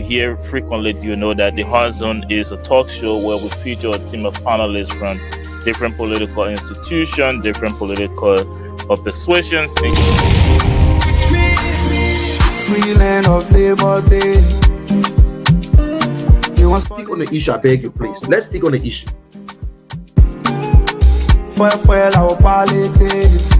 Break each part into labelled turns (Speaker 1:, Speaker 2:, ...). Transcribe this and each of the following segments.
Speaker 1: here frequently, you know that the Hard Zone is a talk show where we feature a team of panelists from different political institutions, different political persuasions.
Speaker 2: Free land of Labor Day. You want to
Speaker 3: stick on the issue, I beg you, please. Let's stick on the issue.
Speaker 2: For our politics.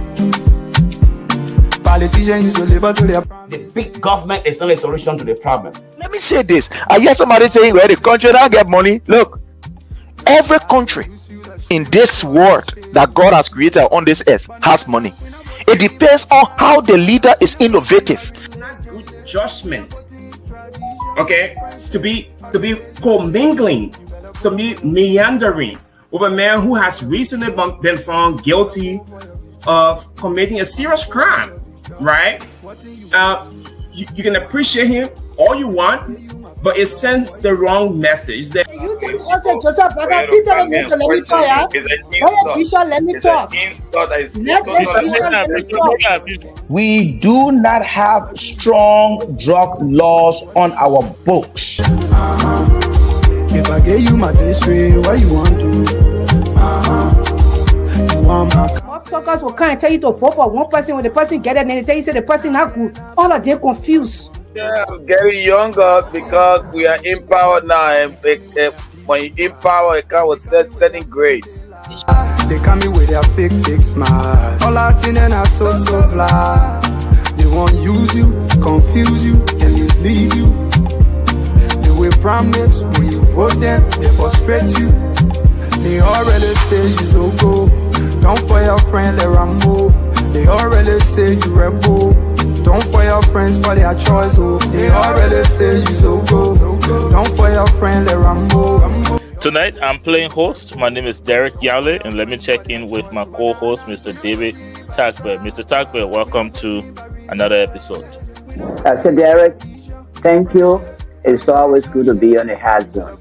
Speaker 2: Politicians deliver to their
Speaker 3: The big government is not a solution to the problem.
Speaker 4: Let me say this. I hear somebody saying, well, the country don't get money. Look, every country in this world that God has created on this earth has money. It depends on how the leader is innovative.
Speaker 5: Not good judgment. Okay, to be commingling, to be meandering with a man who has recently been found guilty of committing a serious crime, right? You can appreciate him all you want, but it sends the wrong message. That
Speaker 6: you tell us, Joseph, let me talk.
Speaker 7: We do not have strong drug laws on our books.
Speaker 2: If I gave you my district, what you want to? You want my
Speaker 6: motherfuckers will come and tell you to vote for one person when the person get it, and then they tell you say the person not good. All of them confused.
Speaker 8: Yeah, I'm getting younger because we are empowered now. And when you empower, it comes with certain grades.
Speaker 2: They come in with their fake smile. All acting and are so fly. They won't use you, confuse you, and mislead you. They will promise when you vote them, they frustrate you. They already say you so go. Don't for your friend, let them move. They already say you rebel. Don't for your friends for their choice. Oh. They already say you so go. Don't for your friend, let them move.
Speaker 1: Tonight, I'm playing host. My name is Derek Yale, and let me check in with my co-host, Mr. David Takbe. Mr. Takbe, welcome to another episode.
Speaker 9: So Derek, thank you. It's always good to be on the Hard Zone.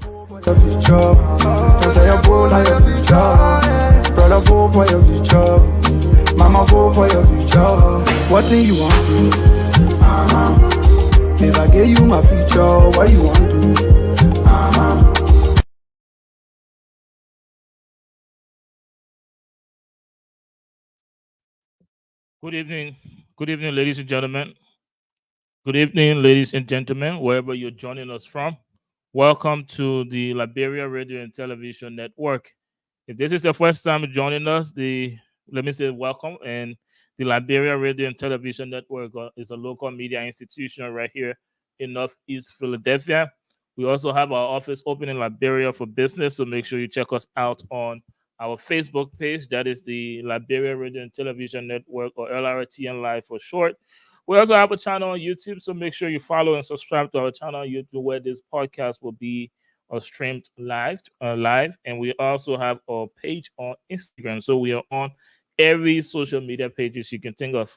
Speaker 2: Brother, vote for your future. Mama, vote for your future. What do you want to do? If I gave you my future, what you want to do?
Speaker 1: Good evening, ladies and gentlemen. Good evening, ladies and gentlemen, wherever you're joining us from. Welcome to the Liberia Radio and Television Network. If this is the first time joining us, let me say welcome. And the Liberia Radio and Television Network is a local media institution right here in Northeast Philadelphia. We also have our office open in Liberia for business, so make sure you check us out on our Facebook page. That is the Liberia Radio and Television Network, or LRTN Live for short. We also have a channel on YouTube, so make sure you follow and subscribe to our channel on YouTube, where this podcast will be streamed live. And we also have a page on Instagram, so we are on every social media pages you can think of.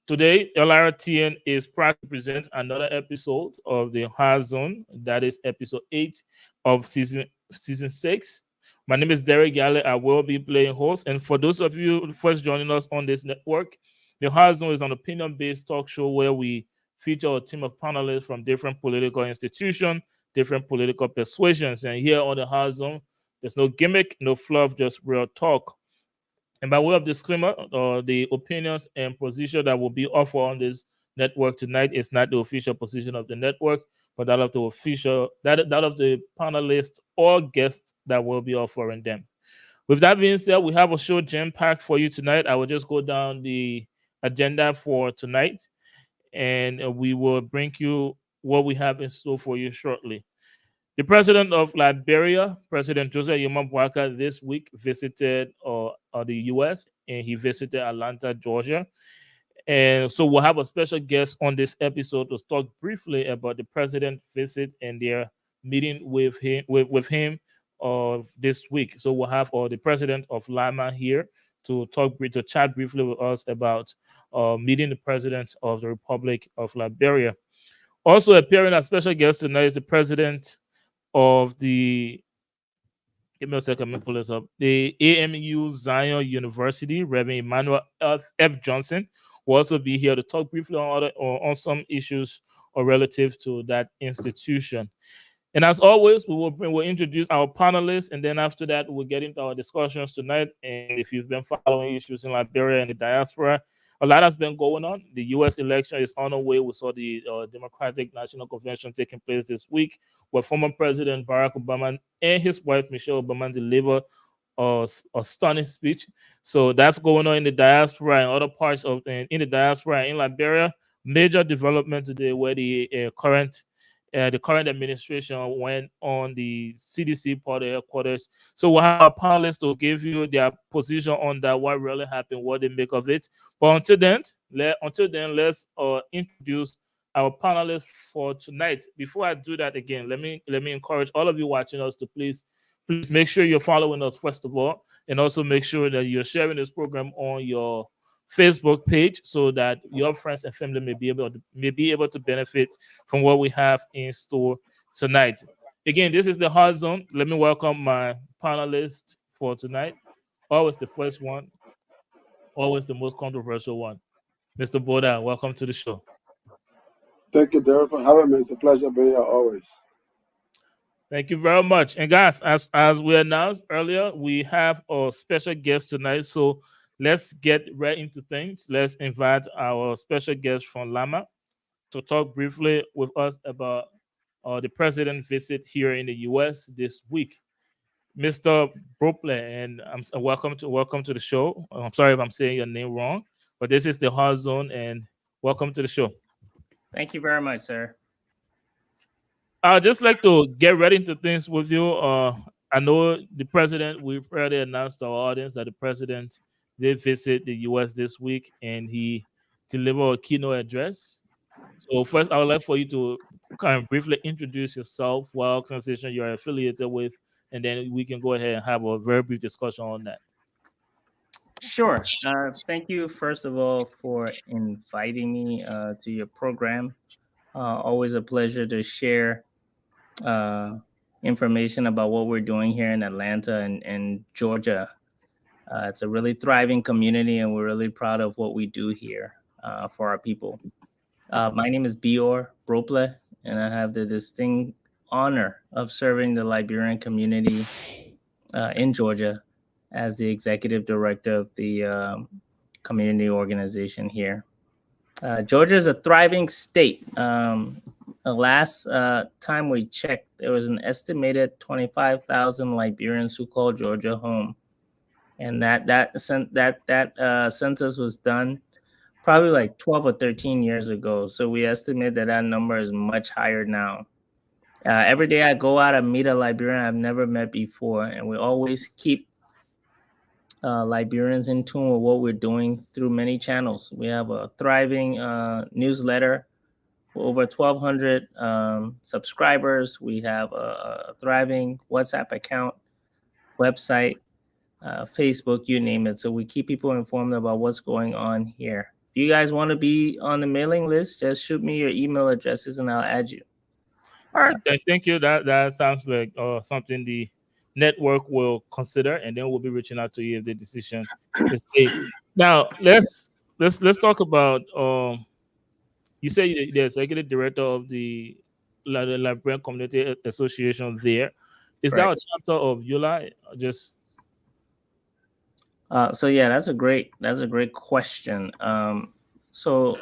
Speaker 1: Today, LRTN is proud to present another episode of the Hard Zone. That is episode 8 of season 6. My name is Derek Yale. I will be playing host. And for those of you first joining us on this network, the Hard Zone is an opinion-based talk show where we feature a team of panelists from different political institutions, different political persuasions. And here on the Hard Zone, there's no gimmick, no fluff, just real talk. And by way of disclaimer, the opinions and position that will be offered on this network tonight is not the official position of the network, but that of the panelists or guests that will be offering them. With that being said, we have a show jam-packed for you tonight. I will just go down the agenda for tonight, and we will bring you what we have in store for you shortly. The president of Liberia, President Joseph Yuma Boakai, this week visited the U.S., and he visited Atlanta, Georgia. And so we'll have a special guest on this episode to talk briefly about the president's visit and their meeting with him this week. So we'll have the president of Lima here to chat briefly with us about meeting the president of the Republic of Liberia. Also appearing as special guest tonight is the president of the, give me a second, let me pull this up, the AMU Zion University, Reverend Emmanuel F. Johnson, will also be here to talk briefly on some issues or relative to that institution. And as always, we'll introduce our panelists, and then after that, we'll get into our discussions tonight. And if you've been following issues in Liberia and the diaspora, a lot has been going on. The U.S. election is on the way. We saw the Democratic National Convention taking place this week, where former President Barack Obama and his wife Michelle Obama delivered a stunning speech. So that's going on in the diaspora and other parts of in the diaspora in Liberia. Major development today, where the current administration went on the CDC part of headquarters. So we'll have our panelists to give you their position on that, what really happened, what they make of it. But until then, let's introduce our panelists for tonight. Before I do that again, let me encourage all of you watching us to please make sure you're following us first of all, and also make sure that you're sharing this program on your Facebook page so that your friends and family may be able to benefit from what we have in store tonight. Again, this is the Hot Zone. Let me welcome my panelists for tonight. Always the first one, always the most controversial one. Mr. Boda, welcome to the show.
Speaker 10: Thank you, Derek, for having me. It's a pleasure being here always.
Speaker 1: Thank you very much. And guys, as we announced earlier, we have a special guest tonight. So let's get right into things. Let's invite our special guest from Lama to talk briefly with us about the president's visit here in the U.S. this week. Mr. Brople, and welcome to the show. I'm sorry if I'm saying your name wrong, but this is the Hot Zone, and welcome to the show.
Speaker 11: Thank you very much, sir.
Speaker 1: I'd just like to get right into things with you. I know the president, we've already announced to our audience that the president did visit the U.S. this week, and he delivered a keynote address. So first, I would like for you to kind of briefly introduce yourself, what organization you're affiliated with, and then we can go ahead and have a very brief discussion on that.
Speaker 11: Sure. Thank you, first of all, for inviting me to your program. Always a pleasure to share information about what we're doing here in Atlanta and Georgia. It's a really thriving community, and we're really proud of what we do here for our people. My name is Bior Brople, and I have the distinct honor of serving the Liberian community in Georgia as the executive director of the community organization here. Georgia is a thriving state. Last time we checked, there was an estimated 25,000 Liberians who called Georgia home. And that census was done probably like 12 or 13 years ago. So we estimate that number is much higher now. Every day I go out and meet a Liberian I've never met before, and we always keep Liberians in tune with what we're doing through many channels. We have a thriving newsletter with over 1,200 subscribers. We have a thriving WhatsApp account, website, Facebook, you name it. So we keep people informed about what's going on here. If you guys want to be on the mailing list, just shoot me your email addresses and I'll add you.
Speaker 1: All right. Thank you. That sounds like something the network will consider, and then we'll be reaching out to you if the decision is made. Now let's talk about you say you're the executive director of the Liberian Community Association there. Is that a chapter of ULA?
Speaker 11: So yeah, that's a great question. So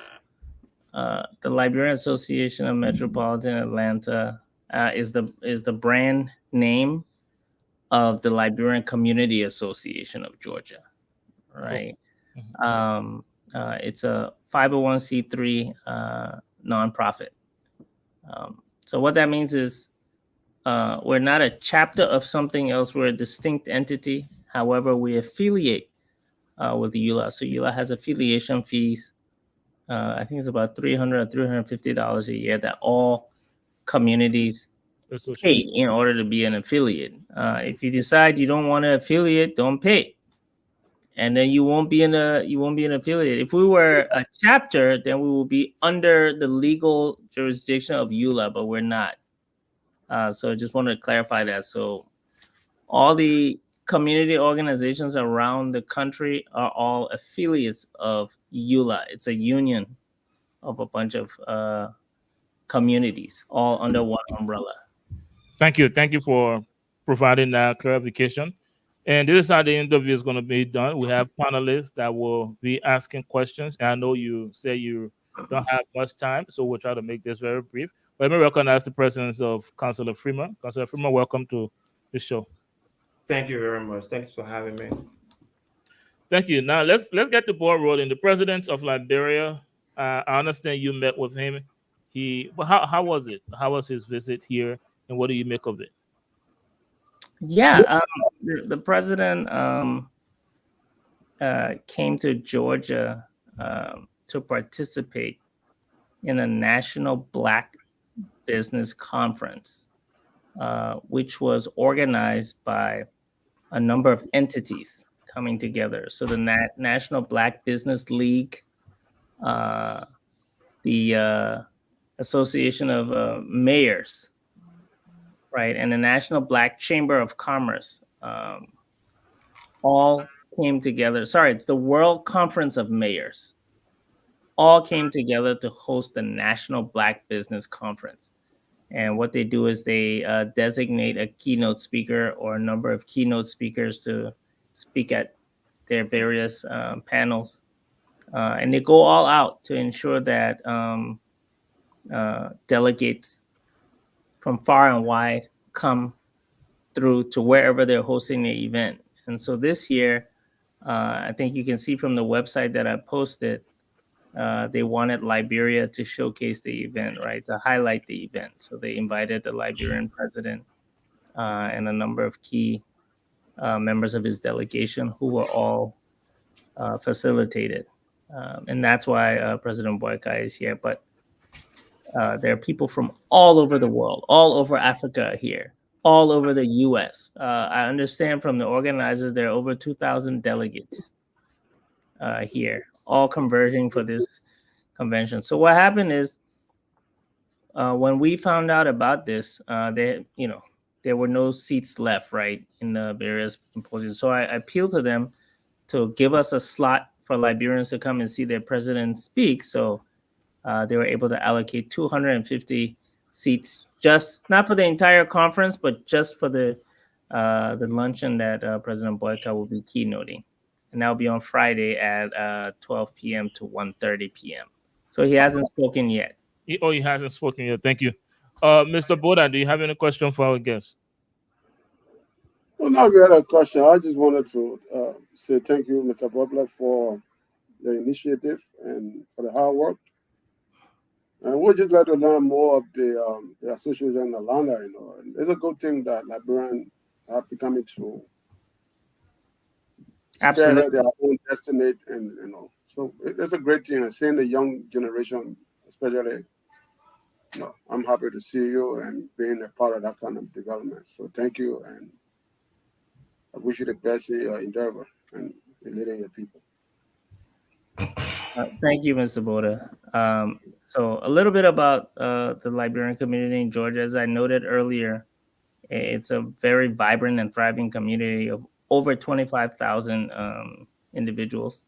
Speaker 11: the Liberian Association of Metropolitan Atlanta is the brand name of the Liberian Community Association of Georgia, right? Mm-hmm. It's a 501c3 nonprofit. So what that means is we're not a chapter of something else. We're a distinct entity. However, we affiliate with the ULA. So ULA has affiliation fees. I think it's about $300 or $350 a year that all communities pay in order to be an affiliate. If you decide you don't want to affiliate, don't pay, and then you won't be an affiliate. If we were a chapter, then we will be under the legal jurisdiction of ULA, but we're not. So I just wanted to clarify that. So all the community organizations around the country are all affiliates of ULA. It's a union of a bunch of communities, all under one umbrella.
Speaker 1: Thank you. Thank you for providing that clarification. And this is how the interview is going to be done. We have panelists that will be asking questions. And I know you say you don't have much time, so we'll try to make this very brief. Let me recognize the presence of Councillor Freeman. Councillor Freeman, welcome to the show.
Speaker 5: Thank you very much. Thanks for having me.
Speaker 1: Thank you. Now let's get the ball rolling. The president of Liberia, I understand you met with him. How was it? How was his visit here, and what do you make of it?
Speaker 11: Yeah, the president came to Georgia to participate in a national Black business conference, which was organized by a number of entities coming together. So the National Black Business League, the Association of Mayors, right, and the National Black Chamber of Commerce, all came together. Sorry, it's the World Conference of Mayors. All came together to host the National Black Business Conference. And what they do is they designate a keynote speaker or a number of keynote speakers to speak at their various panels. And they go all out to ensure that delegates from far and wide come through to wherever they're hosting the event. And so this year, I think you can see from the website that I posted, they wanted Liberia to showcase the event, right, to highlight the event. So they invited the Liberian president and a number of key members of his delegation who were all facilitated. And that's why President Boyka is here. But there are people from all over the world, all over Africa here, all over the U.S. I understand from the organizers there are over 2,000 delegates here, all converging for this convention. So what happened is when we found out about this, there were no seats left, right, in the various symposiums. So I appealed to them to give us a slot for Liberians to come and see their president speak. So they were able to allocate 250 seats, just not for the entire conference, but just for the luncheon that President Boyka will be keynoting. And that'll be on Friday at 12 p.m. to 1:30 p.m. So he hasn't spoken yet.
Speaker 1: He hasn't spoken yet. Thank you. Mr. Boda, do you have any question for our guest?
Speaker 10: Well, not really a question. I just wanted to say thank you, Mr. Bobler, for the initiative and for the hard work. And we'd just like to learn more of the association in Atlanta. And it's a good thing that Liberians are becoming to
Speaker 11: absolutely
Speaker 10: their own destiny, and so it's a great thing. And seeing the young generation, especially, I'm happy to see you and being a part of that kind of development. So thank you, and I wish you the best in your endeavor and in leading your people.
Speaker 11: Thank you, Mr. Boda. So a little bit about the Liberian community in Georgia. As I noted earlier, it's a very vibrant and thriving community of over 25,000 individuals.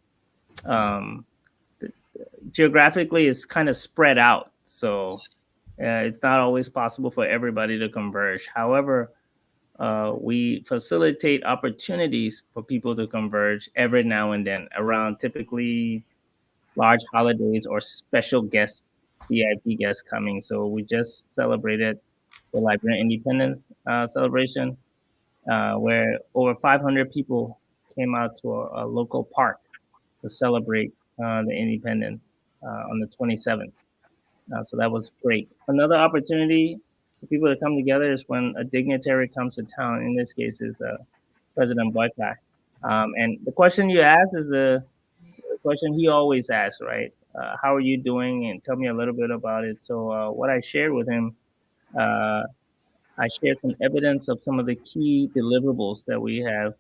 Speaker 11: Geographically, it's kind of spread out, so it's not always possible for everybody to converge. However, we facilitate opportunities for people to converge every now and then around typically large holidays or special guests, VIP guests coming. So we just celebrated the Liberian Independence celebration, where over 500 people came out to a local park to celebrate the independence on the 27th. So that was great. Another opportunity for people to come together is when a dignitary comes to town. In this case, is President Boyka. And the question you asked is the question he always asks, right? How are you doing? And tell me a little bit about it. So what I shared with him, I shared some evidence of some of the key deliverables that we have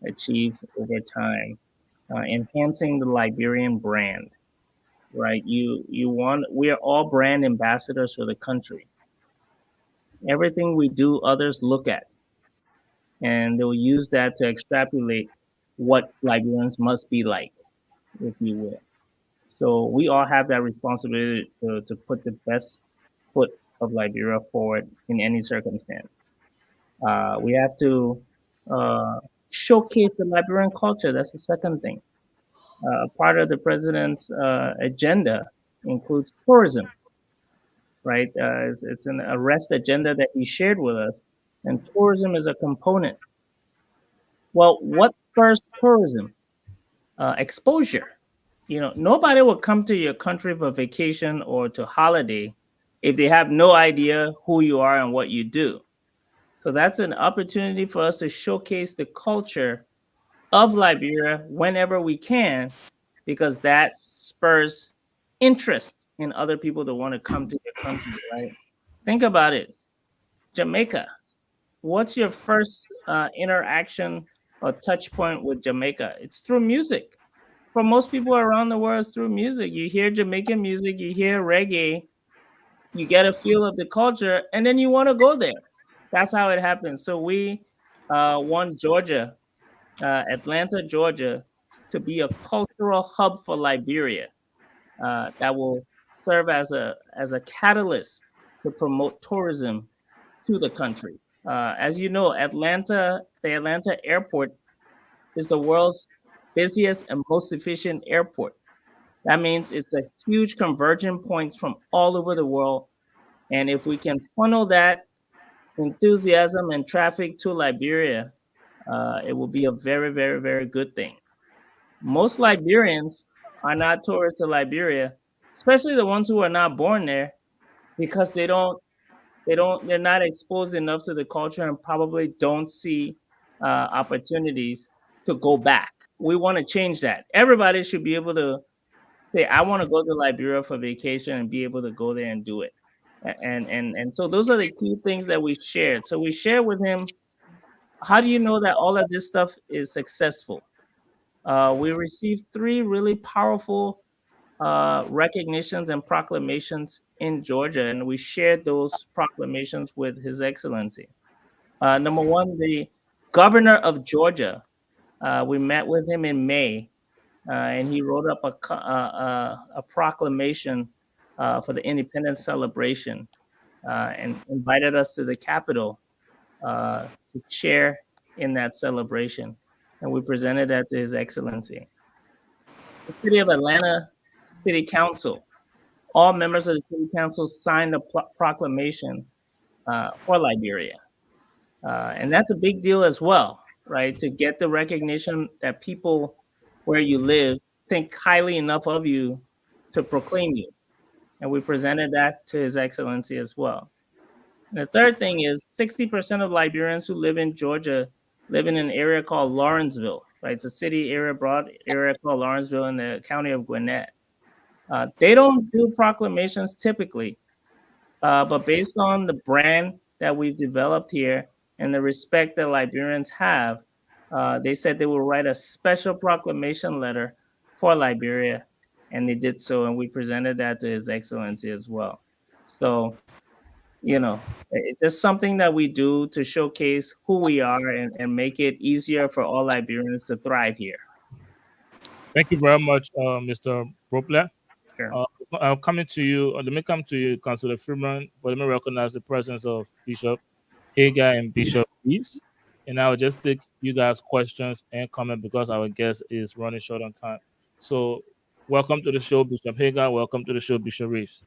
Speaker 11: achieved over time, enhancing the Liberian brand, right? We are all brand ambassadors for the country. Everything we do, others look at, and they'll use that to extrapolate what Liberians must be like, if you will. So we all have that responsibility to put the best foot of Liberia forward in any circumstance. We have to showcase the Liberian culture. That's the second thing. Part of the president's agenda includes tourism, right? It's an arrest agenda that he shared with us, and tourism is a component. Well, what first tourism? Exposure. Nobody will come to your country for vacation or to holiday if they have no idea who you are and what you do. So that's an opportunity for us to showcase the culture of Liberia whenever we can, because that spurs interest in other people that want to come to your country, right? Think about it. Jamaica. What's your first interaction or touch point with Jamaica? It's through music. For most people around the world, it's through music. You hear Jamaican music, you hear reggae, you get a feel of the culture, and then you want to go there. That's how it happens. So we want Georgia, Atlanta, Georgia, to be a cultural hub for Liberia that will serve as a catalyst to promote tourism to the country. As you know, the Atlanta airport is the world's busiest and most efficient airport. That means it's a huge convergence point from all over the world. And if we can funnel that enthusiasm and traffic to Liberia, it will be a very, very, very good thing. Most Liberians are not tourists to Liberia, especially the ones who are not born there, because they're not exposed enough to the culture and probably don't see opportunities to go back. We want to change that. Everybody should be able to say, I want to go to Liberia for vacation and be able to go there and do it. And so those are the key things that we shared. So we shared with him, how do you know that all of this stuff is successful? We received 3 really powerful recognitions and proclamations in Georgia, and we shared those proclamations with His Excellency. Number 1, the governor of Georgia, we met with him in May, and he wrote up a proclamation for the independence celebration and invited us to the Capitol to share in that celebration. And we presented that to His Excellency. The City of Atlanta City Council, all members of the City Council signed a proclamation for Liberia. And that's a big deal as well, right? To get the recognition that people where you live think highly enough of you to proclaim you. And we presented that to His Excellency as well. And the third thing is 60% of Liberians who live in Georgia live in an area called Lawrenceville, right? It's a city area, broad area called Lawrenceville in the county of Gwinnett. They don't do proclamations typically, but based on the brand that we've developed here and the respect that Liberians have, they said they will write a special proclamation letter for Liberia, and they did so, and we presented that to His Excellency as well. So, it's just something that we do to showcase who we are and make it easier for all Liberians to thrive here.
Speaker 1: Thank you very much, Mr. Bropler.
Speaker 11: Sure.
Speaker 1: I'm coming to you. Let me come to you, Councillor Freeman, but let me recognize the presence of Bishop Hagar and Bishop Reeves. And I'll just take you guys' questions and comment because our guest is running short on time. So welcome to the show, Bishop Hagar. Welcome to the show, Bishop Reeves.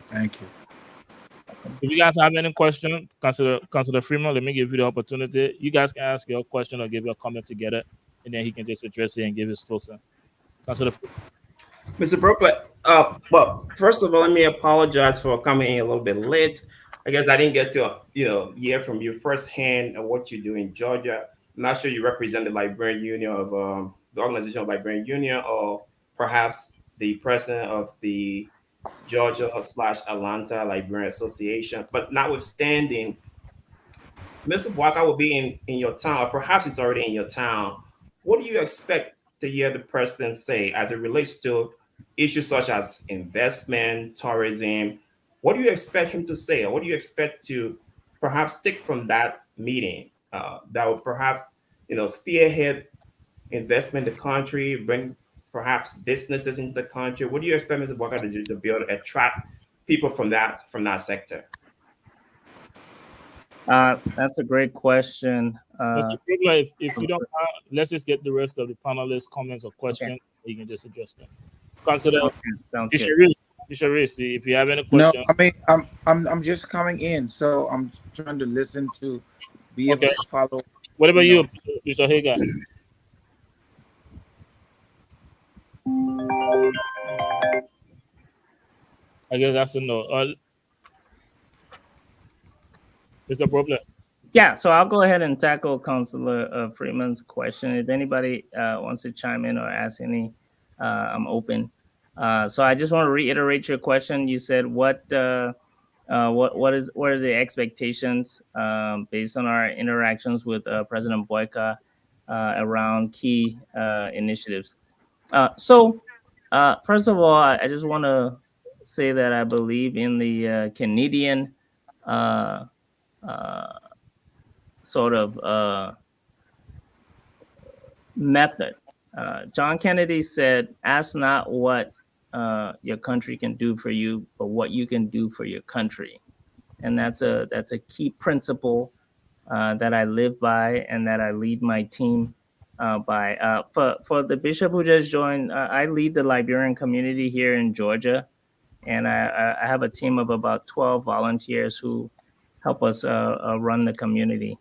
Speaker 12: Thank you.
Speaker 1: If you guys have any question, Councillor Freeman, let me give you the opportunity. You guys can ask your question or give your comment together, and then he can just address it and give his closer. Councillor Freeman.
Speaker 5: Mr. Brooklyn, well, first of all, let me apologize for coming in a little bit late. I guess I didn't get to, hear from you firsthand of what you do in Georgia. I'm not sure you represent the Liberian Union of the Organization of Liberian Union, or perhaps the president of the Georgia/Atlanta Liberian Association. But notwithstanding, Mr. Bwaka will be in your town, or perhaps it's already in your town. What do you expect to hear the president say as it relates to issues such as investment, tourism? What do you expect him to say, or what do you expect to perhaps take from that meeting that would perhaps, spearhead investment in the country, bring perhaps businesses into the country? What do you expect Mr. Bwaka to do to be able to attract people from that sector?
Speaker 11: That's a great question.
Speaker 1: Mr. Krugler, if you don't mind, let's just get the rest of the panelists' comments or questions.
Speaker 11: Okay.
Speaker 1: You can just address them. Consider
Speaker 11: Sounds
Speaker 1: Bishop
Speaker 11: good.
Speaker 1: Reese, if you have any
Speaker 12: No,
Speaker 1: questions.
Speaker 12: I mean I'm just coming in, so I'm trying to listen to be able
Speaker 1: Okay.
Speaker 12: to follow.
Speaker 1: What about you,
Speaker 12: know.
Speaker 1: Mr. Hager? I guess that's a no. Mr. Problem.
Speaker 11: Yeah, so I'll go ahead and tackle Councilor Freeman's question. If anybody wants to chime in or ask any, I'm open. So I just want to reiterate your question. You said what are the expectations based on our interactions with President Boyka around key initiatives? So first of all, I just want to say that I believe in the Canadian sort of method. John Kennedy said, "Ask not what your country can do for you, but what you can do for your country." And that's a key principle that I live by and that I lead my team by. For the bishop who just joined, I lead the Liberian community here in Georgia, and I have a team of about 12 volunteers who help us run the community.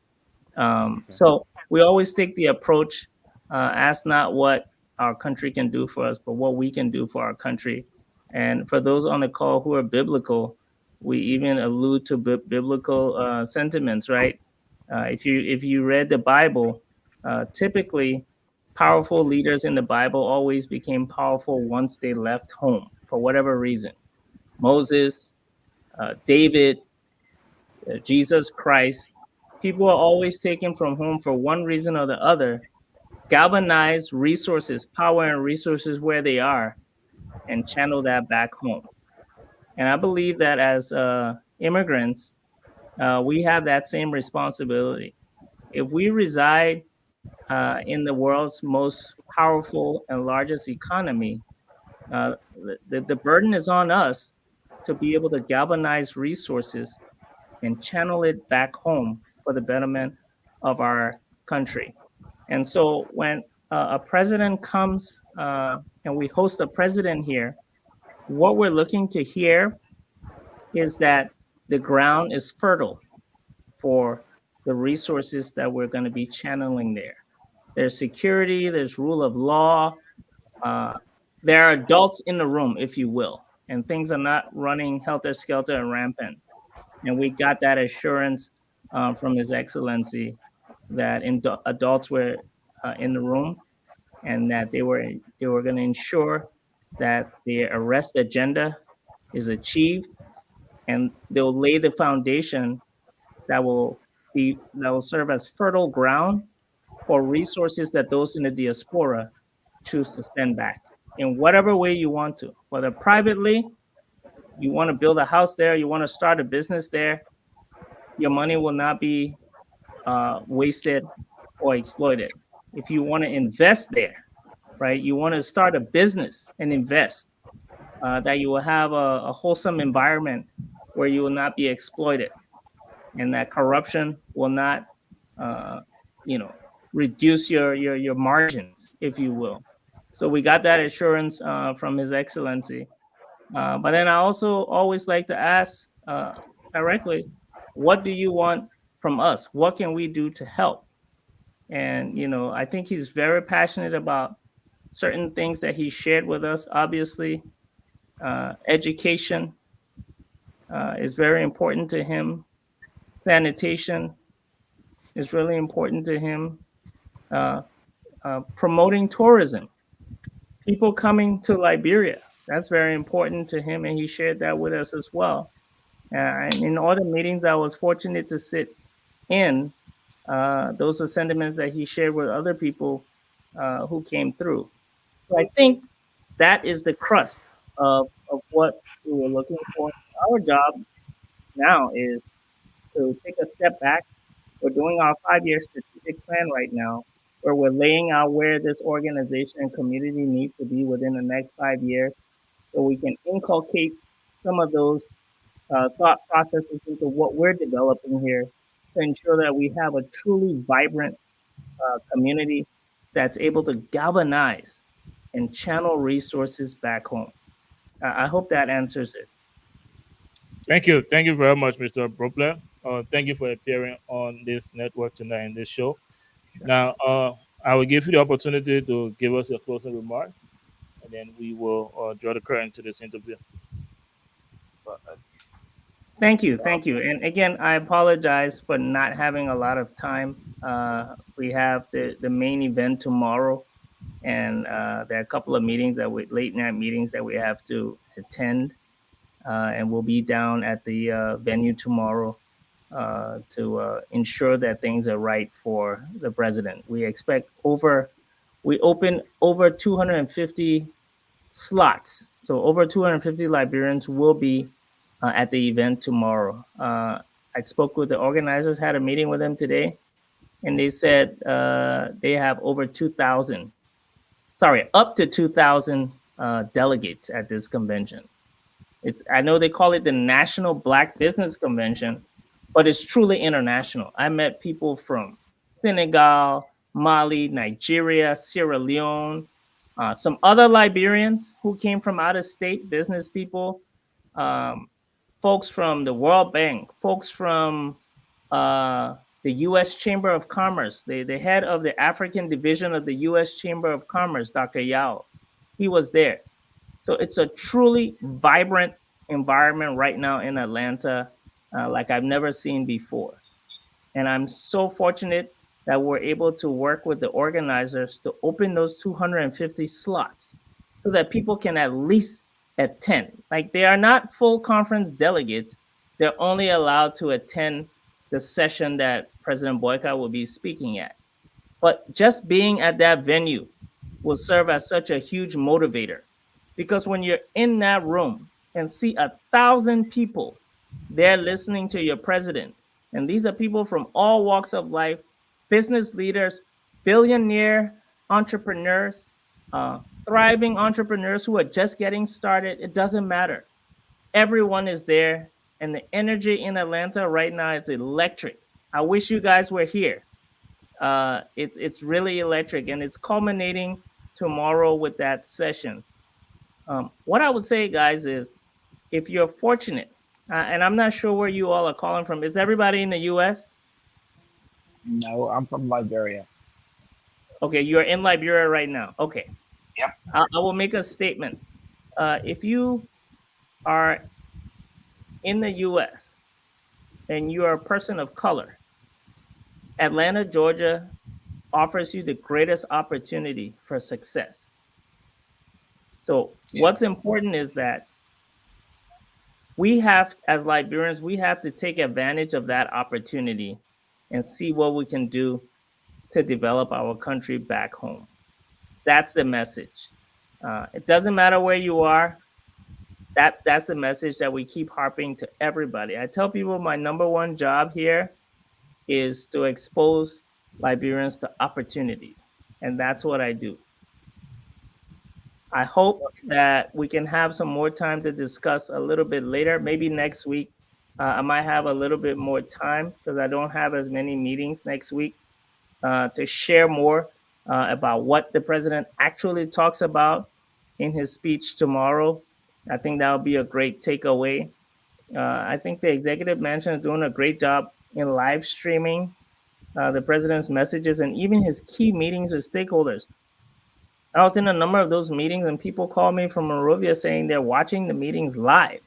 Speaker 11: So we always take the approach, ask not what our country can do for us, but what we can do for our country. And for those on the call who are biblical, we even allude to biblical sentiments, right? If you read the Bible, typically powerful leaders in the Bible always became powerful once they left home for whatever reason. Moses, David, Jesus Christ. People are always taken from home for one reason or the other, galvanize resources, power and resources where they are, and channel that back home. And I believe that as immigrants, we have that same responsibility. If we reside in the world's most powerful and largest economy, the burden is on us to be able to galvanize resources and channel it back home for the betterment of our country. And so when a president comes and we host a president here, what we're looking to hear is that the ground is fertile for the resources that we're going to be channeling there. There's security, there's rule of law. There are adults in the room, if you will, and things are not running helter-skelter and rampant. And we got that assurance from His Excellency that adults were in the room and that they were going to ensure that the arrest agenda is achieved, and they'll lay the foundation that will serve as fertile ground for resources that those in the diaspora choose to send back in whatever way you want to, whether privately, you want to build a house there, you want to start a business there, your money will not be wasted or exploited. If you want to invest there, right, you want to start a business and invest, that you will have a wholesome environment where you will not be exploited, and that corruption will not, reduce your margins, if you will. So we got that assurance from His Excellency. But then I also always like to ask directly, what do you want from us? What can we do to help? And, I think he's very passionate about certain things that he shared with us. Obviously, education is very important to him. Sanitation is really important to him. Promoting tourism, people coming to Liberia, that's very important to him, and he shared that with us as well. And in all the meetings I was fortunate to sit in, those are sentiments that he shared with other people who came through. So I think that is the crust of what we were looking for. Our job now is to take a step back. We're doing our 5-year strategic plan right now, where we're laying out where this organization and community needs to be within the next 5 years, so we can inculcate some of those thought processes into what we're developing here to ensure that we have a truly vibrant community that's able to galvanize and channel resources back home. I hope that answers it.
Speaker 1: Thank you. Thank you very much, Mr. Bropler. Thank you for appearing on this network tonight in this show. Sure. Now, I will give you the opportunity to give us your closing remark, and then we will draw the curtain to this interview.
Speaker 11: Thank you. And again, I apologize for not having a lot of time. We have the main event tomorrow, and there are a couple of meetings late night meetings that we have to attend, and we'll be down at the venue tomorrow to ensure that things are right for the president. We expect we open over 250 slots, so over 250 Liberians will be at the event tomorrow. I spoke with the organizers, had a meeting with them today, and they said they have up to 2,000 delegates at this convention. I know they call it the National Black Business Convention, but it's truly international. I met people from Senegal, Mali, Nigeria, Sierra Leone, some other Liberians who came from out of state, business people, folks from the World Bank, folks from the U.S. Chamber of Commerce, the head of the African division of the U.S. Chamber of Commerce, Dr. Yao, he was there. So it's a truly vibrant environment right now in Atlanta, like I've never seen before. And I'm so fortunate that we're able to work with the organizers to open those 250 slots so that people can at least attend. Like, they are not full conference delegates. They're only allowed to attend the session that President Boyka will be speaking at. But just being at that venue will serve as such a huge motivator, because when you're in that room and see 1,000 people there listening to your president, and these are people from all walks of life, business leaders, billionaire entrepreneurs, thriving entrepreneurs who are just getting started, it doesn't matter. Everyone is there, and the energy in Atlanta right now is electric. I wish you guys were here. It's really electric, and it's culminating tomorrow with that session. What I would say, guys, is if you're fortunate, and I'm not sure where you all are calling from. Is everybody in the U.S.?
Speaker 12: No, I'm from Liberia.
Speaker 11: Okay, you're in Liberia right now. Okay.
Speaker 12: Yep.
Speaker 11: I will make a statement. If you are in the U.S. and you are a person of color, Atlanta, Georgia offers you the greatest opportunity for success. So what's important is that we have, as Liberians, we have to take advantage of that opportunity and see what we can do to develop our country back home. That's the message. It doesn't matter where you are. That's the message that we keep harping to everybody. I tell people my number one job here is to expose Liberians to opportunities, and that's what I do. I hope that we can have some more time to discuss a little bit later, maybe next week. I might have a little bit more time because I don't have as many meetings next week to share more about what the president actually talks about in his speech tomorrow. I think that would be a great takeaway. I think the executive mansion is doing a great job in live streaming the president's messages and even his key meetings with stakeholders. I was in a number of those meetings, and people call me from Monrovia saying they're watching the meetings live.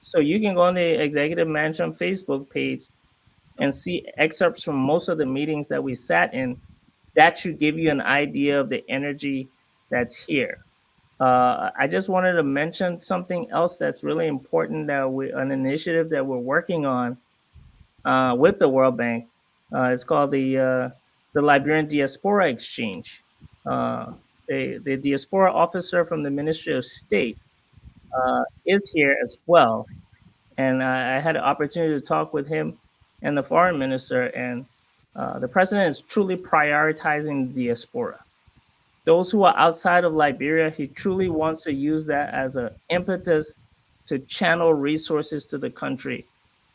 Speaker 11: So you can go on the Executive Mansion Facebook page and see excerpts from most of the meetings that we sat in. That should give you an idea of the energy that's here. I just wanted to mention something else that's really important, an initiative that we're working on with the World Bank. It's called the Liberian Diaspora Exchange. The diaspora officer from the Ministry of State is here as well. And I had an opportunity to talk with him and the foreign minister, and the president is truly prioritizing the diaspora. Those who are outside of Liberia, he truly wants to use that as an impetus to channel resources to the country.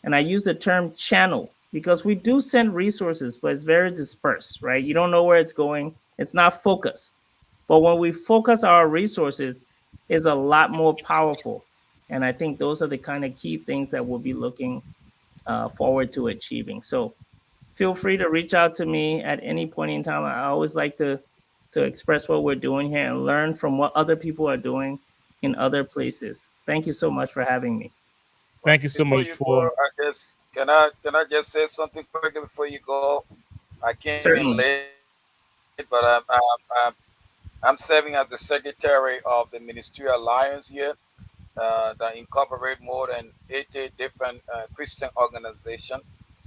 Speaker 11: And I use the term channel because we do send resources, but it's very dispersed, right? You don't know where it's going. It's not focused. But when we focus our resources, it's a lot more powerful. And I think those are the kind of key things that we'll be looking forward to achieving. So feel free to reach out to me at any point in time. I always like to express what we're doing here and learn from what other people are doing in other places. Thank you so much for having me.
Speaker 1: Thank you so much for.
Speaker 8: I guess can I just say something quickly before you go? I came in late, but I'm serving as the secretary of the Ministerial Alliance here that incorporate more than 80 different Christian organizations,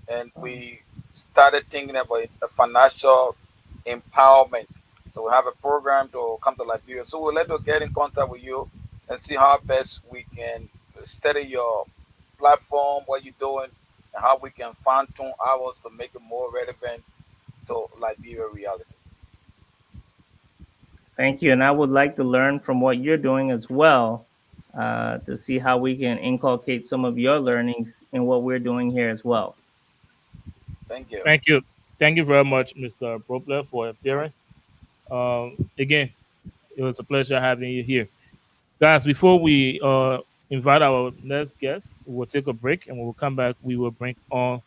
Speaker 8: and we started thinking about financial empowerment. So we have a program to come to Liberia. So we'll let you get in contact with you and see how best we can study your platform, what you're doing, and how we can fine-tune ours to make it more relevant to Liberia reality.
Speaker 11: Thank you. And I would like to learn from what you're doing as well to see how we can inculcate some of your learnings in what we're doing here as well.
Speaker 8: Thank you.
Speaker 1: Thank you. Thank you very much, Mr. Bropler, for appearing. Again, it was a pleasure having you here. Guys, before we invite our next guests, we'll take a break, and when we come back, we will bring on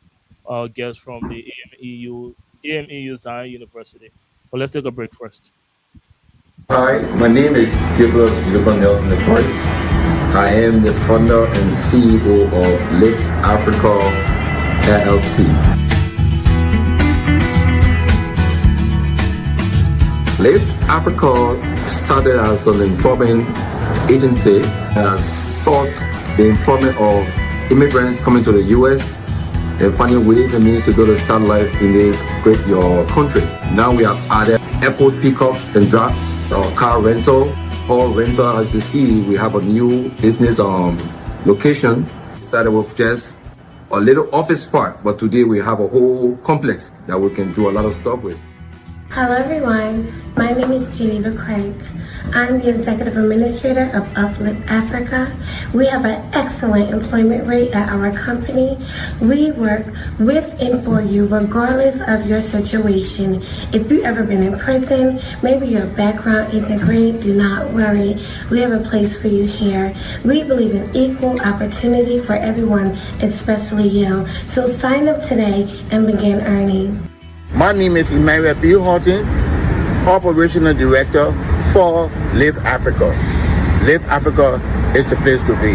Speaker 1: our guests from the AMEU Zion University. But let's take a break first.
Speaker 13: Hi, my name is Theophilus Juliban Nelson I. I am the founder and CEO of Lift Africa LLC. Lift Africa started as an employment agency that sought the employment of immigrants coming to the U.S. and finding ways and means to go to start life in this great your country. Now we have added airport pickups and drop, car rental, or rental. As you see, we have a new business location. Started with just a little office part, but today we have a whole complex that we can do a lot of stuff with.
Speaker 14: Hello everyone, my name is Geneva Kreitz. I'm the Executive Administrator of Uplift Africa. We have an excellent employment rate at our company. We work with and for you regardless of your situation. If you've ever been in prison, maybe your background isn't great, do not worry. We have a place for you here. We believe in equal opportunity for everyone, especially you. So sign up today and begin earning.
Speaker 15: My name is Emmanuel B. Horton, Operational Director for Live Africa. Live Africa is the place to be.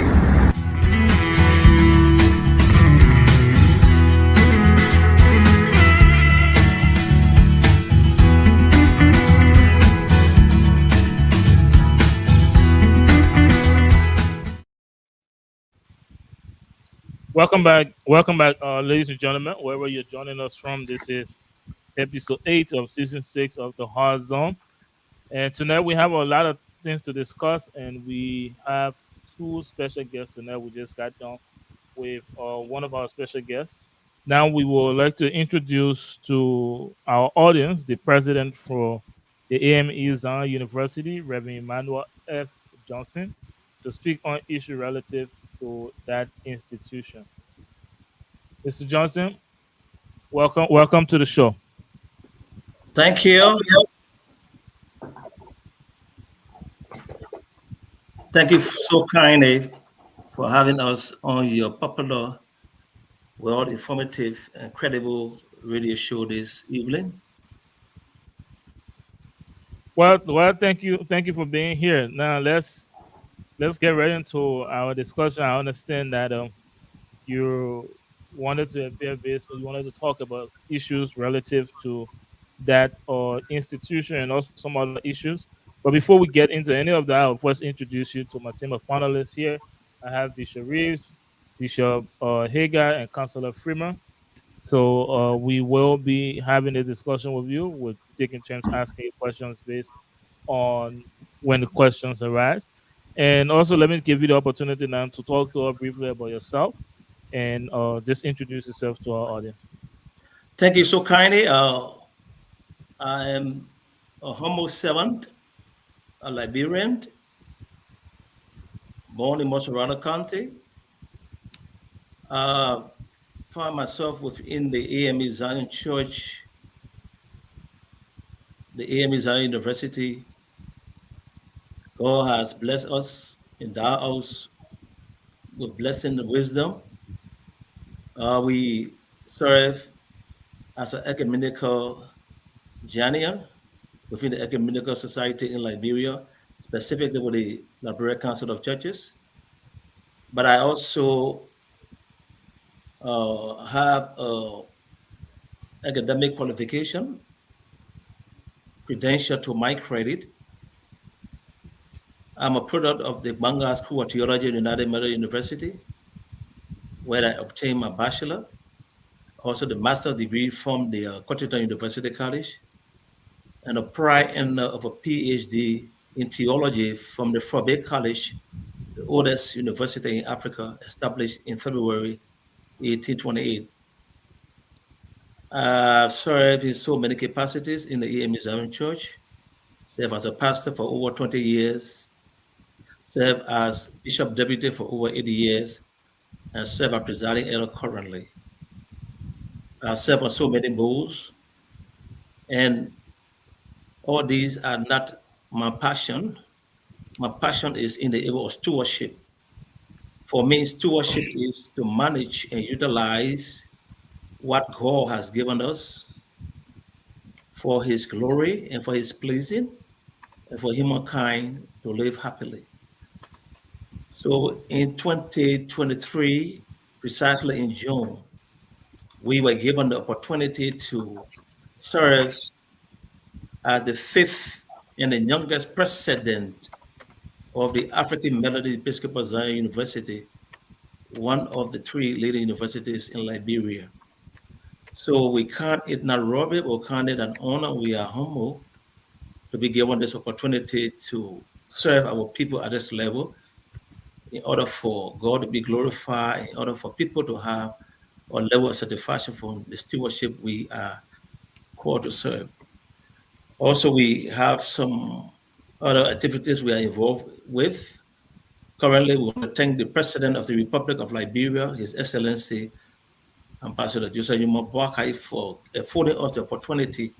Speaker 1: Welcome back, ladies and gentlemen, wherever you're joining us from. This is episode 8 of season 6 of the Hard Zone, and tonight we have a lot of things to discuss, and we have 2 special guests tonight. We just got done with one of our special guests. Now we would like to introduce to our audience the president for the AMEU Zion University, Reverend Emmanuel F. Johnson, to speak on issues relative to that institution. Mr. Johnson, welcome to the show.
Speaker 16: Thank you. Thank you so kindly for having us on your popular, well informative and credible radio show this evening.
Speaker 1: Well, thank you for being here. Now let's get right into our discussion. I understand that you wanted to appear basically, you wanted to talk about issues relative to that institution and also some other issues. But before we get into any of that, I'll first introduce you to my team of panelists here. I have Bishop Reeves, Bishop Hagar, and Councilor Freeman. So we will be having a discussion with you. We're taking turns asking you questions based on when the questions arise. And also, let me give you the opportunity now to talk to us briefly about yourself and just introduce yourself to our audience.
Speaker 16: Thank you so kindly. I am a humble servant, a Liberian, born in Mosserano County. Found myself within the AME Zion Church, the AME Zion University. God has blessed us, endowed us with blessing and wisdom. We serve as an ecumenical Janian within the Ecumenical Society in Liberia, specifically with the Liberian Council of Churches. But I also have academic qualification, credential to my credit. I'm a product of the Banga School of Theology at United Methodist University, where I obtained my bachelor, also the master's degree from the Cotterton University College, and a prior end of a PhD in theology from the Forbes College, the oldest university in Africa, established in February 1828. I've served in so many capacities in the AME Zion Church, served as a pastor for over 20 years, served as Bishop Deputy for over 80 years, and serve as presiding elder currently. I serve on so many boards, and all these are not my passion. My passion is in the area of stewardship. For me, stewardship is to manage and utilize what God has given us for His glory and for His pleasing, and for humankind to live happily. So in 2023, precisely in June, we were given the opportunity to serve as the fifth and the youngest president of the African Methodist Episcopal Zion University, one of the three leading universities in Liberia. So we count it not robbery, or count it an honor. We are humble to be given this opportunity to serve our people at this level, in order for God to be glorified, in order for people to have a level of satisfaction from the stewardship we are called to serve. Also, we have some other activities we are involved with. Currently, we want to thank the President of the Republic of Liberia, His Excellency, Ambassador Joseph Yuma Boakai, for affording us the opportunity,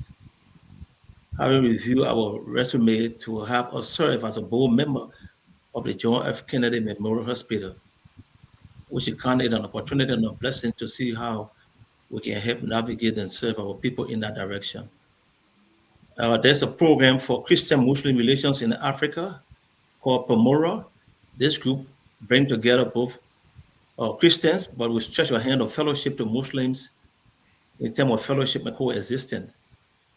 Speaker 16: having reviewed our resume, to have us serve as a board member of the John F. Kennedy Memorial Hospital, which is counted an opportunity and a blessing to see how we can help navigate and serve our people in that direction. There's a program for Christian-Muslim relations in Africa called POMORA. This group brings together both Christians, but we stretch our hand of fellowship to Muslims in terms of fellowship and coexistence.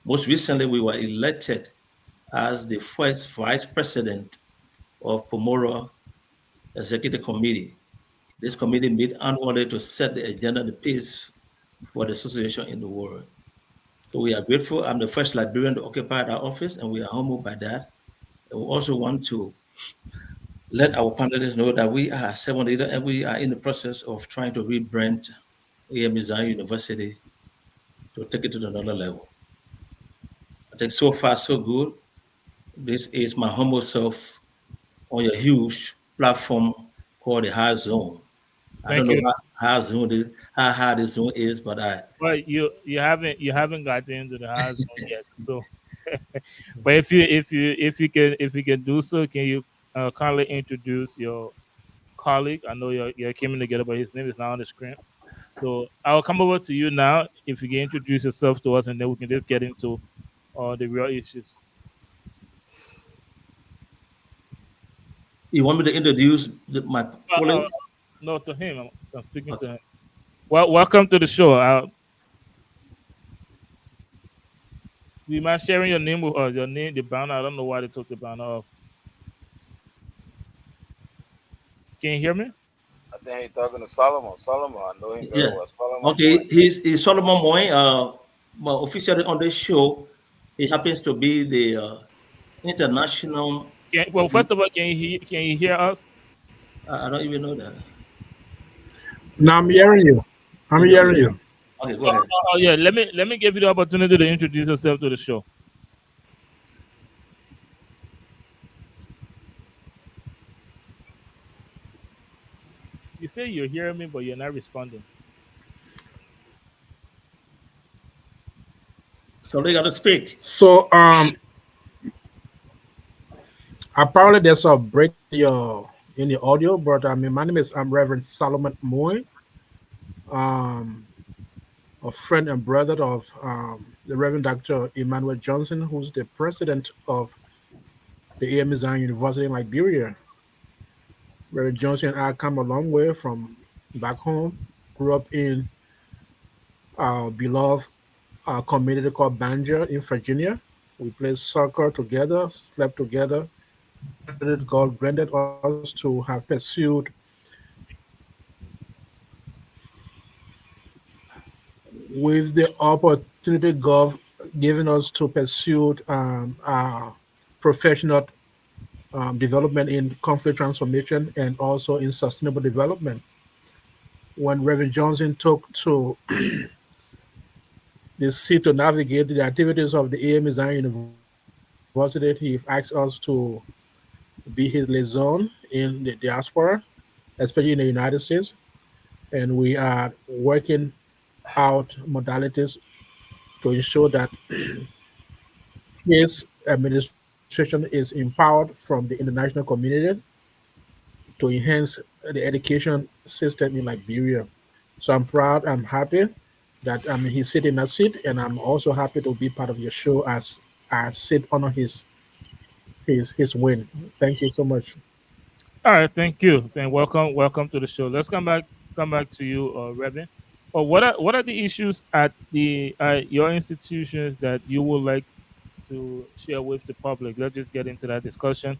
Speaker 16: Most recently, we were elected as the first vice president of POMORA Executive Committee. This committee meets annually to set the agenda, the pace for the association in the world. So we are grateful. I'm the first Liberian to occupy that office, and we are humbled by that. And we also want to let our panelists know that we are 7 leaders, and we are in the process of trying to rebrand AME Zion University to take it to another level. I think so far so good. This is my humble self on a huge platform called the High Zone. I don't know how hard this zone is, but
Speaker 1: you haven't gotten into the High Zone yet. So, but if you can do so, can you kindly introduce your colleague? I know you're coming together, but his name is not on the screen. So I'll come over to you now. If you can introduce yourself to us, and then we can just get into the real issues.
Speaker 16: You want me to introduce my colleague?
Speaker 1: No, to him. I'm speaking to him. Well, welcome to the show. Do you mind sharing your name with us? Your name, the banner. I don't know why they took the banner off. Can you hear me?
Speaker 8: I think he's talking to Solomon. Solomon, I know him very well. Solomon.
Speaker 16: Okay, he's Solomon Moy. But officially on this show, he happens to be the international.
Speaker 1: Well, first of all, can you hear us?
Speaker 16: I don't even know that.
Speaker 17: No, I'm hearing you. I'm hearing you.
Speaker 16: Okay, go ahead.
Speaker 1: Oh yeah, let me give you the opportunity to introduce yourself to the show. You say you're hearing me, but you're not responding.
Speaker 16: So they got to speak.
Speaker 17: So apparently there's a break in your audio, but my name is Reverend Solomon Moy, a friend and brother of the Reverend Dr. Emmanuel Johnson, who's the president of the AME Zion University in Liberia. Reverend Johnson and I come a long way from back home. Grew up in our beloved community called Banjo in Virginia. We played soccer together, slept together. God granted us to have pursued with the opportunity God given us to pursue our professional development in conflict transformation and also in sustainable development. When Reverend Johnson took to the seat to navigate the activities of the AME Zion University, he asked us to be his liaison in the diaspora, especially in the United States. And we are working out modalities to ensure that his administration is empowered from the international community to enhance the education system in Liberia. So I'm proud, I'm happy that he's sitting in that seat, and I'm also happy to be part of your show as I sit on his win. Thank you so much.
Speaker 1: All right, thank you. Then welcome to the show. Let's come back to you, Reverend. Or what are the issues at your institutions that you would like to share with the public? Let's just get into that discussion.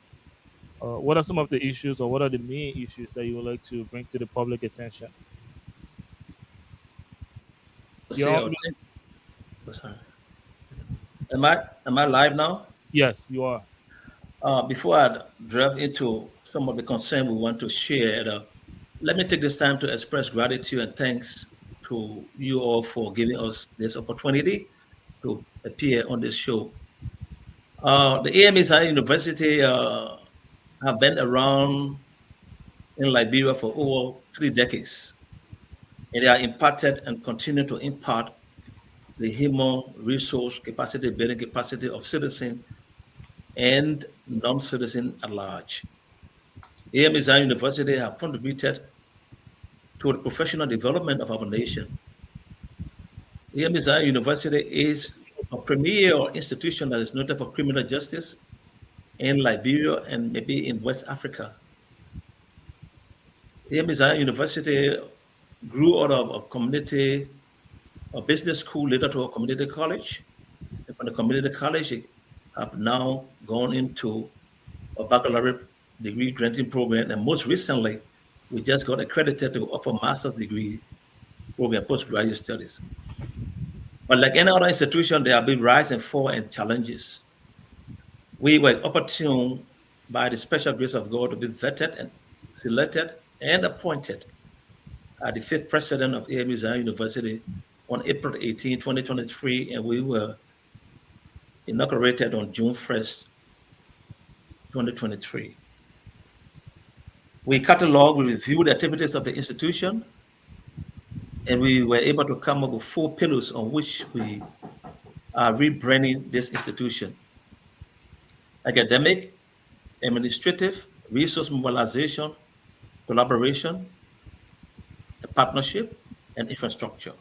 Speaker 1: What are some of the issues, or what are the main issues that you would like to bring to the public attention?
Speaker 16: Am I live now?
Speaker 1: Yes, you are.
Speaker 16: Before I delve into some of the concern we want to share, let me take this time to express gratitude and thanks to you all for giving us this opportunity to appear on this show. The AME Zion University have been around in Liberia for over 3 decades, and they are imparted and continue to impart the human resource capacity, building capacity of citizens and non-citizens at large. AME Zion University have contributed to the professional development of our nation. AME Zion University is a premier institution that is noted for criminal justice in Liberia and maybe in West Africa. AME Zion University grew out of a business school, later to a community college. And from the community college, it have now gone into a baccalaureate degree granting program. And most recently, we just got accredited to offer master's degree program, postgraduate studies. But like any other institution, there have been rise and fall and challenges. We were opportune by the special grace of God to be vetted and selected and appointed as the 5th president of AME Zion University on April 18, 2023, and we were inaugurated on June 1st, 2023. We cataloged, we reviewed the activities of the institution, and we were able to come up with 4 pillars on which we are rebranding this institution: academic, administrative, resource mobilization, collaboration, partnership, and infrastructure.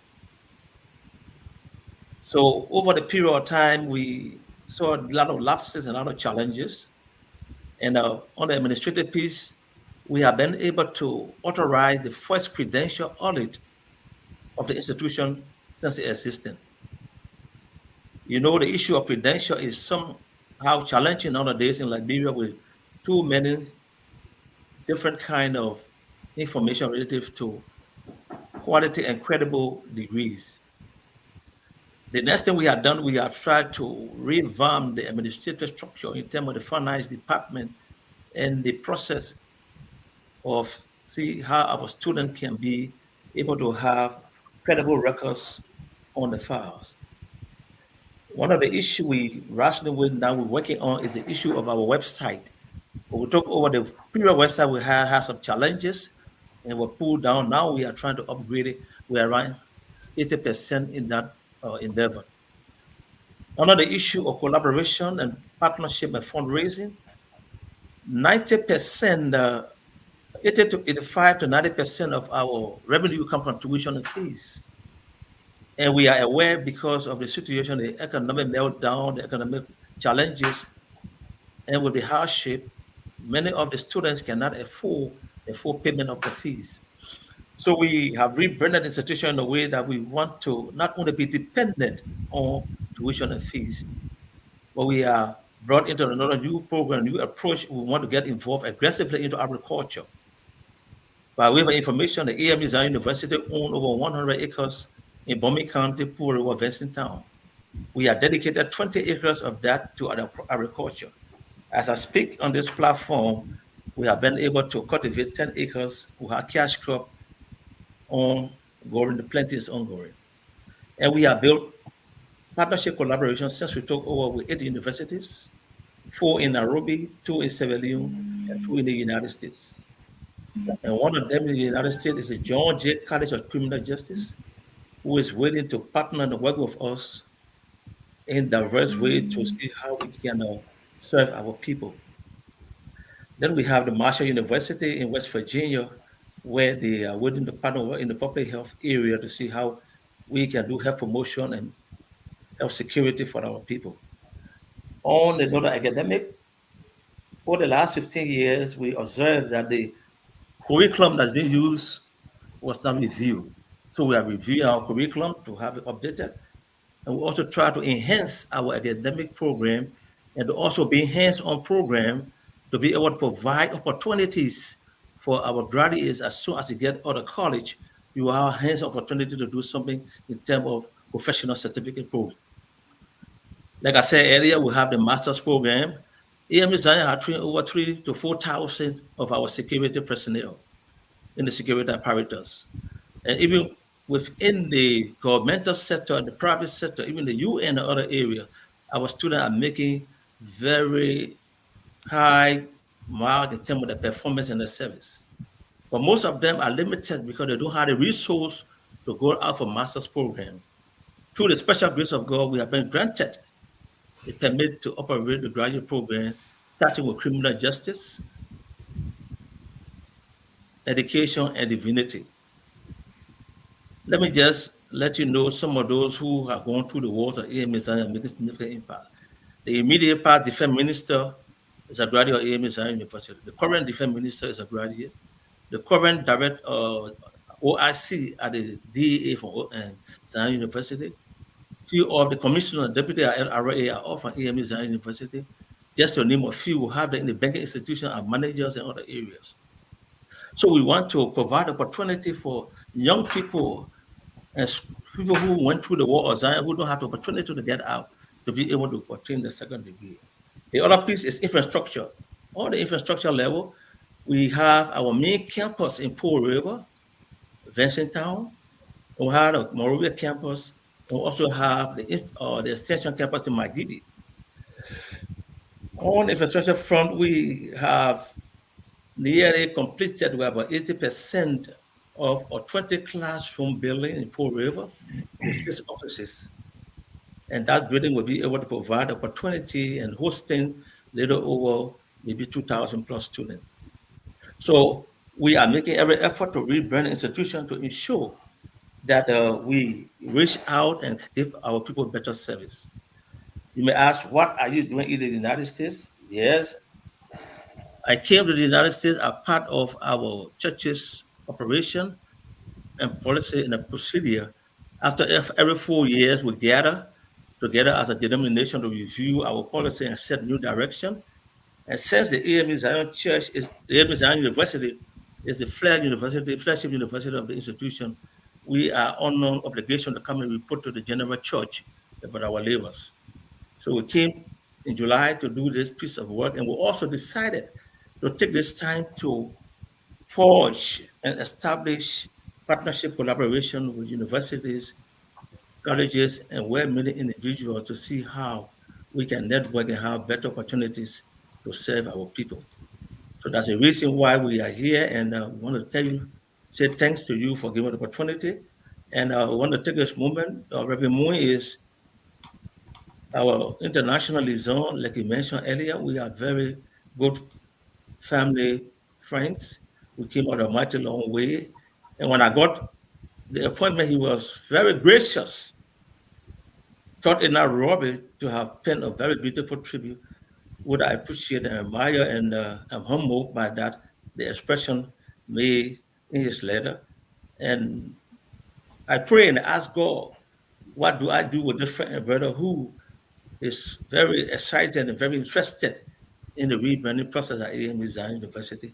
Speaker 16: So over the period of time, we saw a lot of lapses and a lot of challenges. And on the administrative piece, we have been able to authorize the first credential audit of the institution since it existed. You know, the issue of credential is somehow challenging nowadays in Liberia with too many different kind of information relative to quality and credible degrees. The next thing we have done, we have tried to revamp the administrative structure in terms of the finance department and the process of see how our students can be able to have credible records on the files. One of the issues we wrestling with now, we're working on, is the issue of our website. When we took over the previous website, we had some challenges and were pulled down. Now we are trying to upgrade it. We are around 80% in that endeavor. Another issue of collaboration and partnership and fundraising, 90%, 80 to 85 to 90% of our revenue come from tuition and fees. And we are aware because of the situation, the economic meltdown, the economic challenges, and with the hardship, many of the students cannot afford the full payment of the fees. So we have rebranded the institution in a way that we want to not only be dependent on tuition and fees, but we are brought into another new program, new approach. We want to get involved aggressively into agriculture. By way of information, the AMU Zion University owns over 100 acres in Bombay County, Poor River, Vincent Town. We have dedicated 20 acres of that to agriculture. As I speak on this platform, we have been able to cultivate 10 acres. We have cash crop ongoing, the plenty is ongoing. And we have built partnership collaboration since we took over with 8 universities, 4 in Nairobi, 2 in Sierra Leone, and 2 in the United States. And one of them in the United States is the John Jay College of Criminal Justice, who is willing to partner and work with us in diverse ways to see how we can serve our people. Then we have the Marshall University in West Virginia, where they are willing to partner in the public health area to see how we can do health promotion and health security for our people. On another academic, for the last 15 years, we observed that the curriculum that's been used was not reviewed. So we are reviewing our curriculum to have it updated. And we also try to enhance our academic program and to also be hands-on program to be able to provide opportunities for our graduates as soon as you get out of college, you have hands opportunity to do something in terms of professional certificate program. Like I said earlier, we have the master's program. AMU Zion has trained over 3,000 to 4,000 of our security personnel in the security apparatus. And even within the governmental sector and the private sector, even the UN and other areas, our students are making very high mark in terms of the performance and the service. But most of them are limited because they don't have the resource to go out for master's program. Through the special grace of God, we have been granted the permit to operate the graduate program, starting with criminal justice, education, and divinity. Let me just let you know some of those who have gone through the walls of AMU Zion and making significant impact. The immediate past defense minister is a graduate of AMU Zion University. The current defense minister is a graduate. The current director OIC at the DEA from Zion University. Few of the commissioner and deputy at LRA are all from AMU Zion University. Just to name a few, who have them in the banking institution and managers in other areas. So we want to provide opportunity for young people and people who went through the war of Zion who don't have the opportunity to get out to be able to obtain the second degree. The other piece is infrastructure. On the infrastructure level, we have our main campus in Poor River, Vincent Town. We have a Monrovia campus. We also have the extension campus in Magidi. On the infrastructure front, we have nearly completed, we have about 80% of our 20 classroom building in Poor River with 6 offices. And that building will be able to provide opportunity and hosting little over maybe 2,000 plus students. So we are making every effort to rebrand the institution to ensure that we reach out and give our people better service. You may ask, what are you doing in the United States? Yes, I came to the United States as part of our church's operation and policy and a procedure. After every 4 years, we gather together as a denomination to review our policy and set new direction. And since the AMU Zion Church is the AMU Zion University is the flagship university of the institution, we are under obligation to come and report to the general church about our labors. So we came in July to do this piece of work, and we also decided to take this time to forge and establish partnership collaboration with universities, colleges, and well-meaning individuals to see how we can network and have better opportunities to serve our people. So that's the reason why we are here, and I want to tell you say thanks to you for giving the opportunity. And I want to take this moment. Reverend Moon is our international liaison, like you mentioned earlier. We are very good family friends. We came out a mighty long way. And when I got the appointment, he was very gracious. Thought it not robbery to have penned a very beautiful tribute, which I appreciate and admire, and I'm humbled by that, the expression made in his letter. And I pray and ask God, what do I do with this friend and brother who is very excited and very interested in the rebranding process at AME Zion University?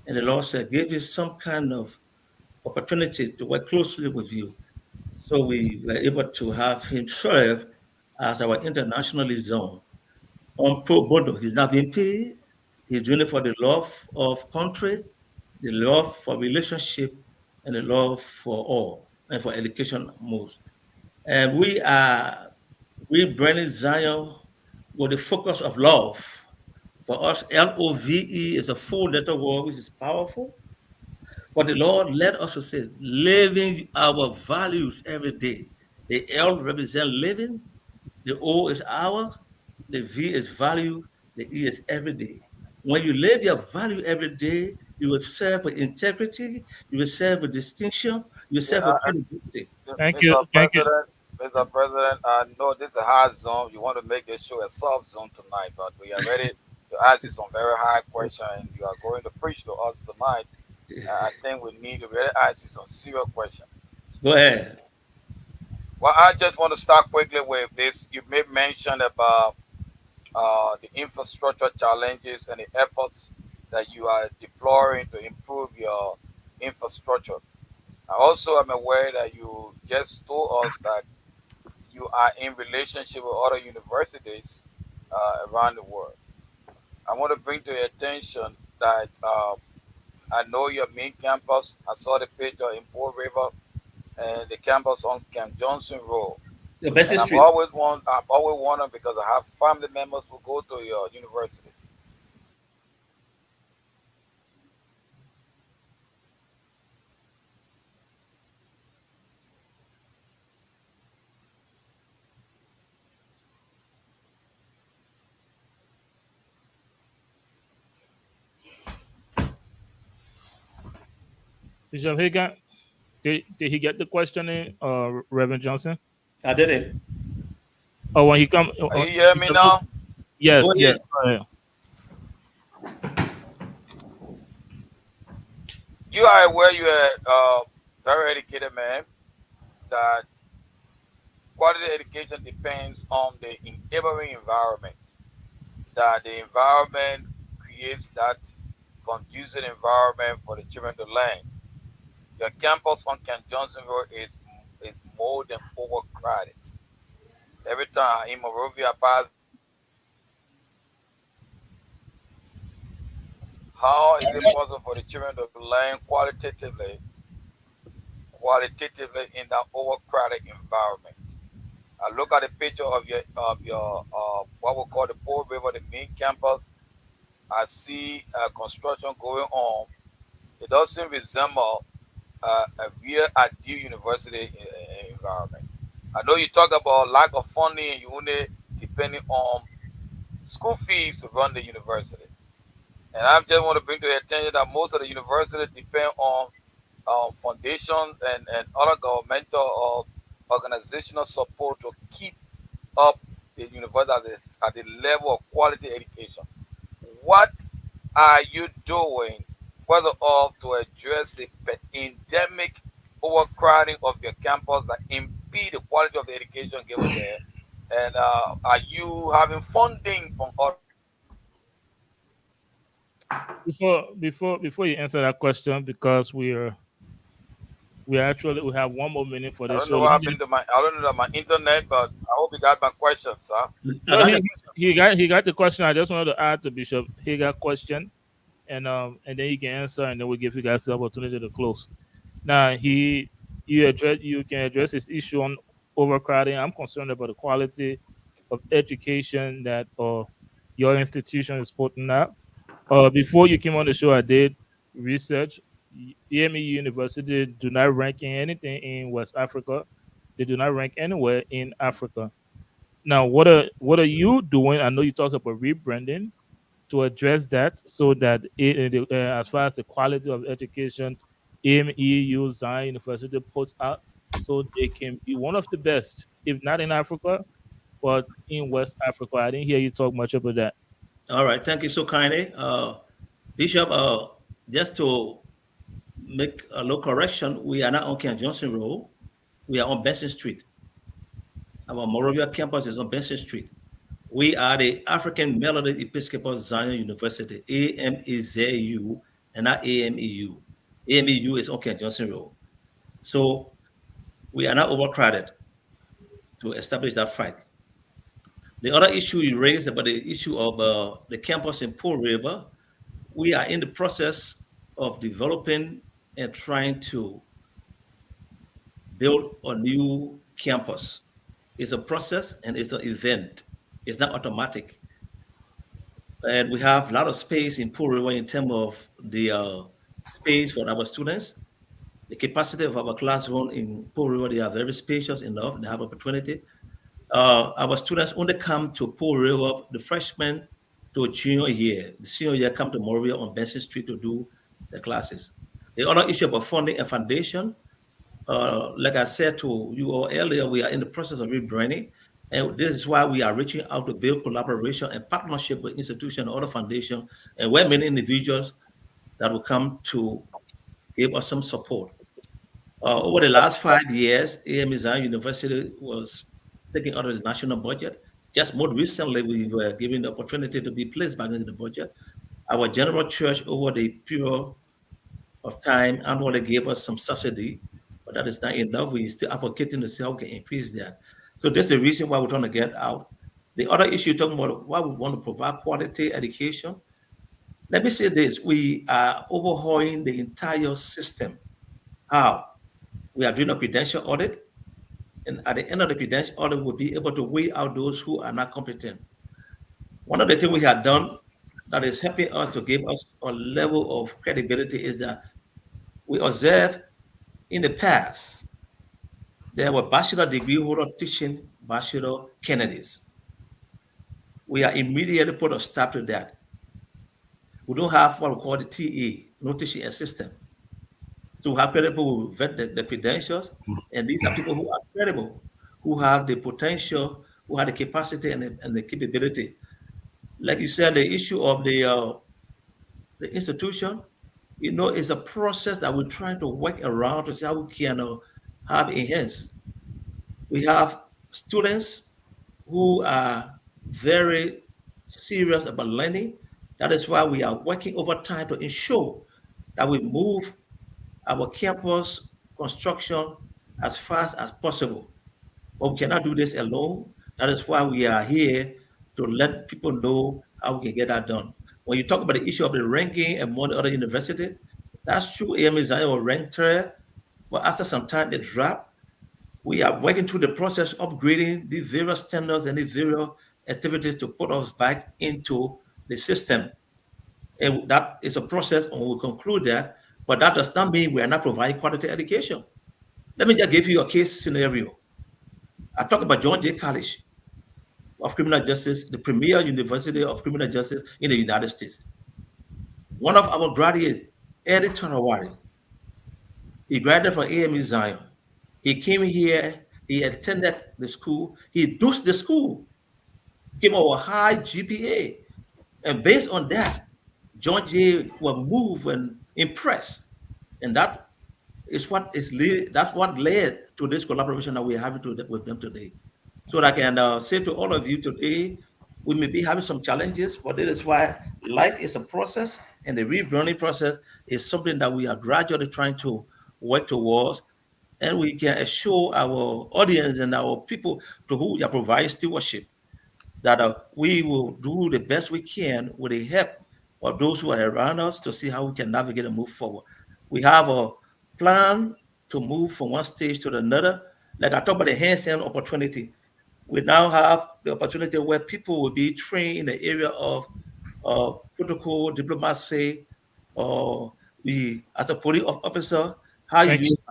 Speaker 16: And the Lord said, give you some kind of opportunity to work closely with you. So we were able to have him serve as our international liaison on pro bono. He's not being paid. He's doing it for the love of country, the love for relationship, and the love for all, and for education most. And we are rebranding Zion with the focus of love. For us, LOVE is a full letter word, which is powerful. But the Lord led us to say, living our values every day. The L represents living, the O is hour, the V is value, the E is every day. When you live your value every day, you will serve with integrity, you will serve with distinction, you will serve with credibility.
Speaker 1: Thank you.
Speaker 8: Mr. President, I know this is a hard zone. You want to make this show a soft zone tonight, but we are ready to ask you some very hard questions, and you are going to preach to us tonight. I think we need to really ask you some serious questions.
Speaker 16: Go ahead.
Speaker 8: Well, I just want to start quickly with this. You made mention about the infrastructure challenges and the efforts that you are deploying to improve your infrastructure. I also am aware that you just told us that you are in relationship with other universities around the world. I want to bring to your attention that I know your main campus. I saw the picture in Port River and the campus on Camp Johnson Road.
Speaker 16: The best
Speaker 8: And
Speaker 16: street.
Speaker 8: I've always wondered because I have family members who go to your university.
Speaker 1: Bishop Hagan, did he get the question in, Reverend Johnson?
Speaker 16: I didn't.
Speaker 1: Oh, when he come.
Speaker 8: Are you hearing me now?
Speaker 1: Yes,
Speaker 16: Go ahead.
Speaker 1: yes. Go ahead.
Speaker 8: You are aware you are a very educated man, that quality education depends on the enabling environment, that the environment creates that conducive environment for the children to learn. Your campus on Camp Johnson Road is more than overcrowded. Every time in Monrovia pass, how is it possible for the children to learn qualitatively in that overcrowded environment? I look at the picture of your what we call the Port River, the main campus. I see construction going on. It doesn't resemble a real ideal university environment. I know you talk about lack of funding and you only depending on school fees to run the university. And I just want to bring to your attention that most of the universities depend on foundations and other governmental or organizational support to keep up the university at the level of quality education. What are you doing further off to address the endemic overcrowding of your campus that impede the quality of the education given there? And are you having funding from other?
Speaker 1: Before you answer that question, because we have 1 more minute for
Speaker 8: I
Speaker 1: the
Speaker 8: don't
Speaker 1: show.
Speaker 8: know what happened to my internet, but I hope you got my question, sir.
Speaker 1: No, he got the question. I just wanted to add to Bishop. He got question, and then you can answer, and then we'll give you guys the opportunity to close. Now you can address this issue on overcrowding. I'm concerned about the quality of education that your institution is putting out. Before you came on the show, I did research. EME University do not rank in anything in West Africa. They do not rank anywhere in Africa. Now, what are you doing? I know you talk about rebranding to address that, so that as far as the quality of education AMEU Zion University puts out, so they can be one of the best, if not in Africa, but in West Africa. I didn't hear you talk much about that.
Speaker 16: All right, thank you so kindly. Bishop, just to make a little correction, we are not on Ken Johnson Road. We are on Benson Street. Our Morovia campus is on Benson Street. We are the African Methodist Episcopal Zion University, AMEZU, and not AMEU. AMEU is on Ken Johnson Road. So we are not overcrowded to establish that fact. The other issue you raised about the issue of the campus in Pearl River, we are in the process of developing and trying to build a new campus. It's a process and it's an event. It's not automatic. And we have a lot of space in Pearl River in terms of the space for our students. The capacity of our classroom in Pearl River, they are very spacious enough. They have opportunity. Our students only come to Pearl River, the freshman to junior year. The senior year come to Morovia on Benson Street to do the classes. The other issue about funding and foundation, like I said to you all earlier, we are in the process of rebranding. And this is why we are reaching out to build collaboration and partnership with institutions, other foundations, and we're many individuals that will come to give us some support. Over the last 5 years, AME Zion University was taking out of the national budget. Just more recently, we were given the opportunity to be placed back into the budget. Our general church, over the period of time, annually gave us some subsidy, but that is not enough. We're still advocating to see how we can increase that. So that's the reason why we're trying to get out. The other issue, talking about why we want to provide quality education. Let me say this, we are overhauling the entire system. How? We are doing a credential audit, and at the end of the credential audit, we'll be able to weigh out those who are not competent. One of the things we have done that is helping us to give us a level of credibility is that we observe in the past, there were bachelor degree holder teaching bachelor candidates. We are immediately put a stop to that. We don't have what we call the TA, no teaching assistant. So we have people who vet the credentials, and these are people who are credible, who have the potential, who have the capacity and the capability. Like you said, the issue of the institution, you know, it's a process that we're trying to work around to see how we can have enhanced. We have students who are very serious about learning. That is why we are working overtime to ensure that we move our campus construction as fast as possible. But we cannot do this alone. That is why we are here to let people know how we can get that done. When you talk about the issue of the ranking among the other universities, that's true. AME Zion was ranked third, but after some time they dropped. We are working through the process of upgrading the various standards and the various activities to put us back into the system. And that is a process, and we'll conclude that, but that does not mean we are not providing quality education. Let me just give you a case scenario. I talk about John Jay College of Criminal Justice, the premier university of criminal justice in the United States. One of our graduates, Eddie Tarawari, he graduated from AME Zion. He came here, he attended the school, he dosed the school, came over a high GPA. And based on that, John Jay was moved and impressed. And that is that's what led to this collaboration that we're having with them today. So I can say to all of you today, we may be having some challenges, but that is why life is a process, and the relearning process is something that we are gradually trying to work towards. And we can assure our audience and our people to whom we are providing stewardship that we will do the best we can with the help of those who are around us to see how we can navigate and move forward. We have a plan to move from one stage to another. Like I talked about the hands-on opportunity. We now have the opportunity where people will be trained in the area of protocol, diplomacy, we, as a police officer, how you use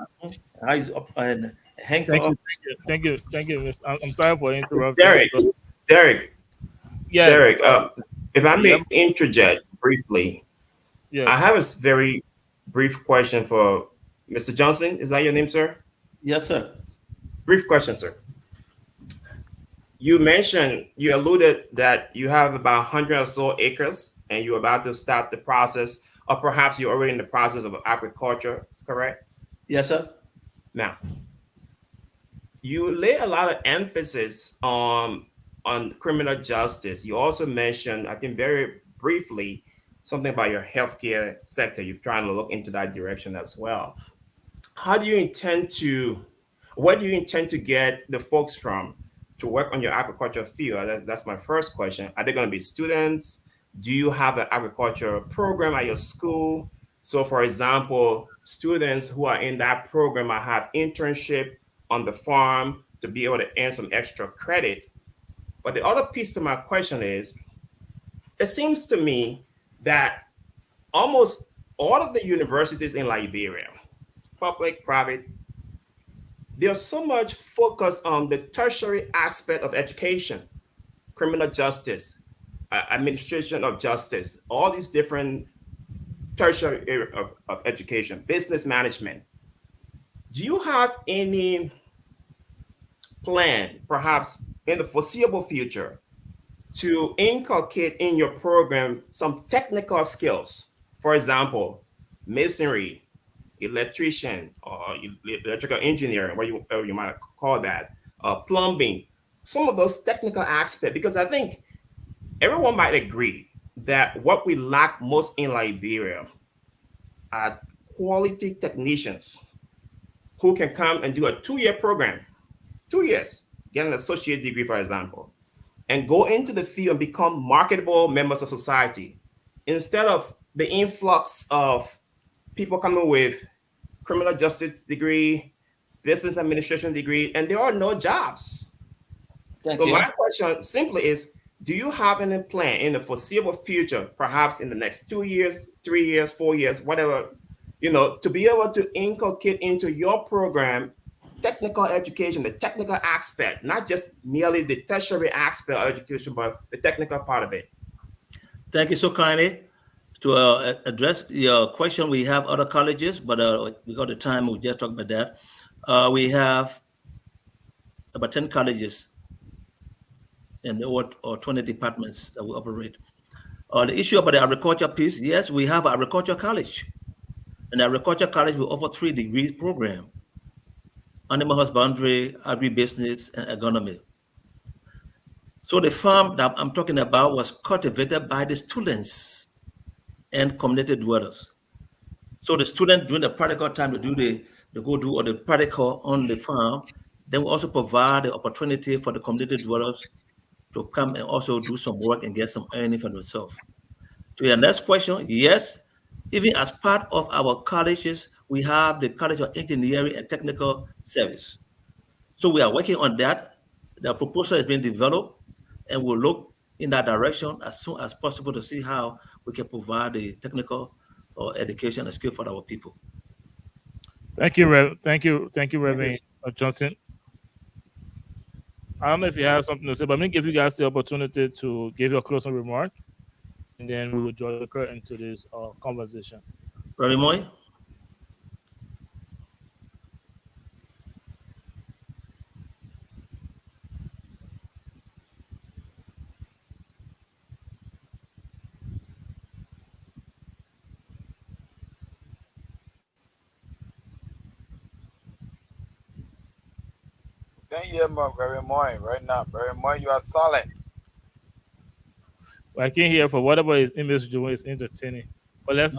Speaker 16: how you and handcuff.
Speaker 1: Thank you, Miss. I'm sorry for interrupting.
Speaker 5: Derek.
Speaker 1: Yes.
Speaker 5: Derek, if I may interject briefly,
Speaker 1: yes.
Speaker 5: I have a very brief question for Mr. Johnson. Is that your name, sir?
Speaker 16: Yes, sir.
Speaker 5: Brief question, sir. You alluded that you have about 100 or so acres and you're about to start the process, or perhaps you're already in the process of agriculture, correct?
Speaker 16: Yes, sir.
Speaker 5: Now, you lay a lot of emphasis on criminal justice. You also mentioned, I think very briefly, something about your healthcare sector. You're trying to look into that direction as well. Where do you intend to get the folks from to work on your agriculture field? That's my first question. Are they going to be students? Do you have an agriculture program at your school? So for example, students who are in that program might have internship on the farm to be able to earn some extra credit. But the other piece to my question is, it seems to me that almost all of the universities in Liberia, public, private, there's so much focus on the tertiary aspect of education, criminal justice, administration of justice, all these different tertiary area of education, business management. Do you have any plan, perhaps in the foreseeable future, to inculcate in your program some technical skills? For example, masonry, electrician, or electrical engineering, whatever you might call that, plumbing, some of those technical aspects, because I think everyone might agree that what we lack most in Liberia are quality technicians who can come and do a 2-year program, 2 years, get an associate degree, for example, and go into the field and become marketable members of society, instead of the influx of people coming with criminal justice degree, business administration degree, and there are no jobs.
Speaker 16: Thank
Speaker 5: so
Speaker 16: you.
Speaker 5: My question simply is, do you have any plan in the foreseeable future, perhaps in the next 2 years, 3 years, 4 years, whatever, to be able to inculcate into your program technical education, the technical aspect, not just merely the tertiary aspect of education, but the technical part of it?
Speaker 16: Thank you so kindly. To address your question, we have other colleges, but we got the time, we just talked about that. We have about 10 colleges and or 20 departments that we operate. The issue about the agriculture piece, yes, we have an agriculture college. And the agriculture college will offer 3 degree program: animal husbandry, agribusiness, and agronomy. So the farm that I'm talking about was cultivated by the students and community dwellers. So the students during the practical time they go do all the practical on the farm. Then we also provide the opportunity for the community dwellers to come and also do some work and get some earning for themselves. To your next question, yes, even as part of our colleges, we have the College of Engineering and Technical Service. So we are working on that. The proposal is being developed, and we'll look in that direction as soon as possible to see how we can provide the technical or education and skill for our people.
Speaker 1: Thank you, Reverend Johnson. I don't know if you have something to say, but I'm going to give you guys the opportunity to give your closing remark, and then we will draw the curtain to this conversation.
Speaker 16: Reverend Moy?
Speaker 8: Can't hear very morning right now. Very morning, you are silent.
Speaker 1: I can't hear for whatever his image doing is entertaining. But let's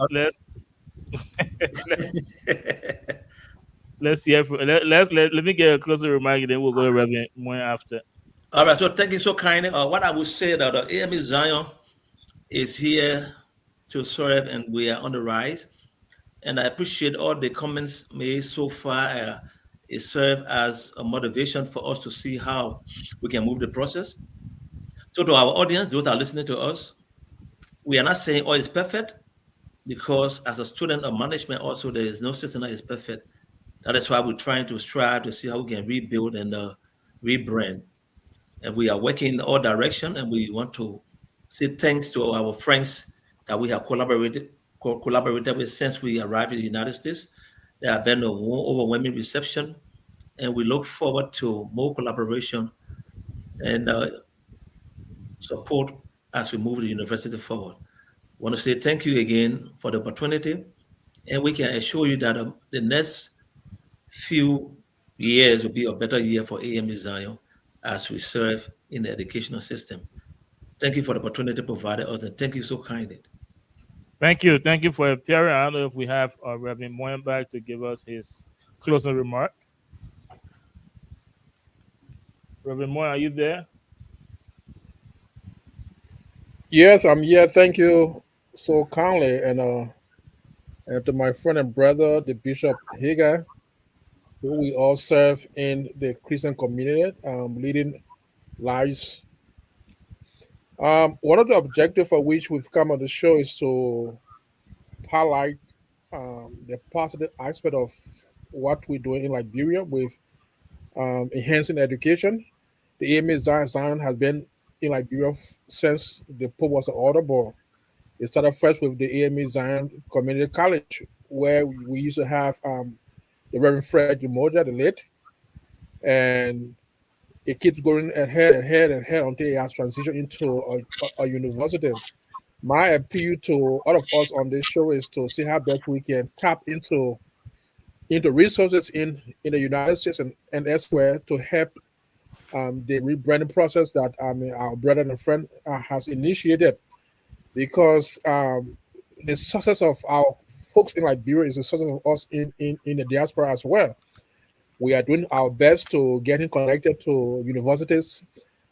Speaker 1: hear. Let me get a closer remark, and then we'll go to Reverend Moy after.
Speaker 16: All right. So thank you so kindly. What I would say that the AME Zion is here to serve, and we are on the rise. And I appreciate all the comments made so far. It served as a motivation for us to see how we can move the process. So to our audience, those that are listening to us, we are not saying all is perfect, because as a student of management, also there is no system that is perfect. That is why we're trying to strive to see how we can rebuild and rebrand. And we are working in all directions, and we want to say thanks to our friends that we have collaborated with since we arrived in the United States. There have been an overwhelming reception, and we look forward to more collaboration and support as we move the university forward. I want to say thank you again for the opportunity, and we can assure you that the next few years will be a better year for AME Zion as we serve in the educational system. Thank you for the opportunity provided us, and thank you so kindly.
Speaker 1: Thank you. Thank you for appearing. I don't know if we have Reverend Moyen back to give us his closing remark. Reverend Moyen, are you there?
Speaker 17: Yes, I'm here. Thank you so kindly, and to my friend and brother, the Bishop Hager, who we all serve in the Christian community, leading lives. One of the objectives for which we've come on the show is to highlight the positive aspect of what we're doing in Liberia with enhancing education. The AME Zion has been in Liberia since the Pope was ordered, but it started first with the AME Zion Community College, where we used to have the Reverend Fred Umoja, the late, and it keeps going ahead until it has transitioned into a university. My appeal to all of us on this show is to see how best we can tap into resources in the United States and elsewhere to help the rebranding process that our brother and friend has initiated, because the success of our folks in Liberia is the success of us in the diaspora as well. We are doing our best to getting connected to universities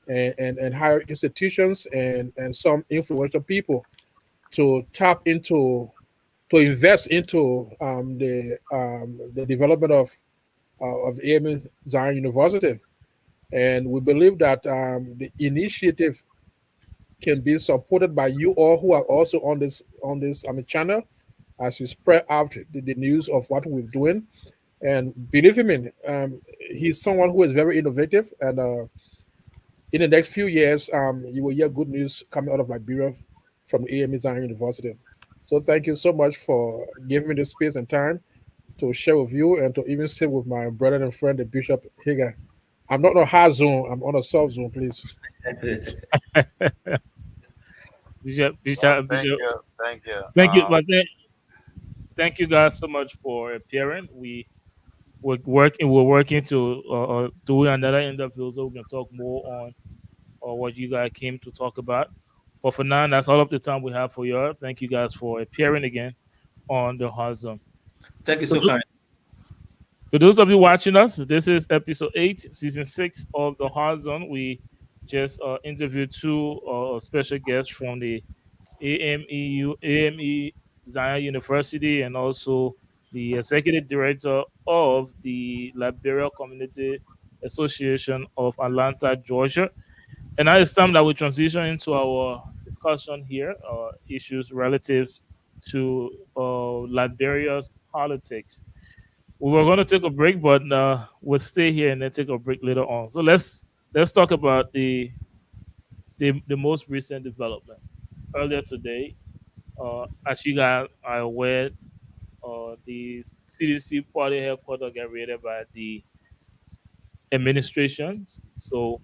Speaker 17: and higher institutions and some influential people to tap into, to invest into the development of AME Zion University. And we believe that the initiative can be supported by you all who are also on this channel as you spread out the news of what we're doing. And believe me, he's someone who is very innovative, and in the next few years, you will hear good news coming out of Liberia from AME Zion University. So thank you so much for giving me the space and time to share with you and to even sit with my brother and friend, the Bishop Hager. I'm not on a hard Zoom, I'm on a soft Zoom, please.
Speaker 1: Bishop.
Speaker 8: Thank you.
Speaker 1: Thank you guys so much for appearing. We're working to do another interview so we can talk more on what you guys came to talk about. But for now, that's all of the time we have for you. Thank you guys for appearing again on the Hard Zone.
Speaker 16: Thank you so much.
Speaker 1: For those of you watching us, this is episode 8, season 6 of the Hard Zone. We just interviewed two special guests from the AME Zion University, and also the executive director of the Liberia Community Association of Atlanta, Georgia. And now it's time that we transition into our discussion here, issues relatives to Liberia's politics. We were going to take a break, but we'll stay here and then take a break later on. So let's talk about the most recent development. Earlier today, as you guys are aware, the CDC party headquarters got raided by the administration. So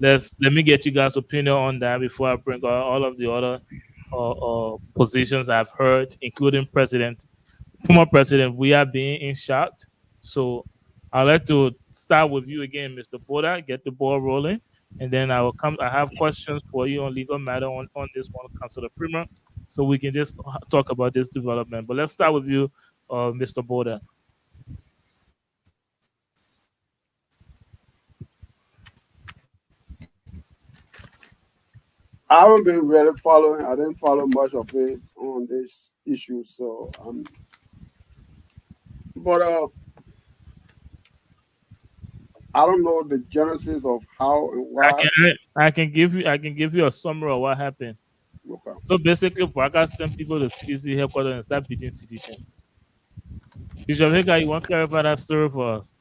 Speaker 1: let me get you guys' opinion on that before I bring all of the other positions I've heard, including former president. We are being in shock. So I'd like to start with you again, Mr. Porter, get the ball rolling, and then I have questions for you on legal matter on this one, Councilor Prima, so we can just talk about this development. But let's start with you, Mr. Porter.
Speaker 10: I haven't been really following. I didn't follow much of it on this issue, so but I don't know the genesis of how and why.
Speaker 1: I can give you a summary of what happened.
Speaker 10: No problem.
Speaker 1: So basically, Braga sent people to CDC headquarters and start beating citizens. Bishop Hager, you want to clarify that story for us?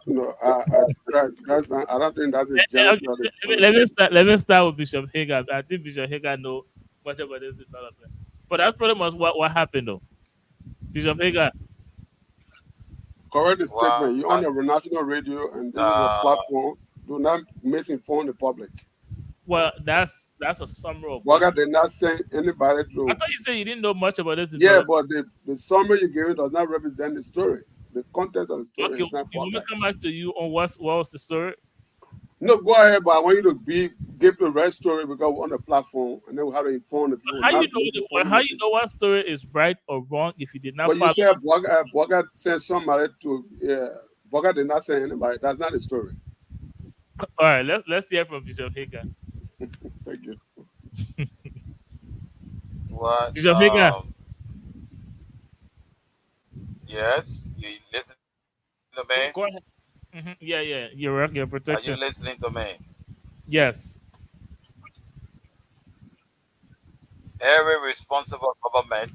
Speaker 10: No, that's not. I don't think that's a jealousy of the story.
Speaker 1: Let me start with Bishop Hager. I think Bishop Hager know much about this development. But that's pretty much what happened, though. Bishop Hager.
Speaker 10: Correct the statement. You're on your national radio, and this is a platform. Do not misinform the public.
Speaker 1: Well, that's a summary of.
Speaker 10: Braga did not send anybody to.
Speaker 1: I thought you said you didn't know much about this.
Speaker 10: Yeah, but the summary you gave does not represent the story. The context of the story
Speaker 1: Okay,
Speaker 10: is not
Speaker 1: you want me to come back to you on what was the story?
Speaker 10: No, go ahead, but I want you to give the right story because we're on the platform, and then we have to inform the people.
Speaker 1: How you know what story is right or wrong if you did not?
Speaker 10: But you said Braga sent somebody to. Yeah, Braga did not send anybody. That's not the story.
Speaker 1: All right, let's hear from Bishop Hager.
Speaker 10: Thank you.
Speaker 8: What?
Speaker 1: Bishop Hager.
Speaker 8: Yes, you listen to me?
Speaker 1: Go ahead. Mm-hmm. Yeah, you're protected.
Speaker 8: Are you listening to me?
Speaker 1: Yes.
Speaker 8: Every responsible government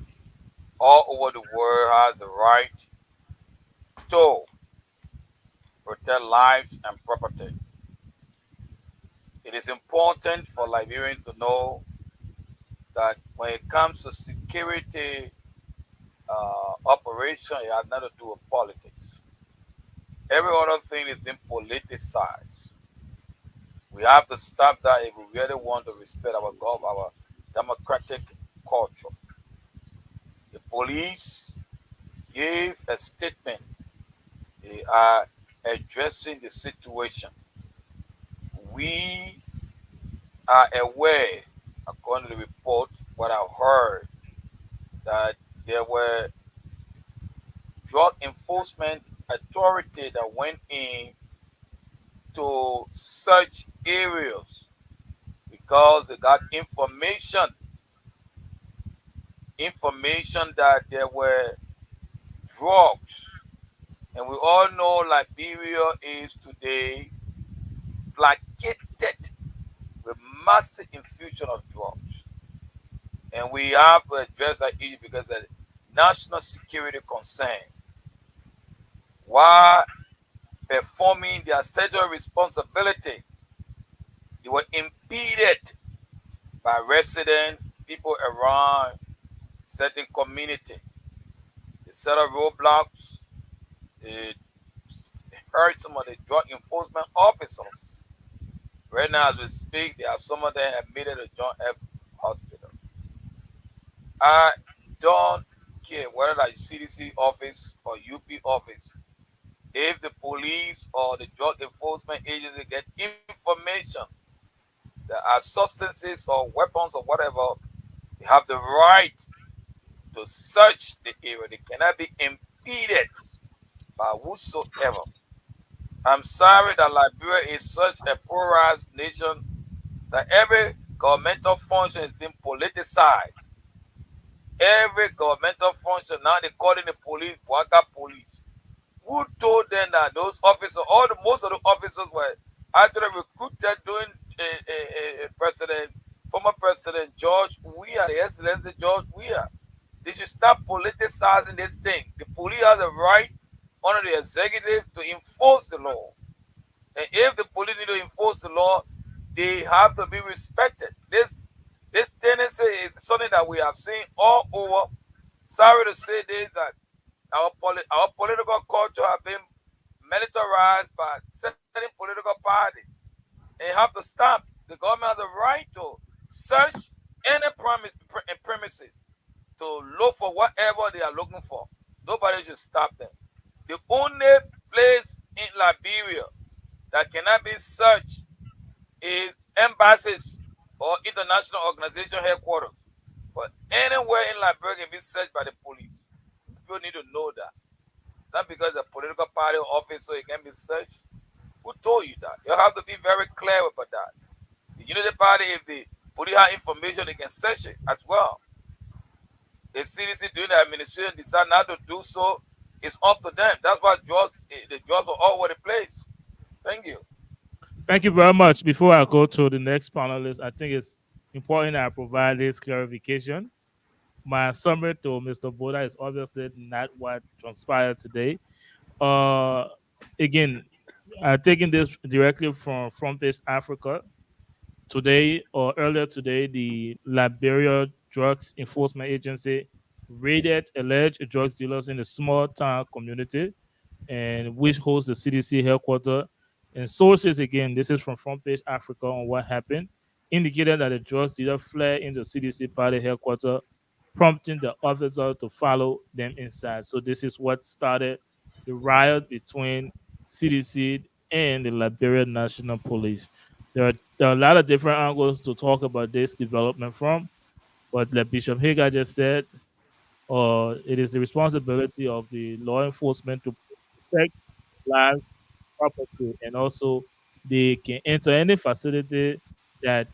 Speaker 8: all over the world has the right to protect lives and property. It is important for Liberians to know that when it comes to security operation, it has nothing to do with politics. Every other thing is being politicized. We have to stop that if we really want to respect our democratic culture. The police gave a statement. They are addressing the situation. We are aware, according to the report, what I've heard, that there were drug enforcement authority that went in to search areas because they got information that there were drugs. And we all know Liberia is today placated with massive infusion of drugs. And we have to address that issue because of national security concerns. While performing their statutory responsibility, they were impeded by resident people around certain community. They set up roadblocks. They hurt some of the drug enforcement officers. Right now, as we speak, there are some of them admitted to John F. Hospital. I don't care whether that's CDC office or UP office. If the police or the drug enforcement agency get information that are substances or weapons or whatever, they have the right to search the area. They cannot be impeded by whosoever. I'm sorry that Liberia is such a polarized nation that every governmental function is being politicized. Every governmental function, now they call it the police, Braga police. Who told them that those officers, most of the officers were actually recruited during former President George Weah, the Excellency George Weah. They should stop politicizing this thing. The police has a right under the executive to enforce the law. And if the police need to enforce the law, they have to be respected. This tendency is something that we have seen all over. Sorry to say this, that our political culture has been militarized by certain political parties. And you have to stop. The government has a right to search any premises to look for whatever they are looking for. Nobody should stop them. The only place in Liberia that cannot be searched is embassies or international organization headquarters. But anywhere in Liberia can be searched by the police. People need to know that. Not because the political party or office so it can be searched. Who told you that? You have to be very clear about that. The Unity Party, if the police have information, they can search it as well. If CDC during the administration decide not to do so, it's up to them. That's why the drugs are all over the place. Thank you.
Speaker 1: Thank you very much. Before I go to the next panelist, I think it's important that I provide this clarification. My summary to Mr. Boda is obviously not what transpired today. Uh, again, taking this directly from Front Page Africa. Today or earlier today, the Liberia Drugs Enforcement Agency raided alleged drug dealers in a small town community, and which hosts the CDC headquarters. And sources, again, this is from Front Page Africa on what happened, indicated that the drug dealer fled into CDC party headquarters, prompting the officer to follow them inside. So this is what started the riot between CDC and the Liberia National Police. There are a lot of different angles to talk about this development from, but like Bishop Hager just said, it is the responsibility of the law enforcement to protect lives, property, and also they can enter any facility that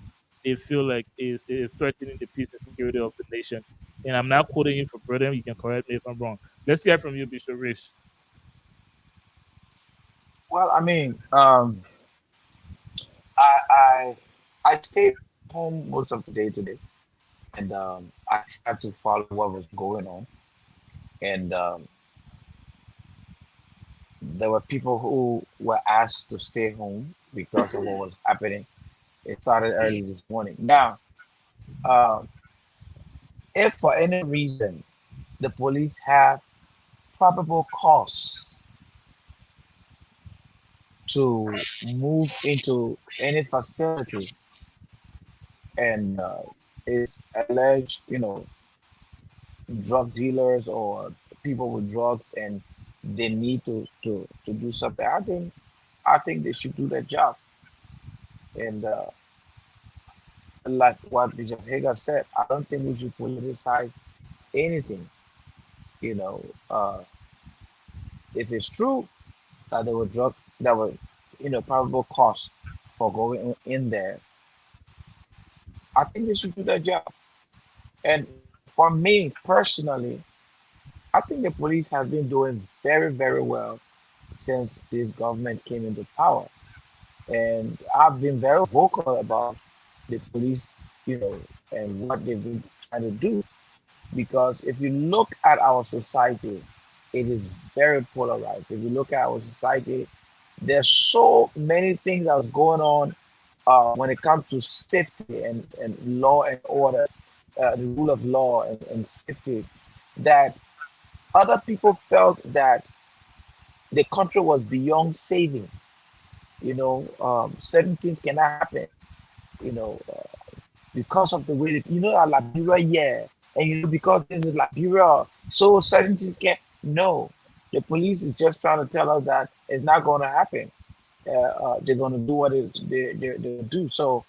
Speaker 1: they feel like is threatening the peace and security of the nation. And I'm not quoting you for Britain. You can correct me if I'm wrong. Let's hear from you, Bishop Reeves.
Speaker 12: Well, I mean, I stayed home most of the day today, and I tried to follow what was going on. And there were people who were asked to stay home because of what was happening. It started early this morning. Now, if for any reason the police have probable cause to move into any facility and is alleged, drug dealers or people with drugs, and they need to do something, I think they should do their job. And like what Bishop Hager said, I don't think we should politicize anything. If it's true that there were probable cause for going in there, I think they should do their job. And for me personally, I think the police have been doing very, very well since this government came into power. And I've been very vocal about the police, and what they've been trying to do. Because if you look at our society, it is very polarized. If you look at our society, there's so many things that's going on when it comes to safety and law and order, the rule of law and safety, that other people felt that the country was beyond saving. Certain things cannot happen, because of the way that, Liberia, yeah. And, because this is Liberia, so certain things can't. No, the police is just trying to tell us that it's not going to happen. They're going to do what they do. So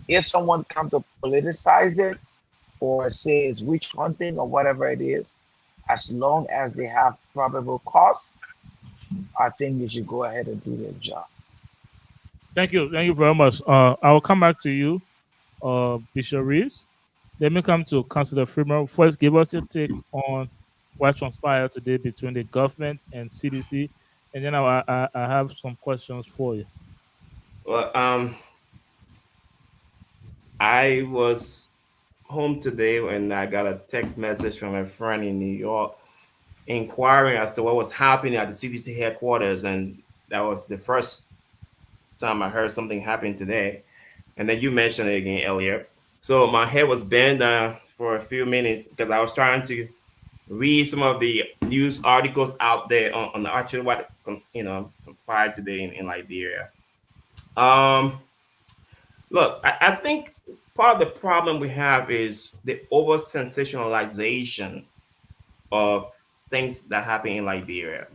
Speaker 12: if someone comes to politicize it or say it's witch hunting or whatever it is, as long as they have probable cause, I think they should go ahead and do their job.
Speaker 1: Thank you very much. I will come back to you, Bishop Reeves. Let me come to Councillor Freeman. First, give us your take on what transpired today between the government and CDC, and then I have some questions for you.
Speaker 5: Well, I was home today when I got a text message from a friend in New York inquiring as to what was happening at the CDC headquarters, and that was the first time I heard something happened today. And then you mentioned it again earlier. So my head was bent down for a few minutes because I was trying to read some of the news articles out there on actually what conspired today in Liberia. Look, I think part of the problem we have is the over sensationalization of things that happen in Liberia.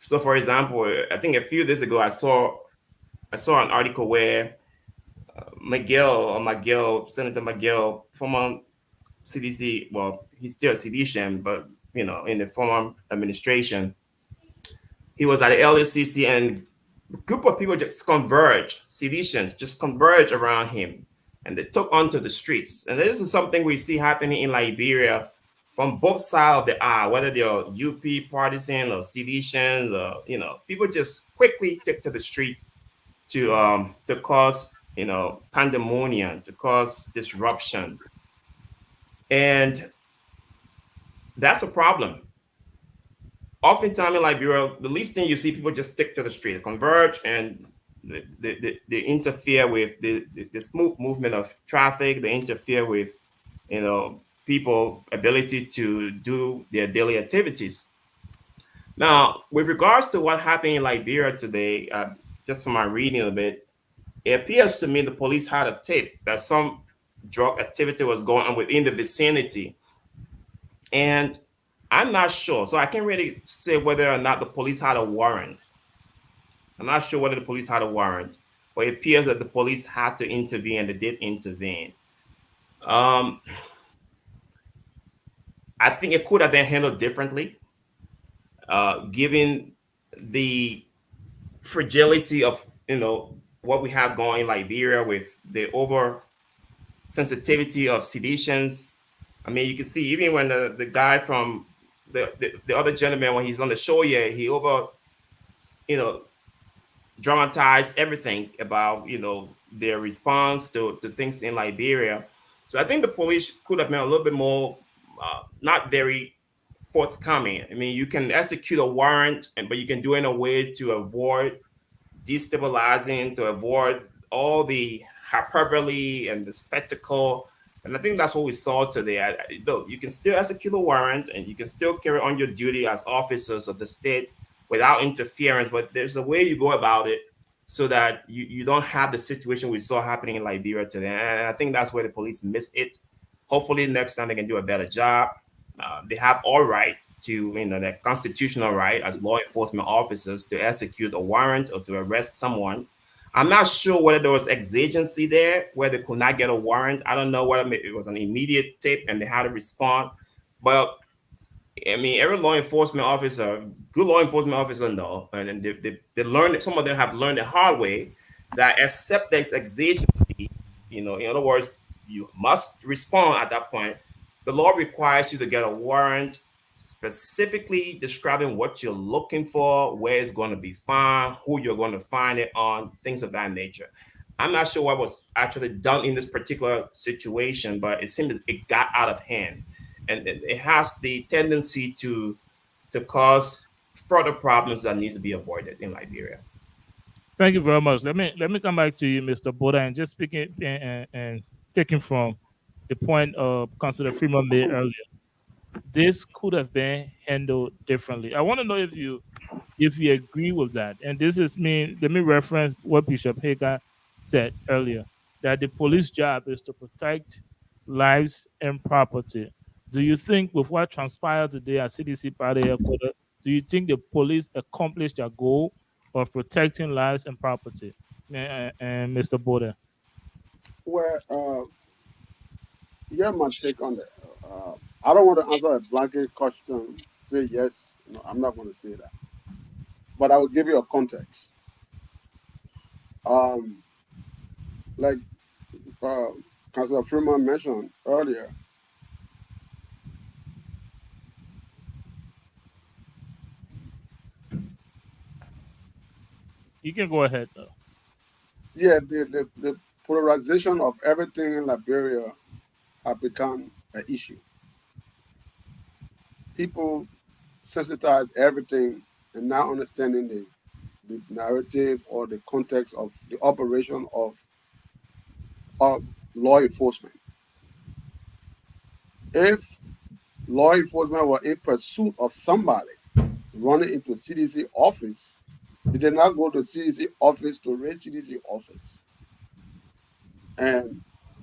Speaker 5: So, for example, I think a few days ago I saw an article where Senator McGill, former CDC, well, he's still a CDC, but in the former administration, he was at the LACC, and a group of people just CDCians just converge around him, and they took onto the streets. And this is something we see happening in Liberia from both sides of the aisle, whether they're UP partisan or CDCians, or people just quickly took to the street to cause pandemonium, to cause disruption. And that's a problem. Oftentimes in Liberia, the least thing you see, people just stick to the street, they converge, and they interfere with the smooth movement of traffic. They interfere with, people' ability to do their daily activities. Now, with regards to what happened in Liberia today, just from my reading a bit, it appears to me the police had a tape that some drug activity was going on within the vicinity. And I'm not sure. So I can't really say whether or not the police had a warrant. I'm not sure whether the police had a warrant, but it appears that the police had to intervene, and they did intervene. I think it could have been handled differently, given the fragility of what we have going in Liberia with the over sensitivity of seditions. I mean, you can see even when the guy from the other gentleman, when he's on the show here, he over dramatized everything about their response to things in Liberia. So I think the police could have been a little bit more not very forthcoming. I mean, you can execute a warrant, but you can do it in a way to avoid destabilizing, to avoid all the hyperbole and the spectacle. And I think that's what we saw today. Though you can still execute a warrant, and you can still carry on your duty as officers of the state without interference, but there's a way you go about it so that you don't have the situation we saw happening in Liberia today. And I think that's where the police missed it. Hopefully next time they can do a better job. They have all right to, their constitutional right as law enforcement officers to execute a warrant or to arrest someone. I'm not sure whether there was exigency there where they could not get a warrant. I don't know whether it was an immediate tip and they had to respond. But I mean, every law enforcement officer, good law enforcement officer know, and they learned, some of them have learned the hard way, that except there's exigency, in other words, you must respond at that point. The law requires you to get a warrant specifically describing what you're looking for, where it's going to be found, who you're going to find it on, things of that nature. I'm not sure what was actually done in this particular situation, but it seems it got out of hand. And it has the tendency to cause further problems that need to be avoided in Liberia.
Speaker 1: Thank you very much. Let me come back to you, Mr. Boda, and just speaking and taking from the point of Councilor Freeman made earlier. This could have been handled differently. I want to know if you agree with that. And this is me. Let me reference what Bishop Hager said earlier, that the police job is to protect lives and property. Do you think with what transpired today at CDC Party headquarters, do you think the police accomplished their goal of protecting lives and property? And Mr. Boda.
Speaker 10: Well, yeah, my take on that. I don't want to answer a blanket question, say yes. No, I'm not going to say that. But I will give you a context. Like Councilor Freeman mentioned earlier,
Speaker 1: you can go ahead, though.
Speaker 10: Yeah, the polarization of everything in Liberia have become an issue. People sensitize everything and not understanding the narrative or the context of the operation of law enforcement. If law enforcement were in pursuit of somebody running into CDC office, they did not go to CDC office to raid CDC office. And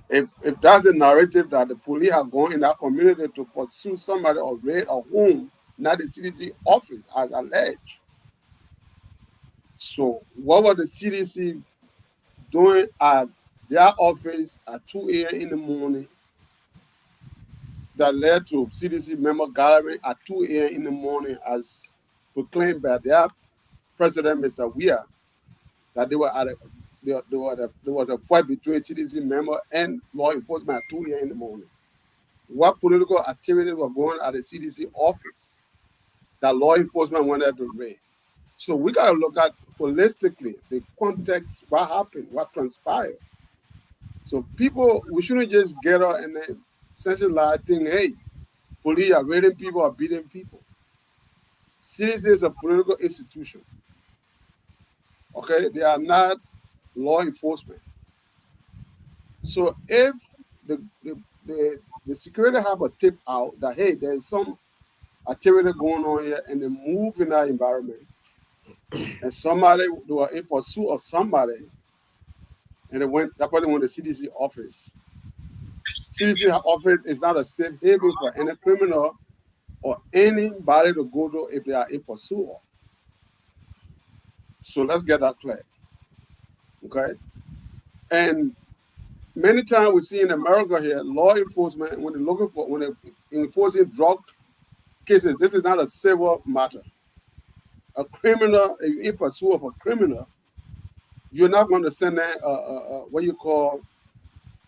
Speaker 10: if that's the narrative that the police have gone in that community to pursue somebody or raid a home, not the CDC office as alleged. So what was the CDC doing at their office at 2 a.m. in the morning that led to CDC member gathering at 2 a.m. in the morning as proclaimed by their president, Mr. Weah, that they were at there was a fight between CDC member and law enforcement at 2 a.m. in the morning. What political activities were going on at the CDC office that law enforcement wanted to raid? So we got to look at holistically the context, what happened, what transpired. So people, we shouldn't just get up and then sensationalize thing. Hey, police are raiding people, are beating people. CDC is a political institution. Okay, they are not law enforcement. So if the security have a tip out that hey, there's some activity going on here, and they move in that environment, and somebody they were in pursuit of somebody, and that person went to CDC office. CDC office is not a safe haven for any criminal or anybody to go to if they are in pursuit of. So let's get that clear. Okay? And many times we see in America here, law enforcement, when they're enforcing drug cases, this is not a civil matter. A criminal, if you're in pursuit of a criminal, you're not going to send what you call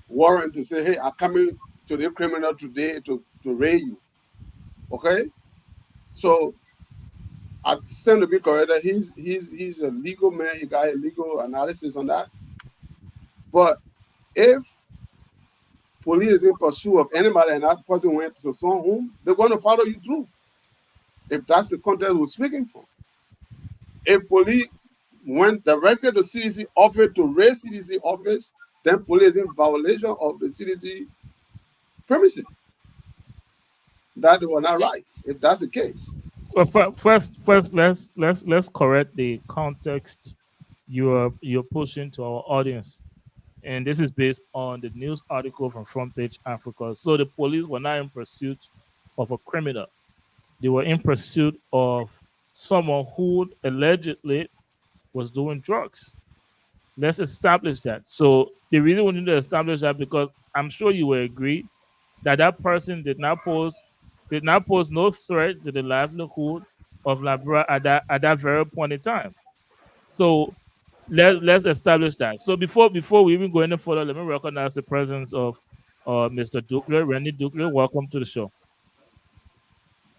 Speaker 10: warrant to say, hey, I'm coming to the criminal today to raid you. Okay? So I stand to be correct that he's a legal man, he got a legal analysis on that. But if police is in pursuit of anybody and that person went to some home, they're going to follow you through. If that's the context we're speaking from. If police went directly to CDC office to raid CDC office, then police is in violation of the CDC premises. That they were not right, if that's the case.
Speaker 1: Well, first, let's correct the context you're pushing to our audience, and this is based on the news article from Front Page Africa. So the police were not in pursuit of a criminal; they were in pursuit of someone who allegedly was doing drugs. Let's establish that. So the reason we need to establish that because I'm sure you will agree that that person did not pose no threat to the livelihood of Liberia at that very point in time. So let's establish that. So before we even go any further, let me recognize the presence of Mr. Dukler, Randy Dukler. Welcome to the show.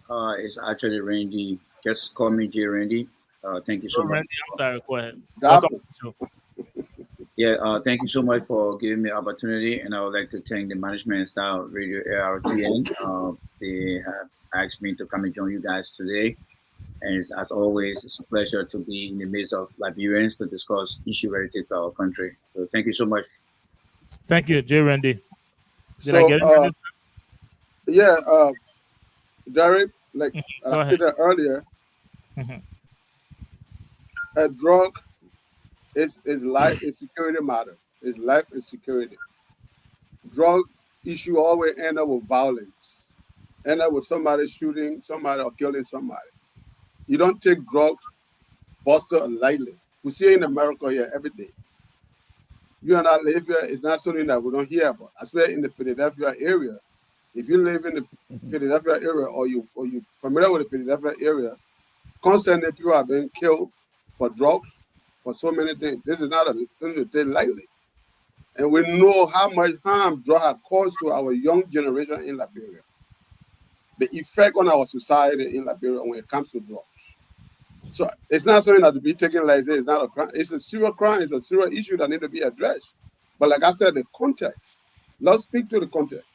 Speaker 18: It's actually Randy. Just call me J. Randy. Thank you so much.
Speaker 1: Randy, I'm sorry. Go ahead.
Speaker 18: Yeah, thank you so much for giving me the opportunity, and I would like to thank the management staff of Radio ARTN. They have asked me to come and join you guys today, and as always, it's a pleasure to be in the midst of Liberians to discuss issues related to our country. So thank you so much.
Speaker 1: Thank you, J. Randy. Did I get it?
Speaker 10: Yeah, Derek, like I stated earlier, a drug is life and security matter. It's life and security. Drug issue always end up with violence. End up with somebody shooting somebody or killing somebody. You don't take drugs, buster lightly. We see it in America here every day. You and I live here, it's not something that we don't hear about, especially in the Philadelphia area. If you live in the Philadelphia area or you familiar with the Philadelphia area, constantly people are being killed for drugs, for so many things. This is not a thing to take lightly. And we know how much harm drugs have caused to our young generation in Liberia. The effect on our society in Liberia when it comes to drugs. So it's not something that to be taken like this. It's not a crime. It's a serious crime. It's a serious issue that needs to be addressed. But like I said, the context. Let's speak to the context.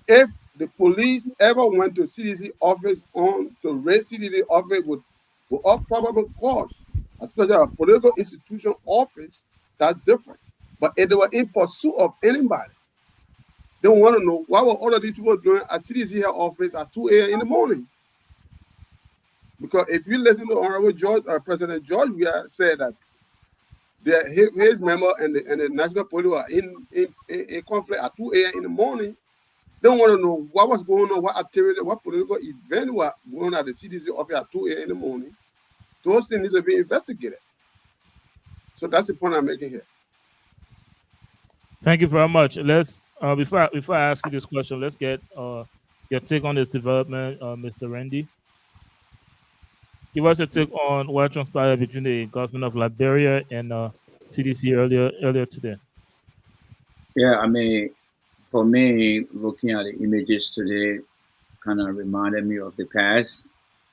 Speaker 10: If the police ever went to CDC office to raid CDC office with all probable cause, especially a political institution office, that's different. But if they were in pursuit of anybody, they want to know what were all of these people doing at CDC office at 2 a.m. in the morning. Because if you listen to Honorable President George, we have said that his member and the national police were in conflict at 2 a.m. in the morning. They want to know what was going on, what activity, what political event was going on at the CDC office at 2 a.m. in the morning. Those things need to be investigated. So that's the point I'm making here.
Speaker 1: Thank you very much. Let's before I ask you this question, let's get your take on this development, Mr. Randy. Give us a take on what transpired between the government of Liberia and CDC earlier today.
Speaker 18: Yeah, I mean, for me, looking at the images today kind of reminded me of the past,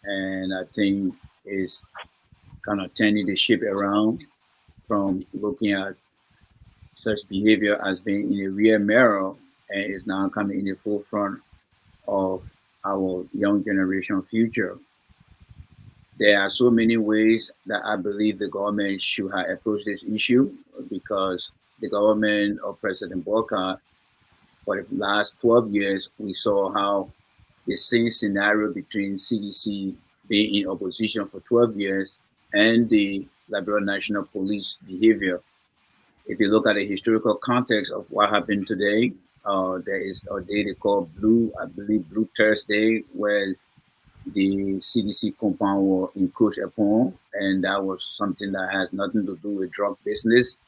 Speaker 18: and I think it's kind of turning the ship around from looking at such behavior has been in the rear mirror and is now coming in the forefront of our young generation future. There are so many ways that I believe the government should have approached this issue, because the government of President Boca, for the last 12 years, we saw how the same scenario between CDC being in opposition for 12 years and the Liberal National Police behavior. If you look at the historical context of what happened today, there is a day they call Blue Thursday, where the CDC compound was encroached upon, and that was something that has nothing to do with drug business,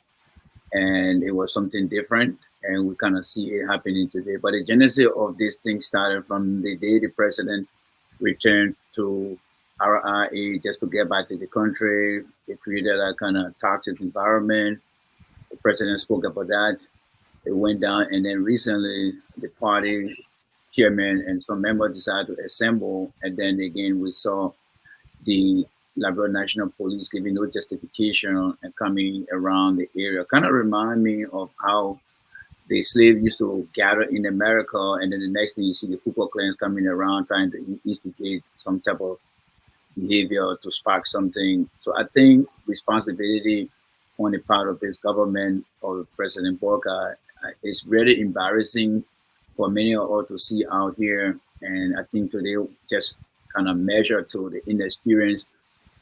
Speaker 18: and it was something different, and we kind of see it happening today. But the genesis of this thing started from the day the president returned to RIA just to get back to the country. It created a kind of toxic environment. The president spoke about that. It went down, and then recently the party chairman and some members decided to assemble, and then again we saw the Liberal National Police giving no justification and coming around the area. Kind of remind me of how the slave used to gather in America, and then the next thing you see the Ku Klux Klan coming around trying to instigate some type of behavior to spark something. So I think responsibility on the part of this government or President Boca is really embarrassing for many of us to see out here. And I think today just kind of measure to the inexperience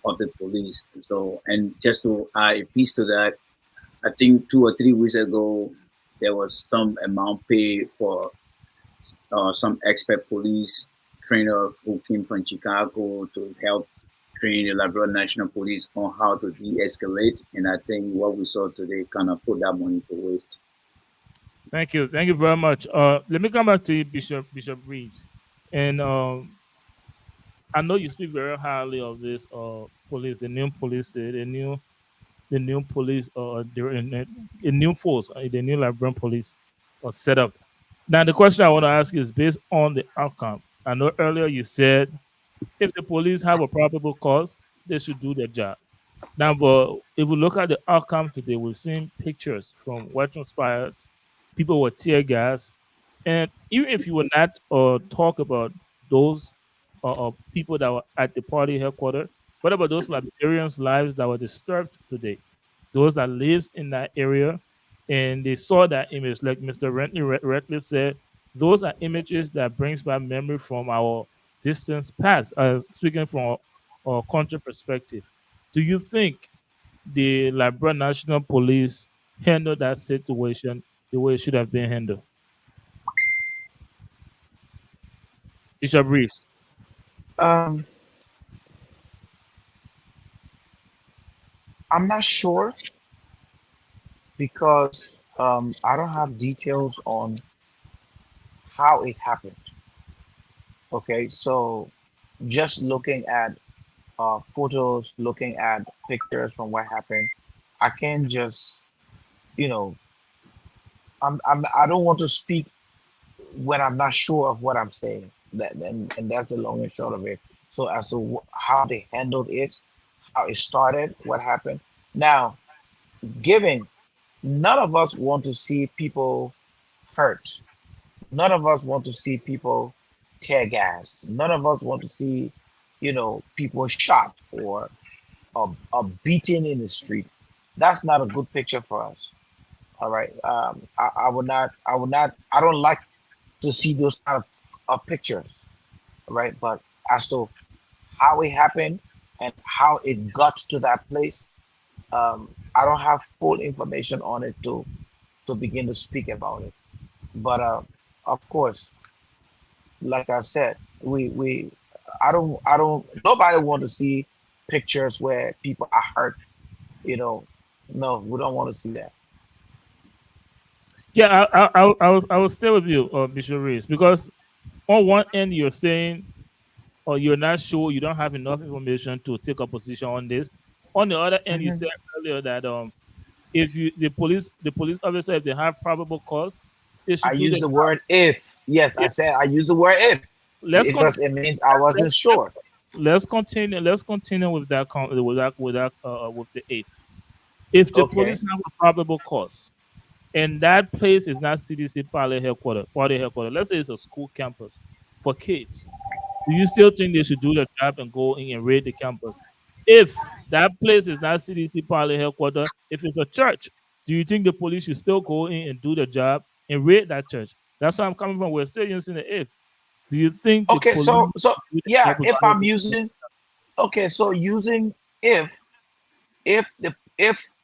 Speaker 18: of the police. So, and just to add a piece to that, I think 2 or 3 weeks ago, there was some amount paid for some expert police trainer who came from Chicago to help train the Liberal National Police on how to de-escalate. And I think what we saw today kind of put that money to waste.
Speaker 1: Thank you very much. Let me come back to you, Bishop Reeves, and I know you speak very highly of this police, the new police, the new police, the new force, the new Liberian police set up. Now, the question I want to ask is based on the outcome. I know earlier you said if the police have a probable cause, they should do their job. Now, but if we look at the outcome today, we've seen pictures from what transpired. People were tear gas, and even if you were not talk about those people that were at the party headquarters, what about those Liberians' lives that were disturbed today? Those that lives in that area, and they saw that image, like Mr. Rentley rightly said, those are images that brings back memory from our distant past. Speaking from a country perspective, do you think the Liberia National Police handled that situation the way it should have been handled? Bishop Reeves.
Speaker 12: I'm not sure because I don't have details on how it happened. Okay, so just looking at photos, looking at pictures from what happened, I can't just, I don't want to speak when I'm not sure of what I'm saying. And that's the long and short of it. So as to how they handled it, how it started, what happened. Now, given none of us want to see people hurt, none of us want to see people tear gas, none of us want to see, people shot or beaten in the street. That's not a good picture for us. All right. I don't like to see those kind of pictures, right? But as to how it happened and how it got to that place, I don't have full information on it to begin to speak about it. But of course, like I said, nobody want to see pictures where people are hurt. No, we don't want to see that.
Speaker 1: Yeah, I will stay with you, Bishop Reeves, because on one end you're saying, or you're not sure, you don't have enough information to take a position on this. On the other end, you said earlier that if the police officer, if they have probable cause, they should.
Speaker 12: I use the word if. Yes, I said I use the word if. Because it means I wasn't sure.
Speaker 1: Let's continue. Let's continue with that. With the if. If the police have a probable cause, and that place is not CDC party headquarters. Let's say it's a school campus for kids. Do you still think they should do the job and go in and raid the campus? If that place is not CDC party headquarters, if it's a church, do you think the police should still go in and do the job and raid that church? That's where I'm coming from. We're still using the if. Do you think the
Speaker 12: Okay,
Speaker 1: police
Speaker 12: so
Speaker 1: should do the
Speaker 12: yeah,
Speaker 1: job
Speaker 12: if
Speaker 1: without
Speaker 12: I'm using okay, so using if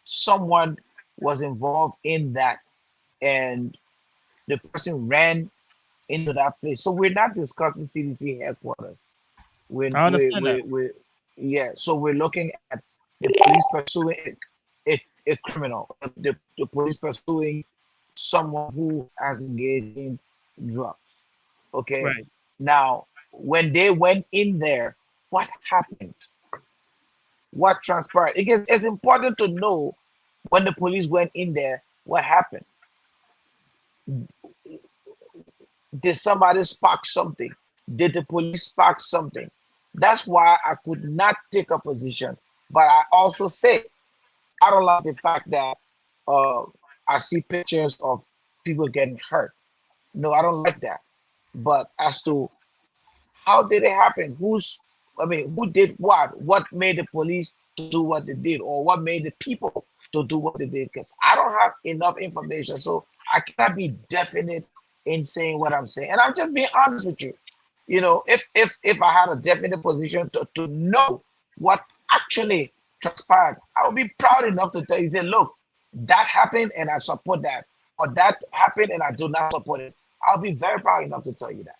Speaker 12: someone was involved in that and the person ran into that place, so we're not discussing CDC headquarters.
Speaker 1: I understand that.
Speaker 12: Yeah, so we're looking at the police pursuing a criminal, the police pursuing someone who has engaged in drugs. Okay.
Speaker 1: Right.
Speaker 12: Now, when they went in there, what happened? What transpired? It's important to know when the police went in there, what happened? Did somebody spark something? Did the police spark something? That's why I could not take a position. But I also say, I don't like the fact that I see pictures of people getting hurt. No, I don't like that. But as to how did it happen? Who did what? What made the police to do what they did, or what made the people to do what they did? Because I don't have enough information, so I cannot be definite in saying what I'm saying. And I'm just being honest with you. You know, if I had a definite position to know what actually transpired, I would be proud enough to tell you, say, look, that happened and I support that, or that happened and I do not support it. I'll be very proud enough to tell you that.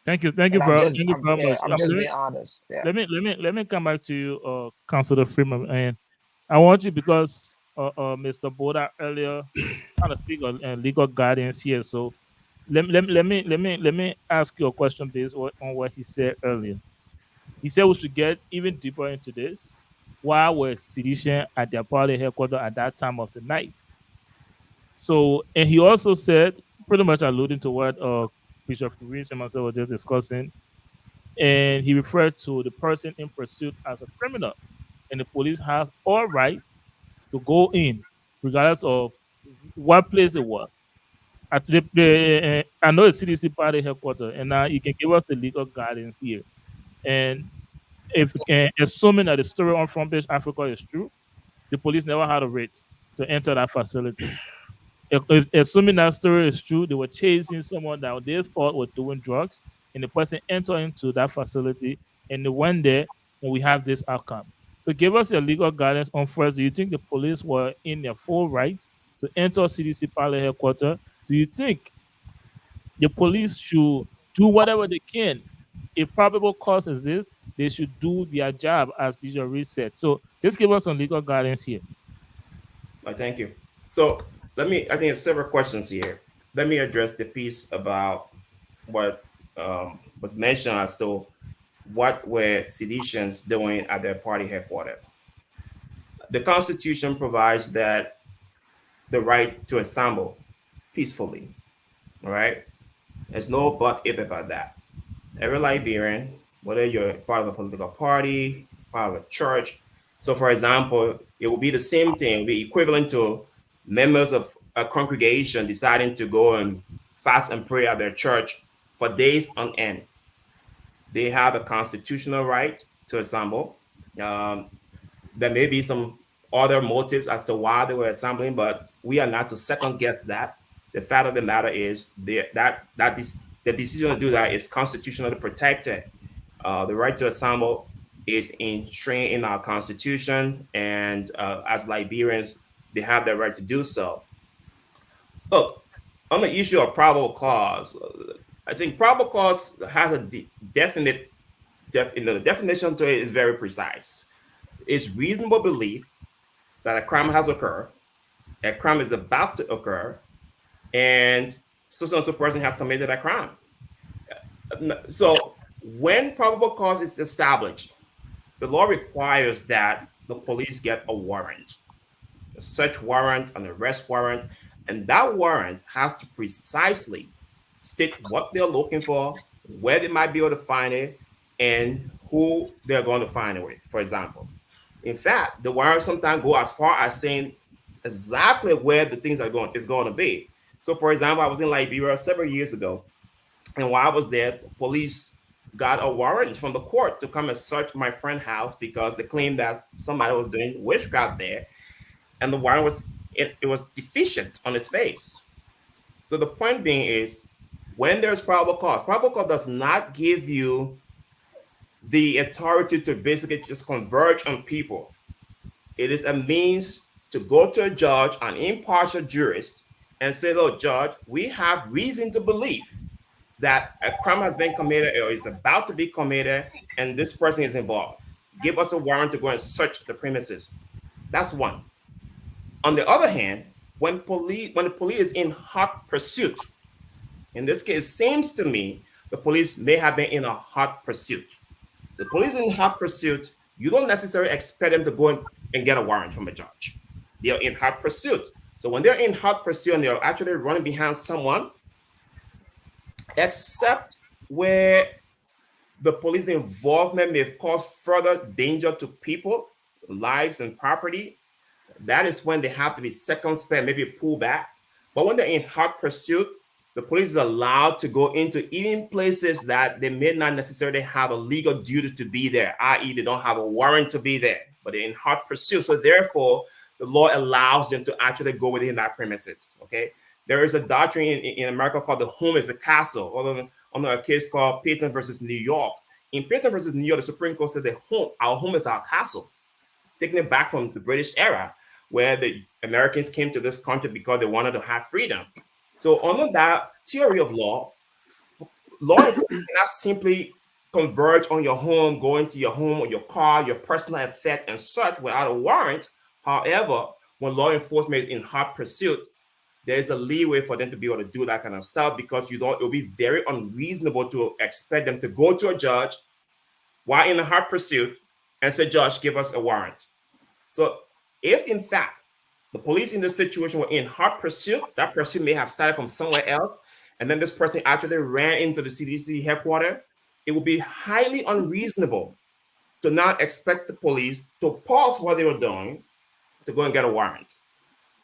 Speaker 1: Thank you
Speaker 12: And
Speaker 1: very much.
Speaker 12: I'm just being honest. Yeah.
Speaker 1: Let me come back to you, Councilor Freeman, and I want you, because Mr. Boda earlier kind of seek legal guidance here. So let me ask you a question based on what he said earlier. He said we should get even deeper into this. Why was sedition at their party headquarters at that time of the night? So, and he also said, pretty much alluding to what Bishop Reese and myself were just discussing, and he referred to the person in pursuit as a criminal, and the police has all right to go in, regardless of what place it was. At I know it's CDC party headquarters, and now you can give us the legal guidance here. And if assuming that the story on Front Page Africa is true, the police never had a right to enter that facility. If assuming that story is true, they were chasing someone that they thought was doing drugs, and the person entered into that facility, and they went there, and we have this outcome. So give us your legal guidance on first. Do you think the police were in their full right to enter CDC party headquarters? Do you think the police should do whatever they can? If probable cause exists, they should do their job, as Bishop Reed said. So just give us some legal guidance here.
Speaker 5: Thank you. So I think there's several questions here. Let me address the piece about what was mentioned as to what were seditions doing at their party headquarters. The Constitution provides that the right to assemble peacefully, all right? There's no but if about that. Every Liberian, whether you're part of a political party, part of a church, so for example, it will be the same thing, it will be equivalent to members of a congregation deciding to go and fast and pray at their church for days on end. They have a constitutional right to assemble. There may be some other motives as to why they were assembling, but we are not to second guess that. The fact of the matter is the decision to do that is constitutionally protected. The right to assemble is enshrined in our Constitution, and as Liberians, they have the right to do so. Look, on the issue of probable cause, I think probable cause has a definite, the definition to it is very precise. It's reasonable belief that a crime has occurred, a crime is about to occur, and so person has committed a crime. So when probable cause is established, the law requires that the police get a warrant, a search warrant, an arrest warrant, and that warrant has to precisely state what they're looking for, where they might be able to find it, and who they're going to find it with, for example. In fact, the warrant sometimes go as far as saying exactly where the things are going is going to be. So, for example, I was in Liberia several years ago, and while I was there, police got a warrant from the court to come and search my friend's house because they claimed that somebody was doing witchcraft there, and the warrant was it was deficient on its face. So the point being is, when there's probable cause does not give you the authority to basically just converge on people. It is a means to go to a judge, an impartial jurist, and say, look, judge, we have reason to believe that a crime has been committed or is about to be committed, and this person is involved. Give us a warrant to go and search the premises. That's one. On the other hand, when the police is in hot pursuit, in this case, it seems to me the police may have been in a hot pursuit. So the police in hot pursuit, you don't necessarily expect them to go and get a warrant from a judge. They're in hot pursuit. So when they're in hot pursuit and they're actually running behind someone, except where the police involvement may cause further danger to people, lives, and property, that is when they have to be circumspect, maybe pull back. But when they're in hot pursuit, the police is allowed to go into even places that they may not necessarily have a legal duty to be there, i.e. they don't have a warrant to be there, but they're in hot pursuit. So therefore, the law allows them to actually go within that premises, okay? There is a doctrine in America called the home is a castle, or under a case called Payton versus New York. In Payton versus New York, the Supreme Court said our home is our castle, taking it back from the British era, where the Americans came to this country because they wanted to have freedom. So under that theory of law enforcement cannot simply converge on your home, go into your home or your car, your personal effect, and search without a warrant. However, when law enforcement is in hot pursuit, there is a leeway for them to be able to do that kind of stuff, because it'll be very unreasonable to expect them to go to a judge while in a hot pursuit and say, "Judge, give us a warrant." So if in fact the police in this situation were in hot pursuit, that pursuit may have started from somewhere else, and then this person actually ran into the CDC headquarters, it would be highly unreasonable to not expect the police to pause what they were doing to go and get a warrant.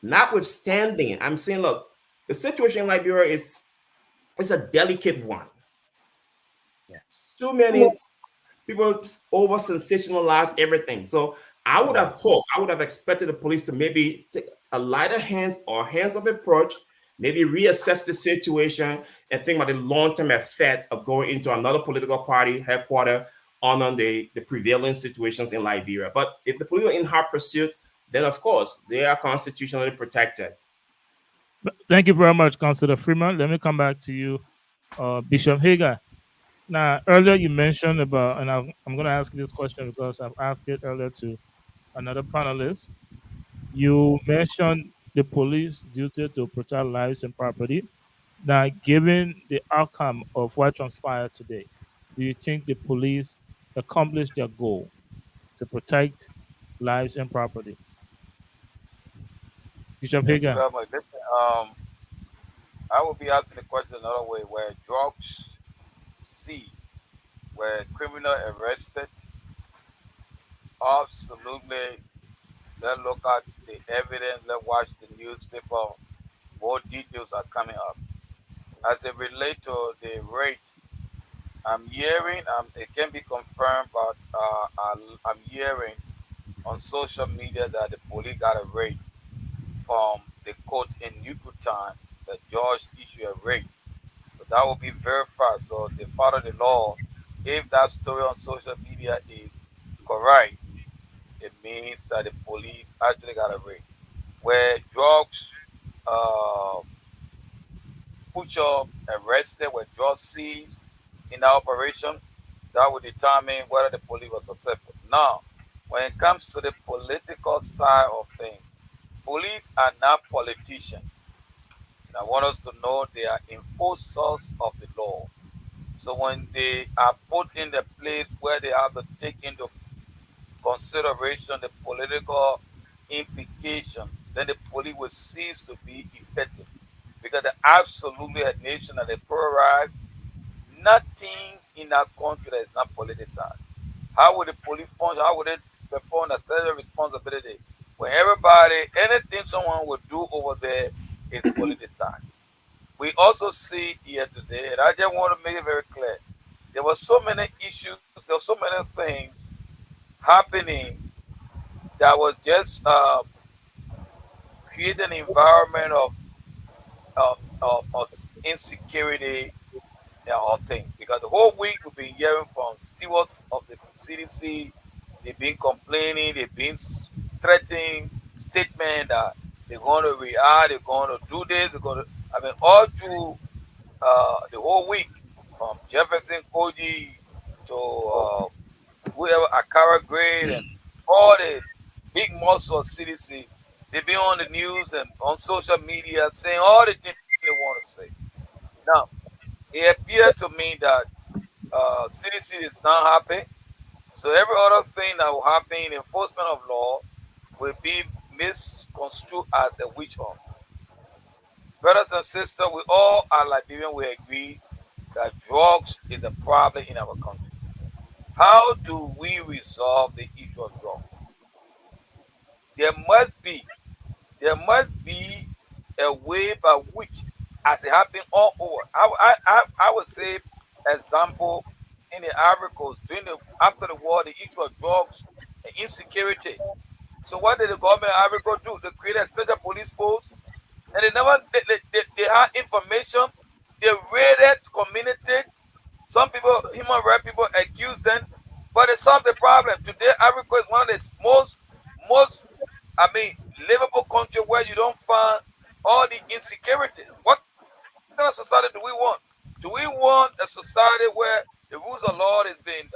Speaker 5: Notwithstanding, I'm saying, look, the situation in Liberia is a delicate one.
Speaker 12: Yes.
Speaker 5: Too many people over sensationalize everything. So I would have hoped, I would have expected the police to maybe take a lighter hands-off approach, maybe reassess the situation and think about the long-term effect of going into another political party headquarters on the prevailing situations in Liberia. But if the police are in hot pursuit, then of course they are constitutionally protected.
Speaker 1: Thank you very much, Councillor Freeman. Let me come back to you, Bishop Hagar. Now, earlier you mentioned about, and I'm going to ask you this question because I've asked it earlier to another panelist. You mentioned the police duty to protect lives and property. Now, given the outcome of what transpired today, do you think the police accomplished their goal to protect lives and property? Bishop
Speaker 8: Thank you
Speaker 1: Hagar.
Speaker 8: very much. Listen, I will be asking the question another way: where drugs seized, where criminal arrested? Absolutely. Let's look at the evidence. Let's watch the newspaper. More details are coming up. As it relates to the rate, I'm hearing, it can be confirmed, but I'm hearing on social media that the police got a rate from the court in Yucatan. The judge issued a rate. So that will be verified. So the father of the law, if that story on social media is correct, it means that the police actually got a rate. Where drugs put you arrested, where drugs seized in the operation, that will determine whether the police was successful. Now, when it comes to the political side of things, police are not politicians. And I want us to know they are enforcers of the law. So when they are put in the place where they have to take into consideration the political implication, then the police will cease to be effective. Because they're absolutely a nation that they polarize. Nothing in our country that is not politicized. How would the police function? How would it perform a certain responsibility when everybody, anything someone would do over there is politicized. We also see here today, and I just want to make it very clear, there were so many issues, there were so many things happening that was just creating an environment of insecurity or thing. Because the whole week we've been hearing from stewards of the CDC, they've been complaining, they've been threatening statement that they're going to react, they're going to do this, they're going to. I mean, all through the whole week, from Jefferson Koji to whoever Akara Grade and all the big muscle of CDC, they've been on the news and on social media saying all the things they want to say. Now, it appeared to me that CDC is not happy. So every other thing that will happen in enforcement of law will be misconstrued as a witch hunt. Brothers and sisters, we all are Liberian. We agree that drugs is a problem in our country. How do we resolve the issue of drugs? There must be a way by which, as it happened all over. I would say, example, in the Ivory Coast after the war, the issue of drugs and insecurity. So what did the government of Ivory Coast do? They created a special police force, and they had information. They raided community. Some people, human rights people, accuse them, but they solved the problem. Today, Ivory Coast is one of the most livable country where you don't find all the insecurity. What kind of society do we want? Do we want a society where the rules of law is being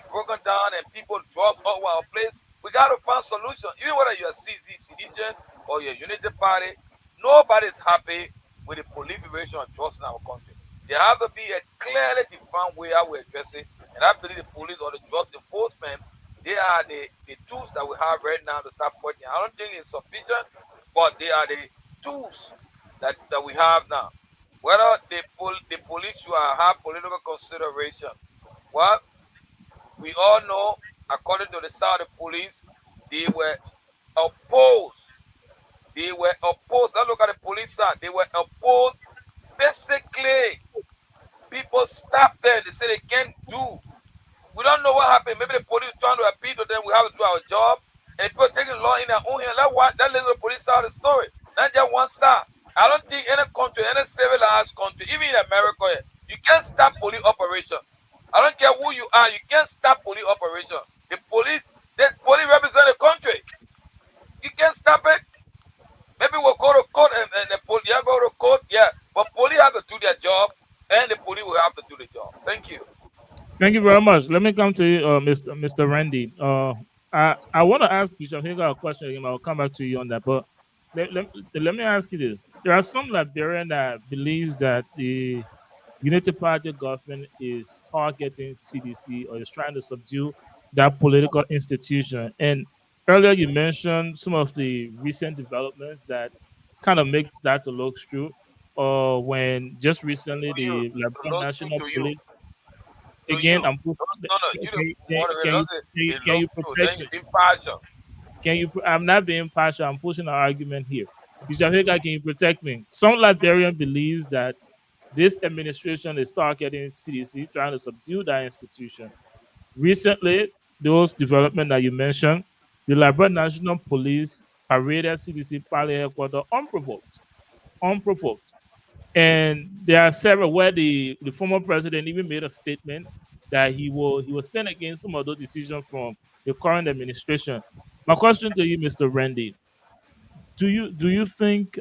Speaker 8: broken down and people drop all over our place? We got to find solution. Even whether you're a citizen or you're a Unity Party, nobody's happy with the proliferation of drugs in our country. There have to be a clearly defined way how we address it. And I believe the police or the drugs enforcement, they are the tools that we have right now to start fighting. I don't think it's sufficient, but they are the tools that we have now. Whether the police should have political consideration. Well, we all know, according to the Saudi police, they were opposed. Let's look at the police side. They were opposed. Basically, people stopped them. They said they can't do. We don't know what happened. Maybe the police trying to appeal to them. We have to do our job. And people taking the law in their own hand. That little police side of the story. Not just one side. I don't think any country, any civilized country, even in America, you can't stop police operation. I don't care who you are. You can't stop police operation. The police represent the country. You can't stop it. Maybe we'll go to court and the police go to court. Yeah, but police have to do their job, and the police will have to do the job. Thank you.
Speaker 1: Thank you very much. Let me come to you, Mr. Randy. I want to ask Bishop Hagar a question again. I'll come back to you on that. But let me ask you this. There are some Liberians that believes that the Unity Party government is targeting CDC or is trying to subdue that political institution. And earlier you mentioned some of the recent developments that kind of makes that to look true. When just recently the Liberian National Police. Again, I'm. Can you protect me? Can you? I'm not being partial. I'm pushing an argument here. Bishop Hagar, can you protect me? Some Liberian believes that this administration is targeting CDC, trying to subdue that institution. Recently, those developments that you mentioned, the Liberian National Police paraded CDC Party headquarters unprovoked. And there are several where the former president even made a statement that he will stand against some of those decisions from the current administration. My question to you, Mr. Randy, do you think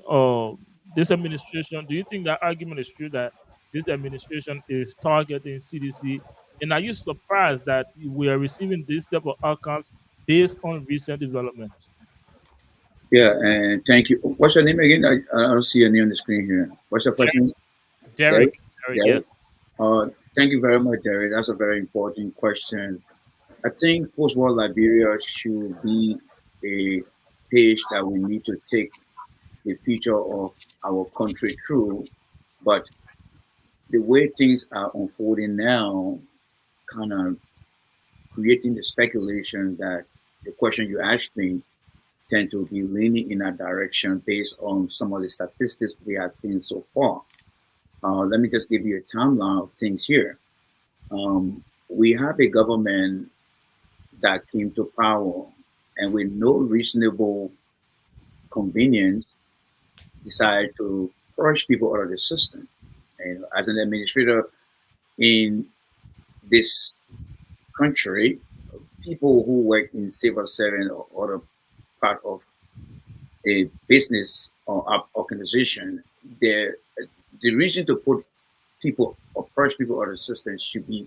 Speaker 1: this administration, do you think that argument is true that this administration is targeting CDC? And are you surprised that we are receiving this type of outcomes based on recent developments?
Speaker 18: Yeah, and thank you. What's your name again? I don't see your name on the screen here. What's your first name?
Speaker 1: Derek. Yes.
Speaker 18: Thank you very much, Derek. That's a very important question. I think post-war Liberia should be a page that we need to take the future of our country through. But the way things are unfolding now, kind of creating the speculation that the question you asked me, tend to be leaning in that direction based on some of the statistics we have seen so far. Let me just give you a timeline of things here. We have a government that came to power and with no reasonable convenience decided to push people out of the system. And as an administrator in this country, people who work in civil service or other part of a business or organization, the reason to put people or push people out of the system should be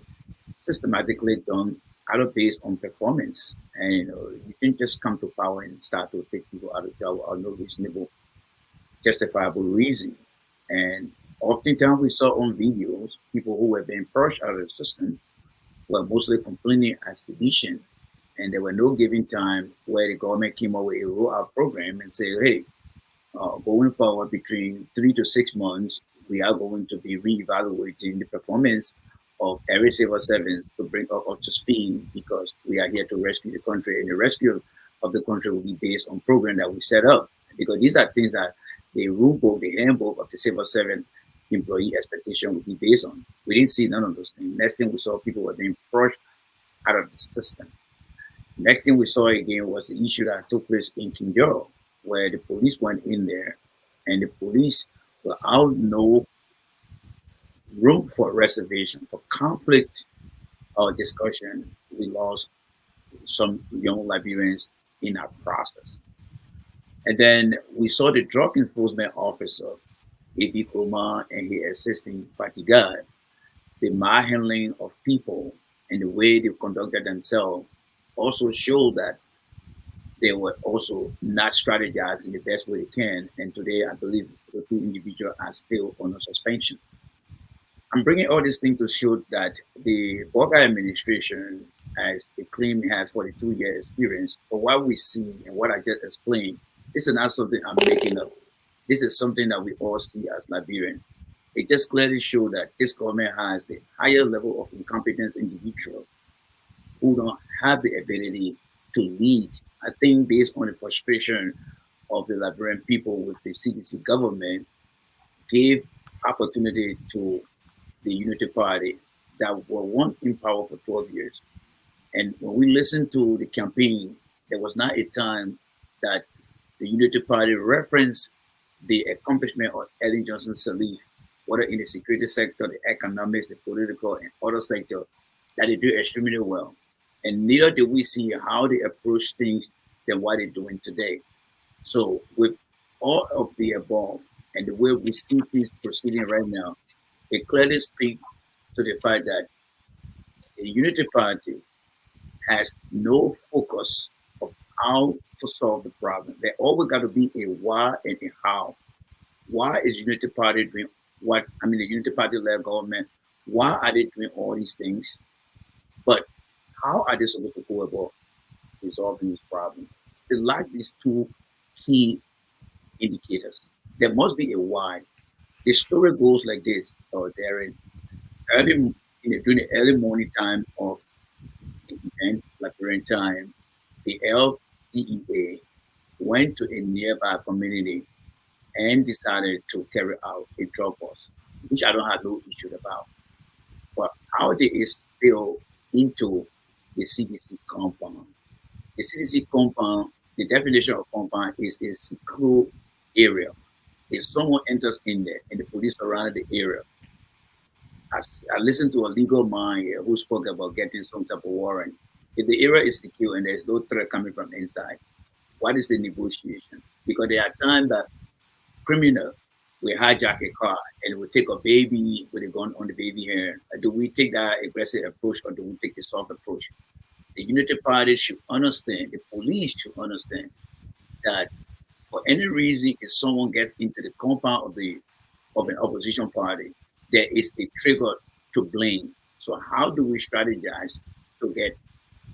Speaker 18: systematically done either based on performance. And you can just come to power and start to take people out of job or no reasonable, justifiable reason. And oftentimes we saw on videos people who were being pushed out of the system were mostly complaining as sedition, and there were no given time where the government came up with a rollout program and said, hey, going forward between 3 to 6 months, we are going to be reevaluating the performance of every civil servant to bring up to speed because we are here to rescue the country, and the rescue of the country will be based on program that we set up. Because these are things that the rule book, the handbook of the civil servant employee expectation would be based on. We didn't see none of those things. Next thing we saw, people were being pushed out of the system. Next thing we saw again was the issue that took place in Kinjoro, where the police went in there and the police were out no room for reservation, for conflict or discussion. We lost some young Liberians in that process. And then we saw the drug enforcement officer, A.B. Kuma, and his assistant Fatiga, the manhandling of people and the way they conducted themselves also showed that they were also not strategizing the best way they can. And today, I believe the two individuals are still on suspension. I'm bringing all these things to show that the Boga administration, as the claim has 42 years experience, but what we see and what I just explained, this is not something I'm making up. This is something that we all see as Liberian. It just clearly shows that this government has the higher level of incompetence individuals who don't have the ability to lead. I think based on the frustration of the Liberian people with the CDC government, gave opportunity to the Unity Party that were once in power for 12 years. And when we listened to the campaign, there was not a time that the Unity Party referenced the accomplishment of Ellen Johnson Sirleaf, whether in the security sector, the economics, the political, and other sector, that they do extremely well. And neither did we see how they approach things than what they're doing today. So with all of the above and the way we see things proceeding right now, it clearly speaks to the fact that the Unity Party has no focus of how to solve the problem. There always got to be a why and a how. Why is Unity Party doing what? I mean, the Unity Party-led government, why are they doing all these things? But how are they supposed to go about resolving this problem? They lack these two key indicators. There must be a why. The story goes like this, Darren. During the early morning time of the event, Liberian time, the LTEA went to a nearby community and decided to carry out a drug bust, which I don't have no issue about. But how they spill into the CDC compound. The CDC compound, the definition of compound is a secluded area. If someone enters in there and the police surround the area, I listened to a legal man here who spoke about getting some type of warrant. If the area is secure and there's no threat coming from inside, what is the negotiation? Because there are times that criminal will hijack a car and will take a baby with a gun on the baby hair. Do we take that aggressive approach or do we take the soft approach? The Unity Party should understand, the police should understand that for any reason, if someone gets into the compound of an opposition party, there is a trigger to blame. So how do we strategize to get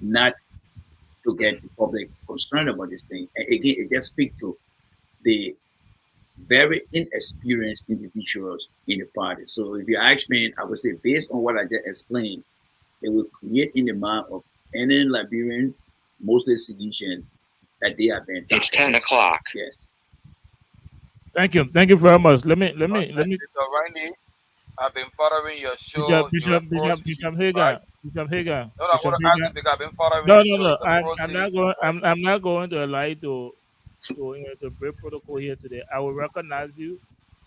Speaker 18: the public concerned about this thing? And again, it just speaks to the very inexperienced individuals in the party. So if you ask me, I would say based on what I just explained, it will create in the mind of any Liberian, mostly sedition, that they have been.
Speaker 19: It's 10 o'clock.
Speaker 18: Yes.
Speaker 1: Thank you very much. Let me.
Speaker 8: Mr. Randy, I've been following your show.
Speaker 1: Bishop Hager.
Speaker 8: No, I want to ask you because I've been following
Speaker 1: No.
Speaker 8: your show.
Speaker 1: I'm not going. I'm not going to lie to break protocol here today. I will recognize you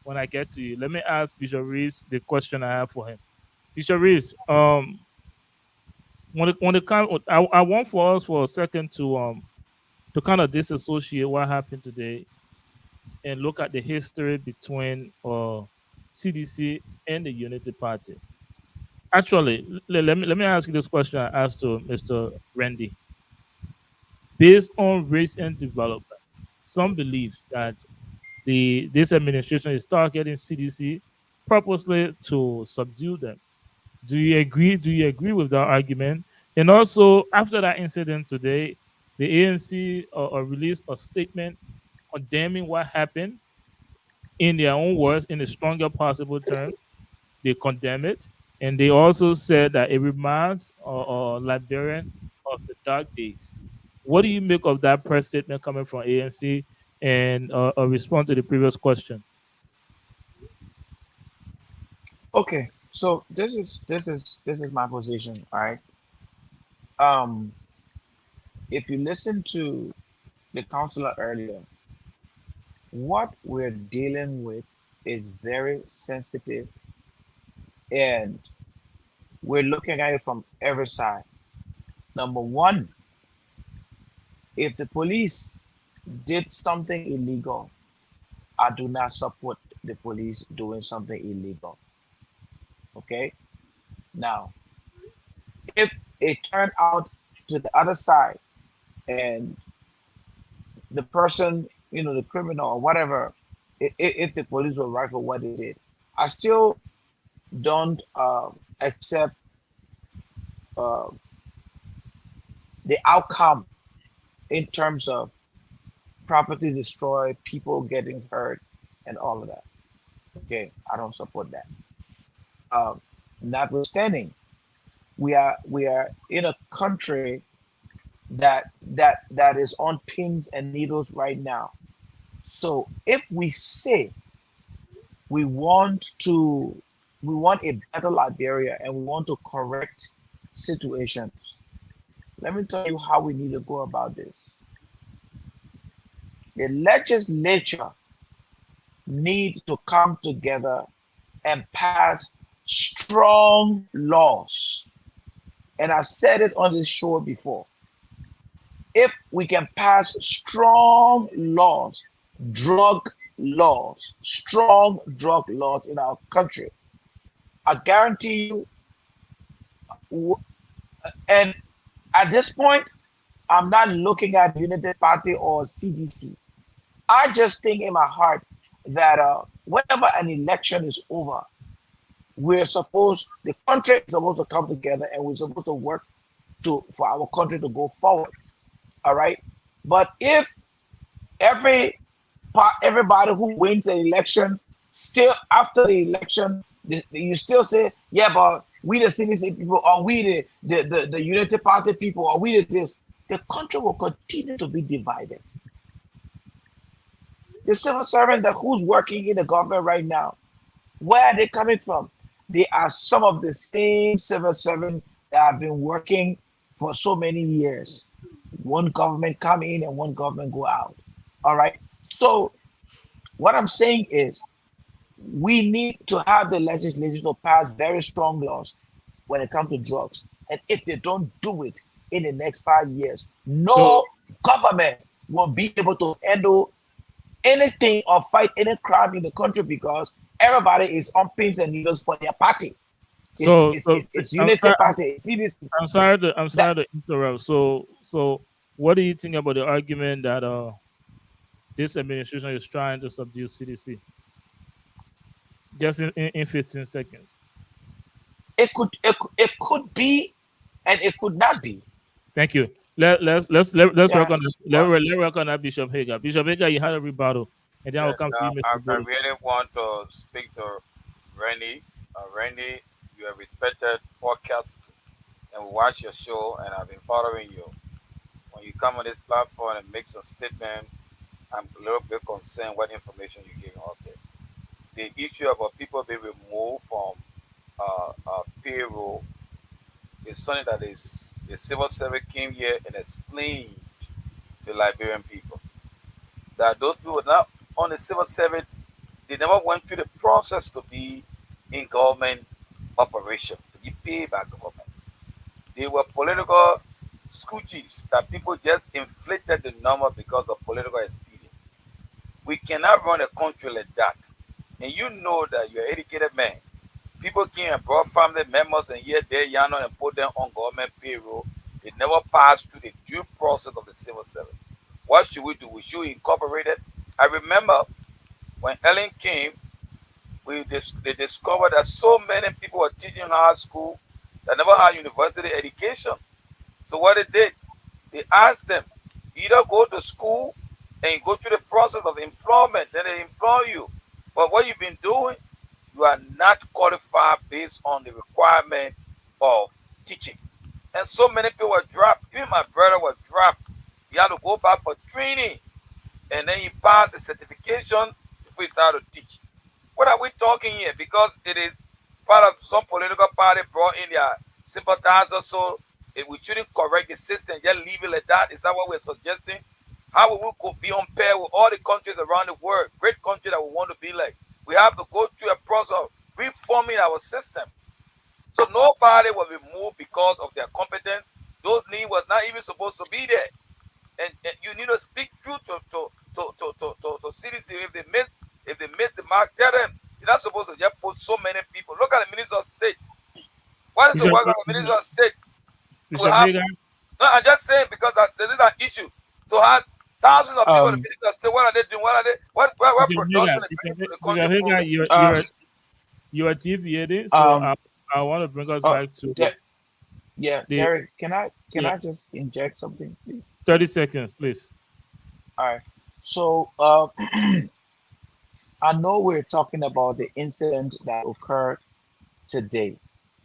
Speaker 1: when I get to you. Let me ask Bishop Reeves the question I have for him. Bishop Reeves, when it comes, I want for us for a second to kind of disassociate what happened today and look at the history between CDC and the Unity Party. Actually, let me ask you this question I asked to Mr. Randy. Based on recent developments, some believe that this administration is targeting CDC purposely to subdue them. Do you agree? Do you agree with that argument? And also, after that incident today, the ANC released a statement condemning what happened in their own words, in the strongest possible terms. They condemn it, and they also said that it reminds Liberian of the dark days. What do you make of that press statement coming from ANC, and a response to the previous question?
Speaker 12: Okay, so this is my position. All right. If you listen to the counselor earlier, what we're dealing with is very sensitive, and we're looking at it from every side. Number one, if the police did something illegal, I do not support the police doing something illegal. Okay? Now, if it turned out to the other side and the person, the criminal or whatever, if the police were right for what they did, I still don't accept the outcome in terms of property destroyed, people getting hurt, and all of that. Okay, I don't support that. Notwithstanding, we are in a country that is on pins and needles right now. So if we say we want a better Liberia and we want to correct situations, let me tell you how we need to go about this. The legislature needs to come together and pass strong laws. And I said it on this show before. If we can pass strong laws, strong drug laws in our country, I guarantee you, and at this point, I'm not looking at Unity Party or CDC. I just think in my heart that whenever an election is over, the country is supposed to come together and we're supposed to work for our country to go forward. All right. But if everybody who wins the election, still after the election, you still say, yeah, but we the CDC people, or we the Unity Party people, or we this, the country will continue to be divided. The civil servant who's working in the government right now, where are they coming from? They are some of the same civil servants that have been working for so many years. One government come in and one government go out. All right. So what I'm saying is we need to have the legislature to pass very strong laws when it comes to drugs. And if they don't do it in the next 5 years, no government will be able to handle anything or fight any crime in the country because everybody is on pins and needles for their party. It's Unity Party.
Speaker 1: I'm sorry to interrupt. So what do you think about the argument that this administration is trying to subdue CDC? Just in 15 seconds.
Speaker 12: It could be, and it could not be.
Speaker 1: Thank you. Let's work on this. Let's work on that, Bishop Hager. Bishop Hager, you had a rebuttal, and then I'll come to you, Mr.
Speaker 8: I really want to speak to Randy. Randy, you are a respected podcast, and we watch your show, and I've been following you. When you come on this platform and make some statement, I'm a little bit concerned what information you're giving out there. The issue about people being removed from payroll is something that is the civil servant came here and explained to Liberian people that those people not on the civil service, they never went through the process to be in government operation, to be paid by government. They were political scoochies that people just inflated the number because of political experience. We cannot run a country like that. And you know that you're an educated man. People came and brought family members and here, there, yonder, and put them on government payroll. They never passed through the due process of the civil service. What should we do? We should incorporate it. I remember when Ellen came, they discovered that so many people were teaching high school that never had university education. So what they did, they asked them, either go to school and go through the process of employment, then they employ you. But what you've been doing, you are not qualified based on the requirement of teaching. And so many people were dropped. Even my brother was dropped. He had to go back for training. And then he passed a certification before he started to teach. What are we talking here? Because it is part of some political party brought in their sympathizers. So if we shouldn't correct the system, just leave it like that. Is that what we're suggesting? How will we be on pair with all the countries around the world, great countries that we want to be like? We have to go through a process of reforming our system. So nobody will be moved because of their competence. Those names was not even supposed to be there. And you need to speak truth to CDC. If they miss the mark, tell them. You're not supposed to just put so many people. Look at the Minister of State. What is the work of the Minister of State? No, I'm just saying because this is an issue. To have thousands of people in the Minister of State, what are they doing? What production is bringing to the country?
Speaker 1: You are deviating, so I want to bring us back to
Speaker 12: Derek, can I just inject something, please?
Speaker 1: 30 seconds, please.
Speaker 12: All right. So I know we're talking about the incident that occurred today.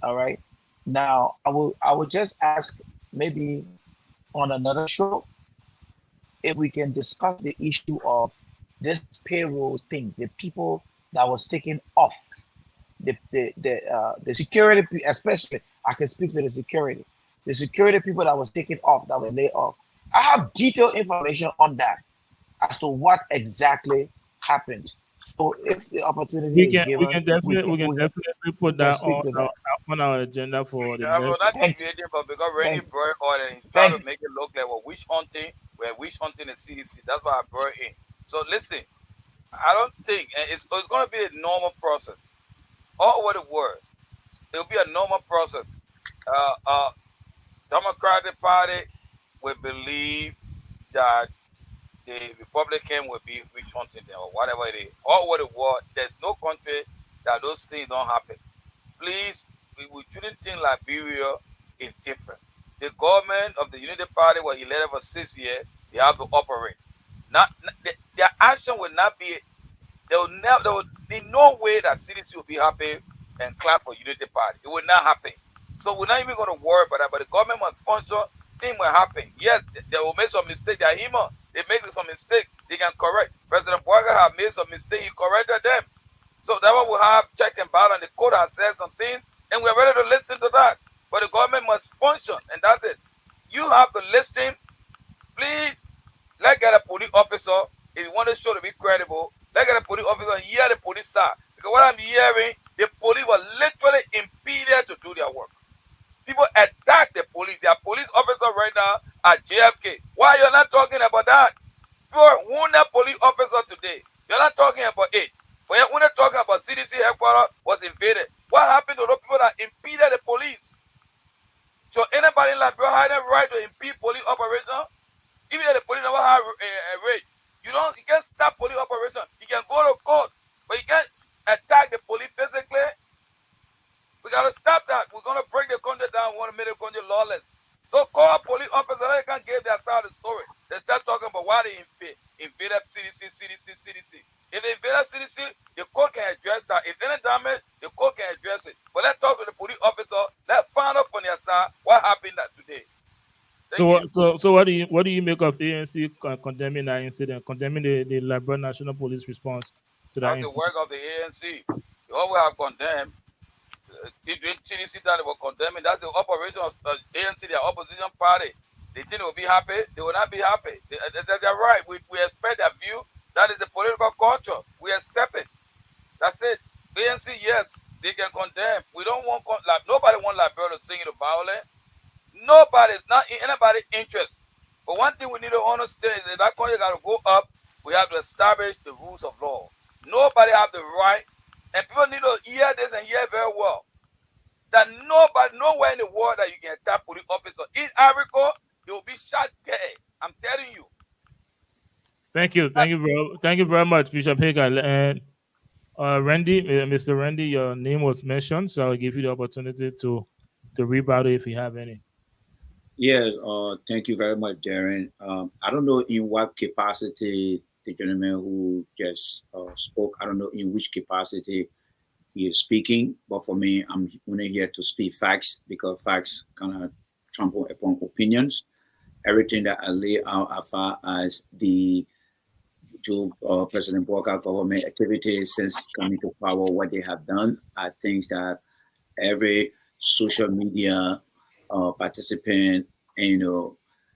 Speaker 12: All right. Now I will just ask maybe on another show if we can discuss the issue of this payroll thing, the people that was taken off, the security, especially I can speak to the security people that was taken off, that were laid off. I have detailed information on that as to what exactly happened. So if the opportunity is given,
Speaker 1: we can definitely put that on our agenda for the
Speaker 8: next. Not deviating, but because Randy brought on and he tried to make it look like witch hunting, we're witch hunting the CDC. That's why I brought in. So listen, I don't think, and it's going to be a normal process all over the world. It'll be a normal process. Democratic Party will believe that the Republican will be witch hunting them or whatever it is. All over the world, there's no country that those things don't happen. Please, we shouldn't think Liberia is different. The government of the Unity Party was elected for 6 years. They have to operate. Their action will not be. There will be no way that CDC will be happy and clap for Unity Party. It will not happen. So we're not even going to worry about that. But the government must function. Things will happen. Yes, they will make some mistake. They are human. They make some mistake. They can correct. President Boaga have made some mistake. He corrected them. So that one will have check and balance. The court has said something, and we're ready to listen to that. But the government must function, and that's it. You have to listen. Please, let's get a police officer. If you want the show to be credible, let's get a police officer and hear the police side. Because what I'm hearing, the police were literally impeded to do their work. People attack the police. There are police officers right now at JFK. Why you're not talking about that? People wounded police officer today. You're not talking about it. But you're not talking about CDC headquarters was invaded. What happened to those people that impeded the police? So anybody in Liberia had a right to impede police operation? Even if the police never have a raid, you can't stop police operation. You can go to court, but you can't attack the police physically. We gotta stop that. We're gonna break the country down. We want to make the country lawless. So call police officers. They can't give their side of the story. They start talking about why they invaded CDC. If they invaded CDC, the court can address that. If any damage, the court can address it. But let's talk to the police officer. Let's find out from their side what happened that today.
Speaker 1: So what do you make of ANC condemning that incident, condemning the Liberia National Police response to that
Speaker 8: That's the
Speaker 1: incident?
Speaker 8: work of the ANC. They always have condemned. The TDC that they were condemning, that's the operation of ANC, their opposition party. They think they will be happy. They will not be happy. They're right. We expect their view. That is the political culture. We accept it. That's it. ANC, yes, they can condemn. We don't want, nobody wants Liberia to sing the violence. Nobody's not in anybody's interest. But one thing we need to understand is that that country got to go up. We have to establish the rules of law. Nobody have the right, and people need to hear this and hear very well, that nobody, nowhere in the world that you can attack police officer. In Africa, you will be shot dead. I'm telling you.
Speaker 1: Thank you, bro. Thank you very much, Bishop Hagar. And Randy, Mr. Randy, your name was mentioned, so I'll give you the opportunity to rebuttal if you have any.
Speaker 18: Yes, thank you very much, Darren. I don't know in what capacity the gentleman who just spoke, I don't know in which capacity he is speaking, but for me, I'm only here to speak facts because facts kind of trample upon opinions. Everything that I lay out as far as the President Walker government activities since coming to power, what they have done, are things that every social media participant,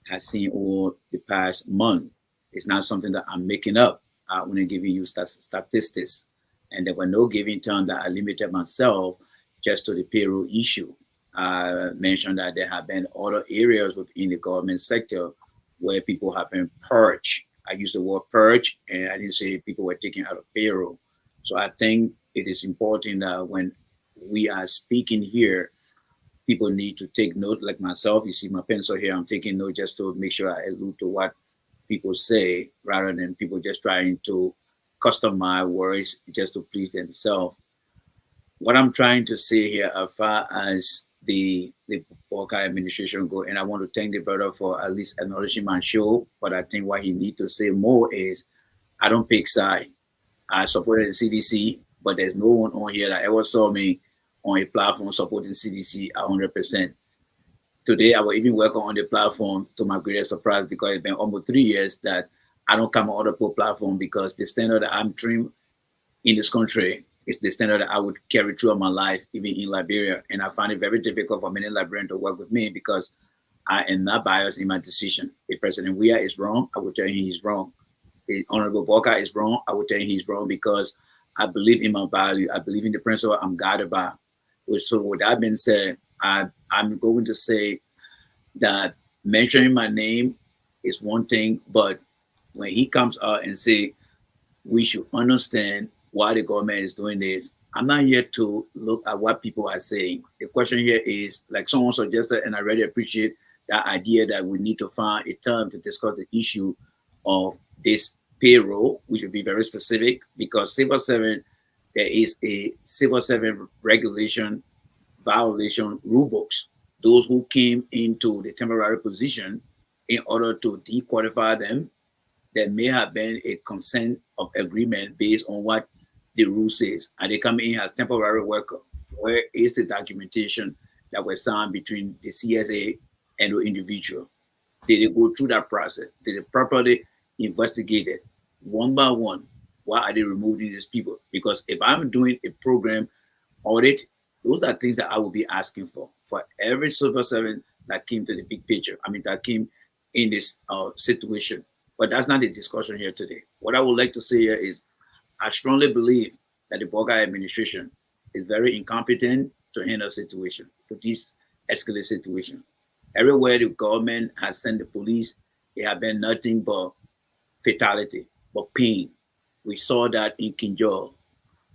Speaker 18: has seen over the past month. It's not something that I'm making up. I'm only giving you statistics. And there were no given time that I limited myself just to the payroll issue. I mentioned that there have been other areas within the government sector where people have been purged. I used the word purge, and I didn't say people were taken out of payroll. So I think it is important that when we are speaking here, people need to take note, like myself. You see my pencil here, I'm taking note just to make sure I allude to what people say rather than people just trying to custom my words just to please themselves. What I'm trying to say here as far as the Walker administration go, and I want to thank the brother for at least acknowledging my show, but I think what he need to say more is, I don't pick side. I supported the CDC, but there's no one on here that ever saw me on a platform supporting CDC 100%. Today, I will even welcome on the platform to my greatest surprise because it's been almost 3 years that I don't come on other platform because the standard that I'm trained in this country is the standard that I would carry throughout my life, even in Liberia. And I find it very difficult for many Liberians to work with me because I am not biased in my decision. If President Weah is wrong, I will tell him he's wrong. If Honorable Walker is wrong, I will tell him he's wrong because I believe in my value. I believe in the principle I'm guided by. So with that being said, I'm going to say that mentioning my name is one thing, but when he comes out and say we should understand why the government is doing this, I'm not here to look at what people are saying. The question here is, like someone suggested, and I really appreciate that idea that we need to find a time to discuss the issue of this payroll, which would be very specific because Civil 7, there is a Civil 7 regulation violation rule books. Those who came into the temporary position in order to dequalify them, there may have been a consent of agreement based on what the rule says. And they come in as temporary worker. Where is the documentation that was signed between the CSA and the individual? Did they go through that process? Did they properly investigate it one by one? Why are they removing these people? Because if I'm doing a program audit, those are things that I will be asking for every Civil 7 that came to the big picture. I mean, that came in this situation. But that's not the discussion here today. What I would like to say here is, I strongly believe that the Walker administration is very incompetent to handle situation, to this escalated situation. Everywhere the government has sent the police, it has been nothing but fatality, but pain. We saw that in Kinjal.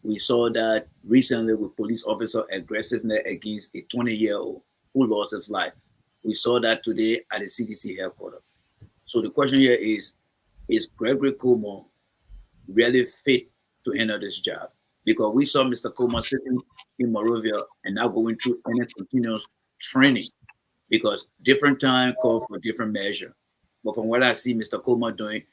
Speaker 18: We saw that recently with police officer aggressiveness against a 20-year-old who lost his life. We saw that today at the CDC headquarters. So the question here is Gregory Coleman really fit to handle this job? Because we saw Mr. Coleman sitting in Monrovia and now going through any continuous training because different time call for different measure. But from what I see Mr. Coleman doing,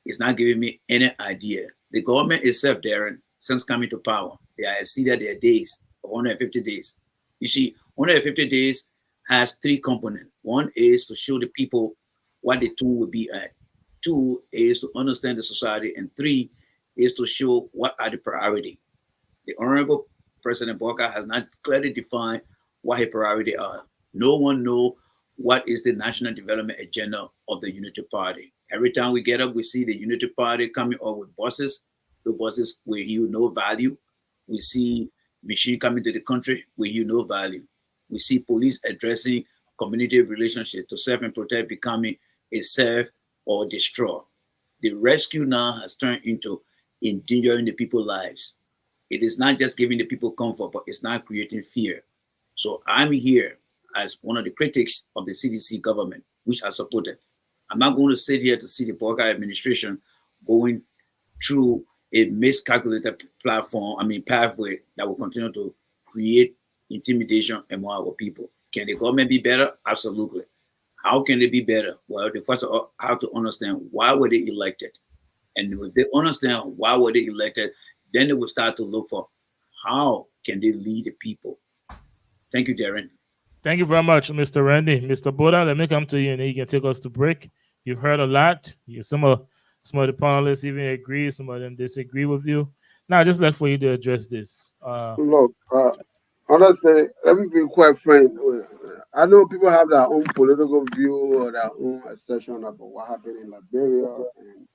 Speaker 18: it's not giving me any idea. The government itself, Darren, since coming to power, they have exceeded their days, 150 days. You see, 150 days, has three components. One is to show the people what the tune will be at. Two is to understand the society, and three is to show what are the priority. The Honorable President Walker has not clearly defined what his priority are. No one know what is the national development agenda of the Unity Party. Every time we get up, we see the Unity Party coming up with buses. The buses will yield no value. We see machine coming to the country will yield no value. We see police addressing community relationships to serve and protect becoming a serve or destroy. The rescue now has turned into endangering the people's lives. It is not just giving the people comfort, but it's not creating fear. So I'm here as one of the critics of the CDC government, which I supported. I'm not going to sit here to see the Walker administration going through a miscalculated pathway that will continue to create intimidation among our people. Can the government be better? Absolutely. How can they be better? Well, they first have to understand why were they elected. And if they understand why were they elected, then they will start to look for how can they lead the people. Thank you, Darren.
Speaker 1: Thank you very much, Mr. Randy. Mr. Boda, let me come to you and then you can take us to break. You've heard a lot. Some of the panelists even agree, some of them disagree with you. Now, I'd just like for you to address this.
Speaker 10: Look, honestly, let me be quite frank. I know people have their own political view or their own assertion about what happened in Liberia and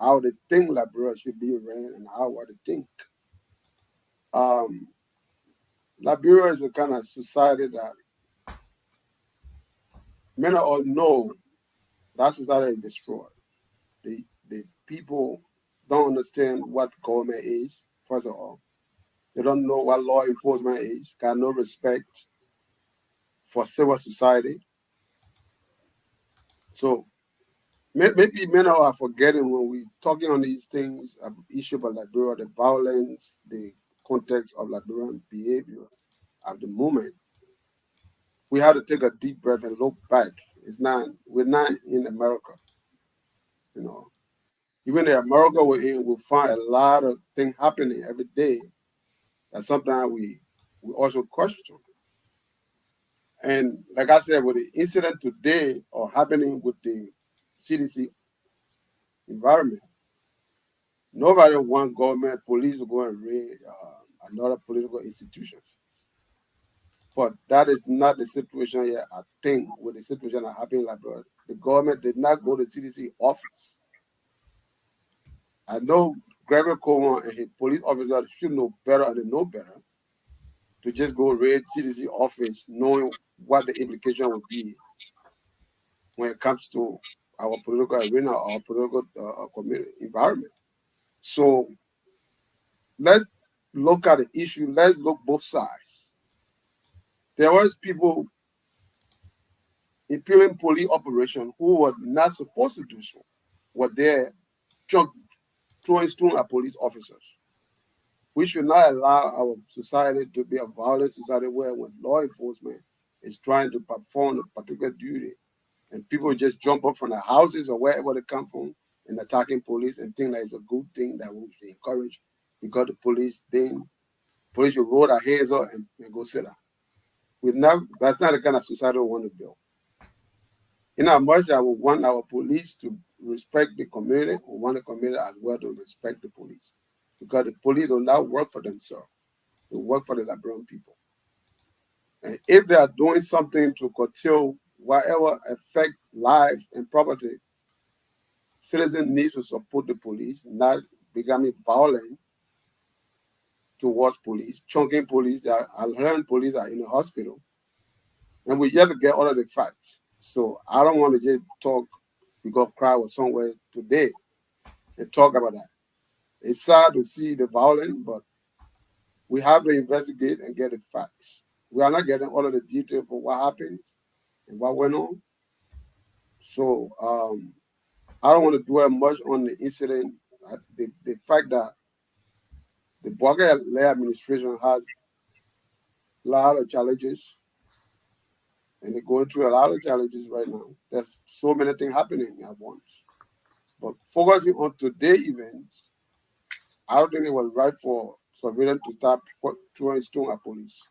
Speaker 10: how they think Liberia should be ran and what they think. Liberia is the kind of society that many all know that society is destroyed. The people don't understand what government is, first of all. They don't know what law enforcement is, got no respect for civil society. So maybe many are forgetting when we're talking on these things, issue about Liberia, the violence, the context of Liberian behavior at the moment. We have to take a deep breath and look back. We're not in America. You know, even in America we're in, we find a lot of things happening every day that sometimes we also question. And like I said, with the incident today or happening with the CDC environment, nobody wants government, police to go and raid another political institution. But that is not the situation here. I think with the situation that happened in Liberia, the government did not go to the CDC office. I know Gregory Coleman and his police officers should know better and they know better to just go raid CDC office knowing what the implication would be when it comes to our political arena or political community environment. So let's look at the issue. Let's look both sides. There was people imperiling police operation who were not supposed to do so, were there throwing stones at police officers. We should not allow our society to be a violent society where when law enforcement is trying to perform a particular duty and people just jump up from their houses or wherever they come from and attacking police and think that it's a good thing that we should encourage because the police should roll their hands up and go sit down. That's not the kind of society we want to build. In as much as we want our police to respect the community, we want the community as well to respect the police. Because the police do not work for themselves. They work for the Liberian people. And if they are doing something to curtail whatever affect lives and property, citizens need to support the police, not becoming violent towards police, chunking police. I learned police are in the hospital. And we yet to get all of the facts. So I don't want to just talk because Cry was somewhere today and talk about that. It's sad to see the violence, but we have to investigate and get the facts. We are not getting all of the details for what happened and what went on. So I don't want to dwell much on the incident. The fact that the Walker administration has a lot of challenges, and they're going through a lot of challenges right now. There's so many things happening at once. But focusing on today's events, I don't think it was right for surveillance to start throwing stones at police.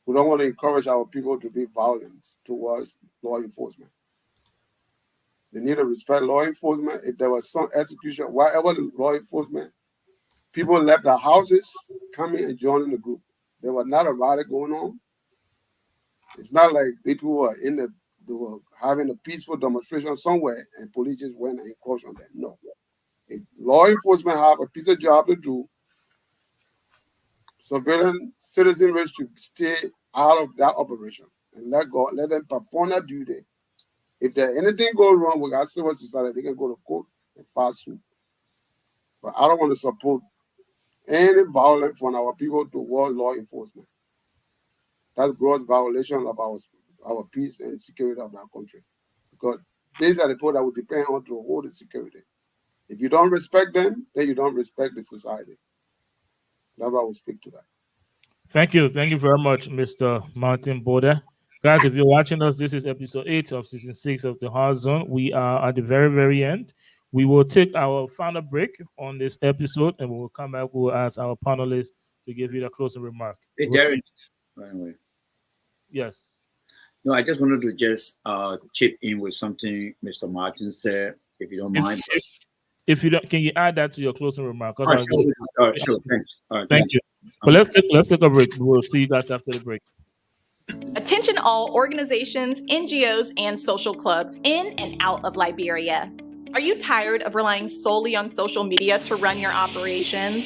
Speaker 10: We don't want to encourage our people to be violent towards law enforcement. They need to respect law enforcement. If there was some execution, whatever the law enforcement, people left their houses, coming and joining the group. There was not a riot going on. It's not like people were they were having a peaceful demonstration somewhere and police just went and encroached on them. No. If law enforcement have a piece of job to do, civilian citizenry should stay out of that operation and let them perform their duty. If there anything go wrong with our civil society, they can go to court and file suit. But I don't want to support any violence from our people towards law enforcement. That's gross violation of our peace and security of our country. Because these are the people that will depend on to hold the security. If you don't respect them, then you don't respect the society. That's why I will speak to that.
Speaker 1: Thank you. Thank you very much, Mr. Martin Boda. Guys, if you're watching us, this is episode 8 of season 6 of the Hard Zone. We are at the very, very end. We will take our final break on this episode, and we will come back. We'll ask our panelists to give you the closing remark.
Speaker 18: Hey, Darren, by the way.
Speaker 1: Yes.
Speaker 18: No, I just wanted to just chip in with something Mr. Martin said, if you don't mind.
Speaker 1: If you don't, can you add that to your closing remark?
Speaker 18: Sure. Thanks.
Speaker 1: Thank you. But let's take a break. We'll see you guys after the break.
Speaker 19: Attention all organizations, NGOs, and social clubs in and out of Liberia. Are you tired of relying solely on social media to run your operations?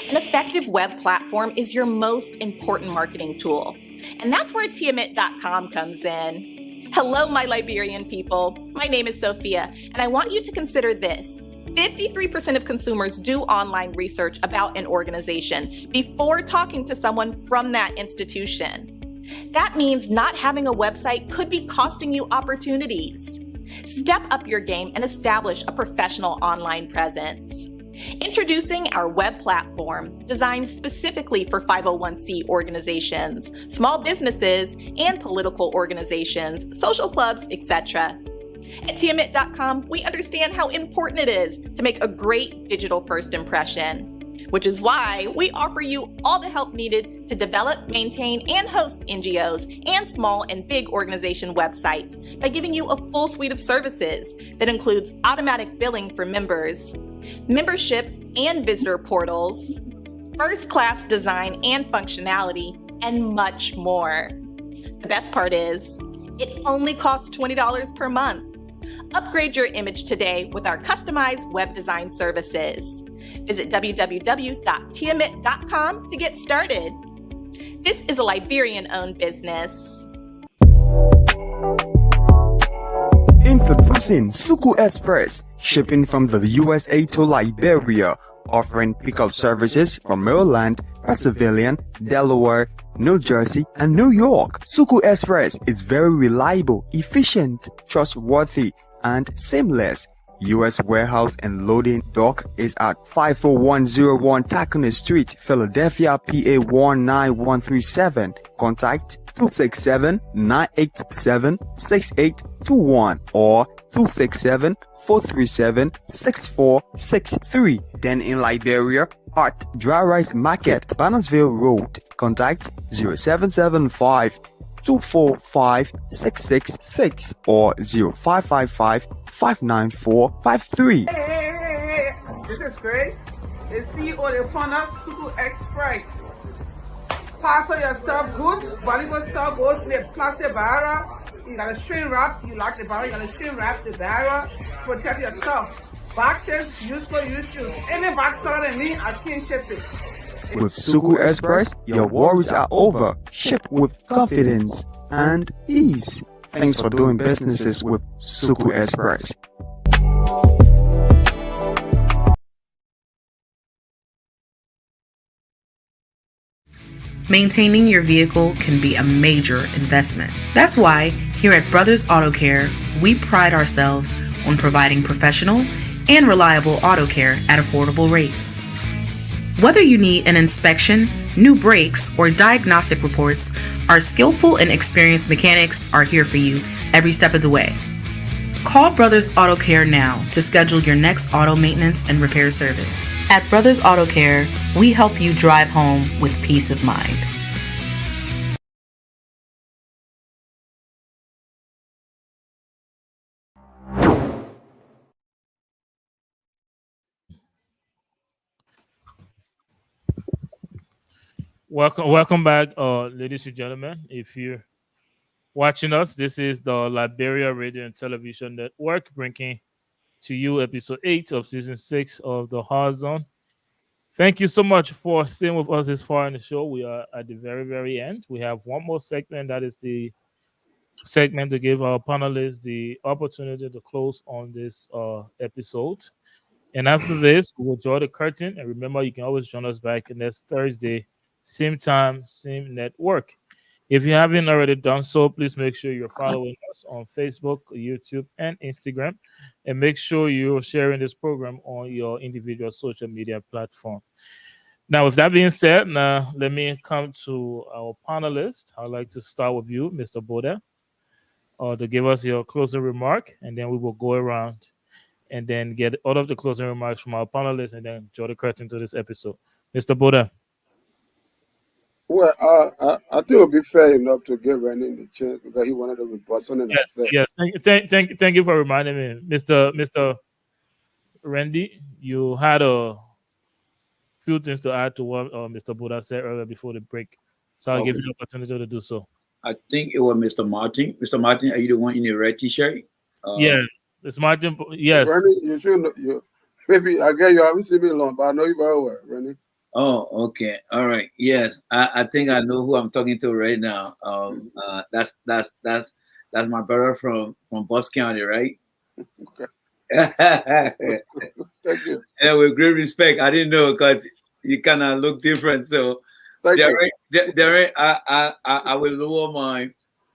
Speaker 19: An effective web platform is your most important marketing tool. And that's where Tiamat.com comes in. Hello, my Liberian people. My name is Sophia, and I want you to consider this. 53% of consumers do online research about an organization before talking to someone from that institution. That means not having a website could be costing you opportunities. Step up your game and establish a professional online presence. Introducing our web platform, designed specifically for 501c organizations, small businesses, and political organizations, social clubs, etc. At Tiamat.com, we understand how important it is to make a great digital first impression, which is why we offer you all the help needed to develop, maintain, and host NGOs and small and big organization websites by giving you a full suite of services that includes automatic billing for members, membership and visitor portals, first-class design and functionality, and much more. The best part is, it only costs $20 per month. Upgrade your image today with our customized web design services. Visit www.tiamat.com to get started. This is a Liberian-owned business.
Speaker 20: Introducing Suku Express, shipping from the USA to Liberia, offering pickup services from Maryland, Pennsylvania, Delaware, New Jersey, and New York. Suku Express is very reliable, efficient, trustworthy, and seamless. U.S. warehouse and loading dock is at 54101 Tacony Street, Philadelphia, PA 19137. Contact 267-987-6821 or 267-437-6463. Then in Liberia, at Dry Rice Market, Bannersville Road. Contact 0775-245-666 or 0555-594-53.
Speaker 21: Hey, this is Grace, the CEO of the founder Suku Express. Parcel your stuff good, valuable stuff goes in the plastic barrel. You gotta shrink wrap, you lock the barrel, you gotta shrink wrap the barrel, protect your stuff. Boxes, use shoes. Any box taller than me, I can't ship it.
Speaker 20: With Suku Express, your worries are over. Ship with confidence and ease. Thanks for doing businesses with Suku Express.
Speaker 22: Maintaining your vehicle can be a major investment. That's why here at Brothers Auto Care, we pride ourselves on providing professional and reliable auto care at affordable rates. Whether you need an inspection, new brakes, or diagnostic reports, our skillful and experienced mechanics are here for you every step of the way. Call Brothers Auto Care now to schedule your next auto maintenance and repair service. At Brothers Auto Care, we help you drive home with peace of mind.
Speaker 1: Welcome back, ladies and gentlemen. If you're watching us, this is the Liberia Radio and Television Network bringing to you episode 8 of season 6 of the Hard Zone. Thank you so much for staying with us this far in the show. We are at the very, very end. We have one more segment. That is the segment to give our panelists the opportunity to close on this episode. And after this, we will draw the curtain. And remember, you can always join us back next Thursday, same time, same network. If you haven't already done so, please make sure you're following us on Facebook, YouTube, and Instagram. And make sure you're sharing this program on your individual social media platform. Now, with that being said, now let me come to our panelists. I'd like to start with you, Mr. Boda, to give us your closing remark, and then we will go around and then get all of the closing remarks from our panelists and then draw the curtain to this episode. Mr. Boda.
Speaker 10: Well, I think it would be fair enough to give Randy the chance because he wanted to report something.
Speaker 1: Yes. Thank you for reminding me, Mr. Randy. You had a few things to add to what Mr. Boda said earlier before the break, so I'll give you the opportunity to do so.
Speaker 18: I think it was Mr. Martin. Mr. Martin, are you the one in the red T-shirt?
Speaker 1: Yeah, it's Martin. Yes.
Speaker 10: Randy, you should know. Maybe I guess you haven't seen me long, but I know you very well, Randy.
Speaker 18: Oh, okay. All right. Yes, I think I know who I'm talking to right now. That's my brother from Bucks County, right?
Speaker 10: Okay.
Speaker 18: Thank you. And with great respect, I didn't know because you kind of look different. So, Derek, I will lower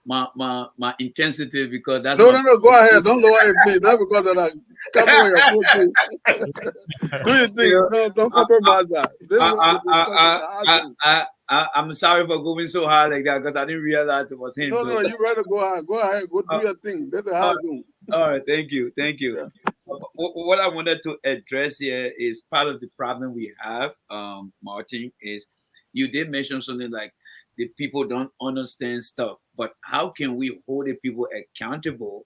Speaker 18: my intensity because that's
Speaker 10: no. Go ahead. Don't lower it, please. Not because of that. Come on, your do your thing. No, don't compromise that.
Speaker 18: I'm sorry for going so hard like that because I didn't realize it was him.
Speaker 10: No, you rather go ahead. Go ahead. Go do your thing. That's a hard zone.
Speaker 18: All right. Thank you. Yeah. What I wanted to address here is part of the problem we have, Martin, is you did mention something like the people don't understand stuff, but how can we hold the people accountable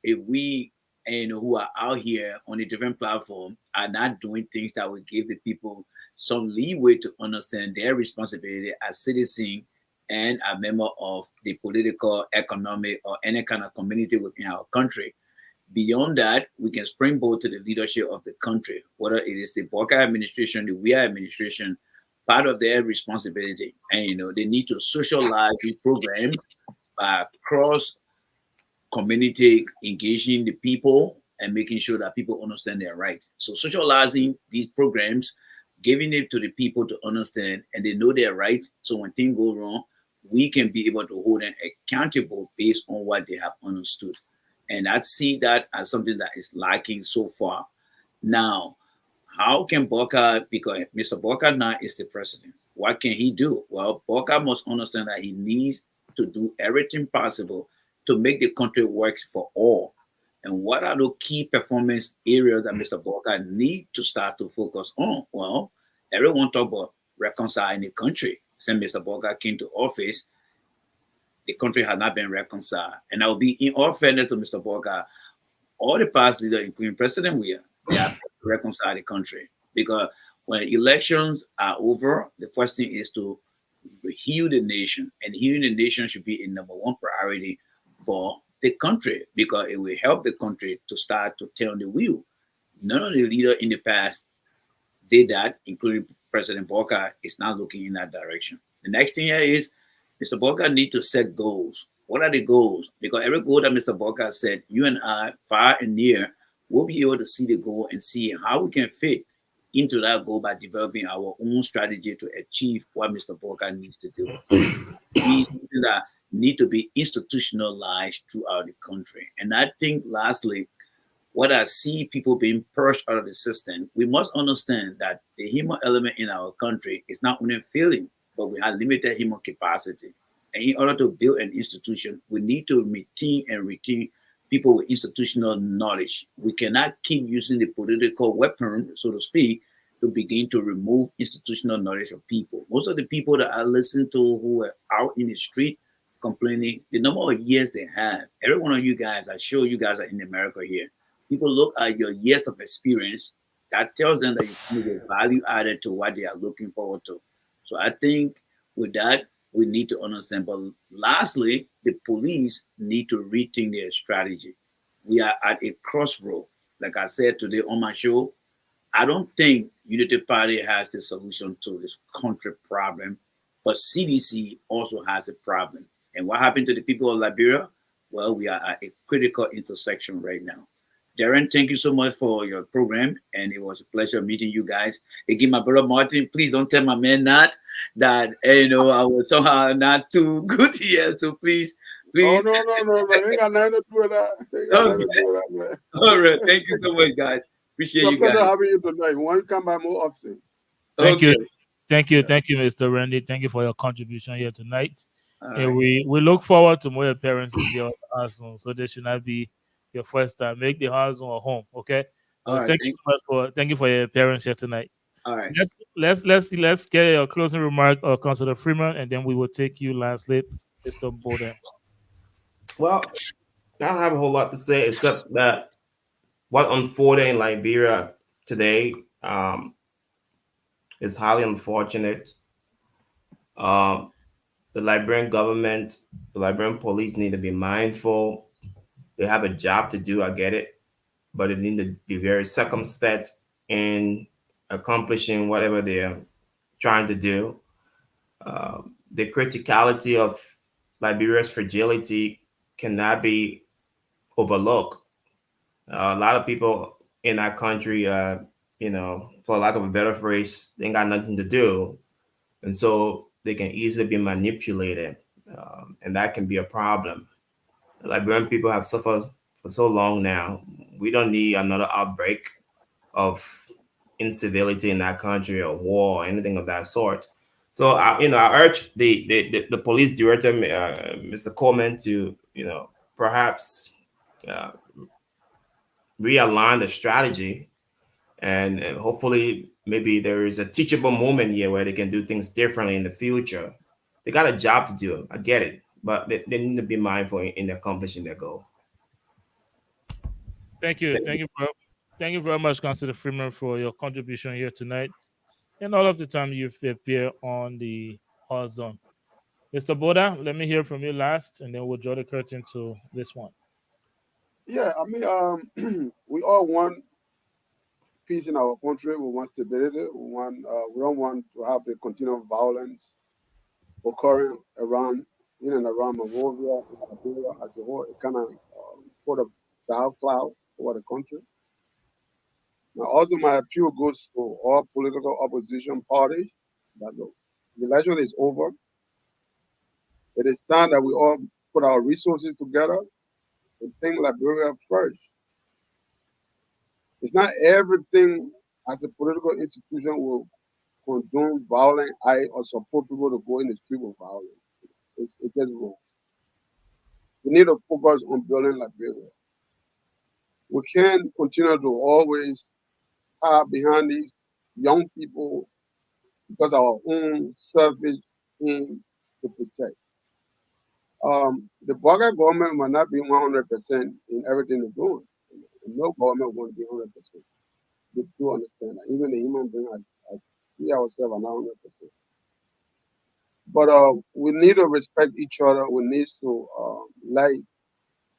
Speaker 18: if we who are out here on a different platform are not doing things that will give the people some leeway to understand their responsibility as citizens and a member of the political, economic, or any kind of community within our country. Beyond that, we can springboard to the leadership of the country, whether it is the Boca administration, the WIA administration, part of their responsibility. And, they need to socialize this program by cross-community engaging the people and making sure that people understand their rights. So socializing these programs, giving it to the people to understand and they know their rights. So when things go wrong, we can be able to hold them accountable based on what they have understood. And I see that as something that is lacking so far. Now, how can Boca, because Mr. Boca now is the president, what can he do? Well, Boca must understand that he needs to do everything possible to make the country work for all. And what are the key performance areas that Mr. Boca need to start to focus on? Well, everyone talk about reconciling the country. Since Mr. Boca came to office, the country has not been reconciled. And I will be in all fairness to Mr. Boca, all the past leaders, including President Weah, they have to reconcile the country. Because when elections are over, the first thing is to heal the nation. And healing the nation should be a number one priority for the country because it will help the country to start to turn the wheel. None of the leaders in the past did that, including President Boca is not looking in that direction. The next thing here is Mr. Boca need to set goals. What are the goals? Because every goal that Mr. Boca said, you and I, far and near, will be able to see the goal and see how we can fit into that goal by developing our own strategy to achieve what Mr. Boca needs to do. These that need to be institutionalized throughout the country. And I think, lastly, what I see people being pushed out of the system, we must understand that the human element in our country is not only failing, but we have limited human capacity. And in order to build an institution, we need to retain people with institutional knowledge. We cannot keep using the political weapon, so to speak, to begin to remove institutional knowledge of people. Most of the people that I listen to who are out in the street complaining, the number of years they have, every one of you guys, I show you guys are in America here. People look at your years of experience, that tells them that you can give value added to what they are looking forward to. So I think with that, we need to understand. But lastly, the police need to rethink their strategy. We are at a crossroad. Like I said today on my show, I don't think Unity Party has the solution to this country problem, but CDC also has a problem. And what happened to the people of Liberia? Well, we are at a critical intersection right now. Darren, thank you so much for your program, and it was a pleasure meeting you guys. Again, my brother Martin, please don't tell my man that I was somehow not too good here. So please.
Speaker 10: Oh, no, man. Ain't got nothing to do with that. Ain't got nothing to do with that, man.
Speaker 18: All right. Thank you so much, guys. Appreciate you guys.
Speaker 10: It's a pleasure having you tonight. Why don't you come by more often?
Speaker 1: Thank you, Mr. Randy. Thank you for your contribution here tonight. And we look forward to more appearances here soon. So this should not be your first time. Make the house or home, okay? Thank you so much thank you for your appearance here tonight.
Speaker 18: All right.
Speaker 1: Let's get your closing remark, Councilor Freeman, and then we will take you lastly, Mr. Bowden.
Speaker 5: Well, I don't have a whole lot to say except that what unfolded in Liberia today is highly unfortunate. The Liberian government, the Liberian police need to be mindful. They have a job to do, I get it, but they need to be very circumspect in accomplishing whatever they're trying to do. The criticality of Liberia's fragility cannot be overlooked. A lot of people in that country, for lack of a better phrase, they ain't got nothing to do. And so they can easily be manipulated. And that can be a problem. The Liberian people have suffered for so long now. We don't need another outbreak of incivility in that country or war or anything of that sort. So, I urge the police director, Mr. Coleman, to, perhaps realign the strategy, and hopefully maybe there is a teachable moment here where they can do things differently in the future. They got a job to do. I get it, but they need to be mindful in accomplishing their goal.
Speaker 1: Thank you. Thank you very much, Councilor Freeman, for your contribution here tonight and all of the time you've appeared on the horizon. Mr. Boda, let me hear from you last, and then we'll draw the curtain to this one.
Speaker 10: Yeah, I mean, we all want peace in our country. We want stability. We don't want to have the continual violence occurring in and around Monrovia, Liberia as a whole. It kind of put a dark cloud over the country. Now, also, my appeal goes to all political opposition parties that the election is over. It is time that we all put our resources together and think Liberia first. It's not everything as a political institution will condone violent acts or support people to go in the street with violence. It's just wrong. We need to focus on building Liberia. We can't continue to always hide behind these young people because our own selfish aim to protect. The Baga government might not be 100% in everything they're doing. No government won't be 100%. We do understand that. Even the human being, as we ourselves are not 100%. But we need to respect each other. We need to like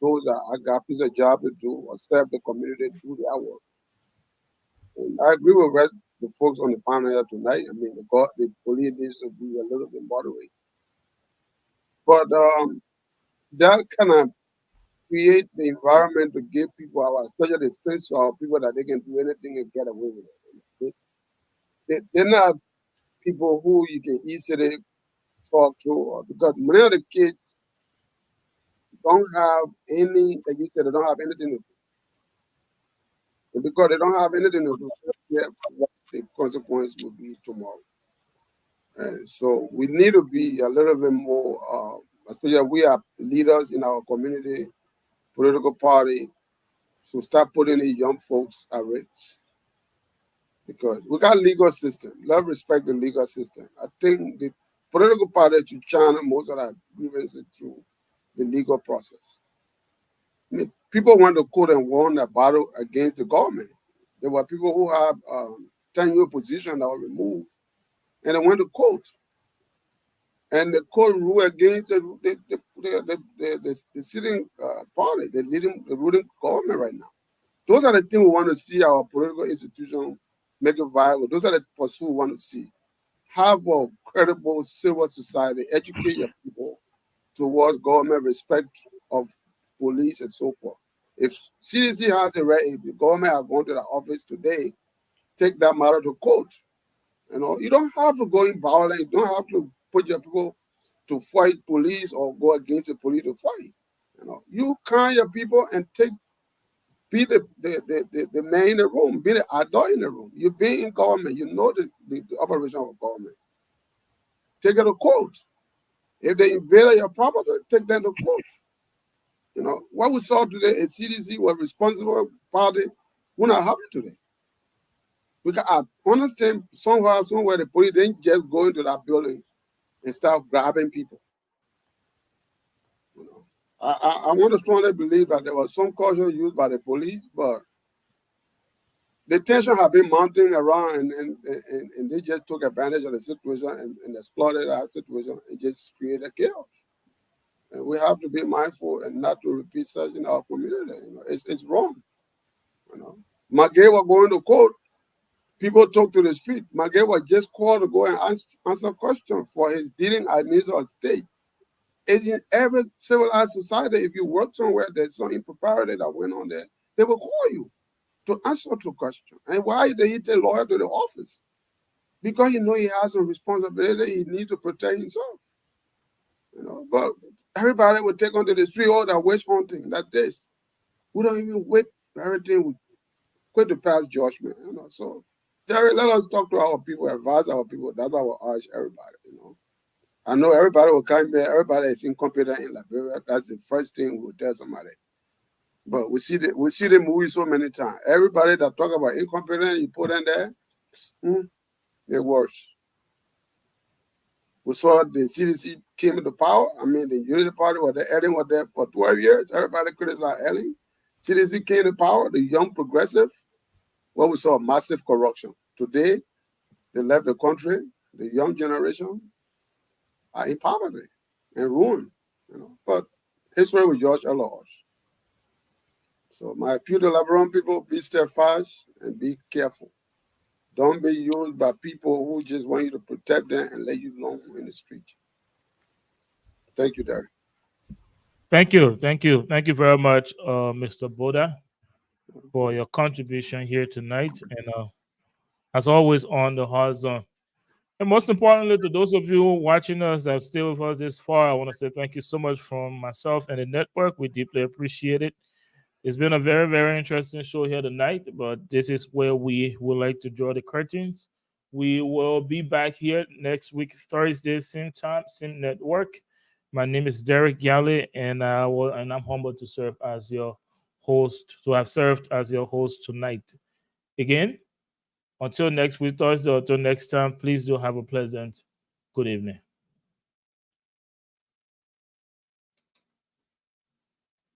Speaker 10: those that got a piece of job to do, accept the community to do their work. And I agree with the folks on the panel here tonight. I mean, the police needs to be a little bit moderate. But that kind of create the environment to give people, especially the sense of people, that they can do anything and get away with it. They're not people who you can easily talk to, because many of the kids don't have any, like you said, they don't have anything to do. And because they don't have anything to do, what the consequence will be tomorrow. And so we need to be a little bit more, especially we are leaders in our community, political party, so start putting the young folks at risk. Because we got legal system. Let's respect the legal system. I think the political party should channel most of that grievances through the legal process. I mean, people went to court and won a battle against the government. There were people who have tenure position that were removed, and they went to court. and the court ruled against the sitting party, the ruling government right now. Those are the things we want to see our political institution make it viable. Those are the pursuits we want to see. Have a credible civil society, educate your people towards government, respect of police and so forth. If CDC has a right, if the government has gone to the office today, take that matter to court. You don't have to go in violence. You don't have to put your people to fight police or go against the police to fight. You calm your people and be the man in the room, be the adult in the room. You've been in government, you know the operation of government. Take it to court. If they invaded your property, take them to court. What we saw today is CDC was responsible party will not happen today. Because I understand somewhere the police didn't just go into that building and start grabbing people. I want to strongly believe that there was some caution used by the police, but the tension had been mounting around and they just took advantage of the situation and exploited that situation and just created chaos. And we have to be mindful and not to repeat such in our community. It's wrong. McGay was going to court. People took to the street. McGay was just called to go and answer questions for his dealing as Minister of State. It's in every civilized society. If you work somewhere, there's some impropriety that went on there, they will call you to answer to questions. And why did he take lawyer to the office? Because he has a responsibility. He needs to protect himself. But everybody will take onto the street all that witch hunting, that this. We don't even wait for everything. We quit to pass judgment. So Terry, let us talk to our people, advise our people. That's what I will urge everybody. I know everybody will come here. Everybody is incompetent in Liberia. That's the first thing we will tell somebody. But we see the movie so many times. Everybody that talk about incompetent, you put in there, they're worse. We saw the CDC came into power. The Unity Party was there. Ellen was there for 12 years. Everybody criticized Ellen. CDC came to power. The young progressive. Well, we saw massive corruption. Today, they left the country. The young generation are in poverty and ruin. But history will judge a lot. So my appeal to Liberian people, be steadfast and be careful. Don't be used by people who just want you to protect them and let you alone in the street. Thank you, Derek.
Speaker 1: Thank you very much, Mr. Boda, for your contribution here tonight. And as always, on the horizon. And most importantly, to those of you watching us that stay with us this far, I want to say thank you so much from myself and the network. We deeply appreciate it. It's been a very, very interesting show here tonight, but this is where we would like to draw the curtains. We will be back here next week, Thursday, same time, same network. My name is Derek Yale, and I'm humbled to serve as your host, to have served as your host tonight. Again, until next week, Thursday, until next time, please do have a pleasant good evening.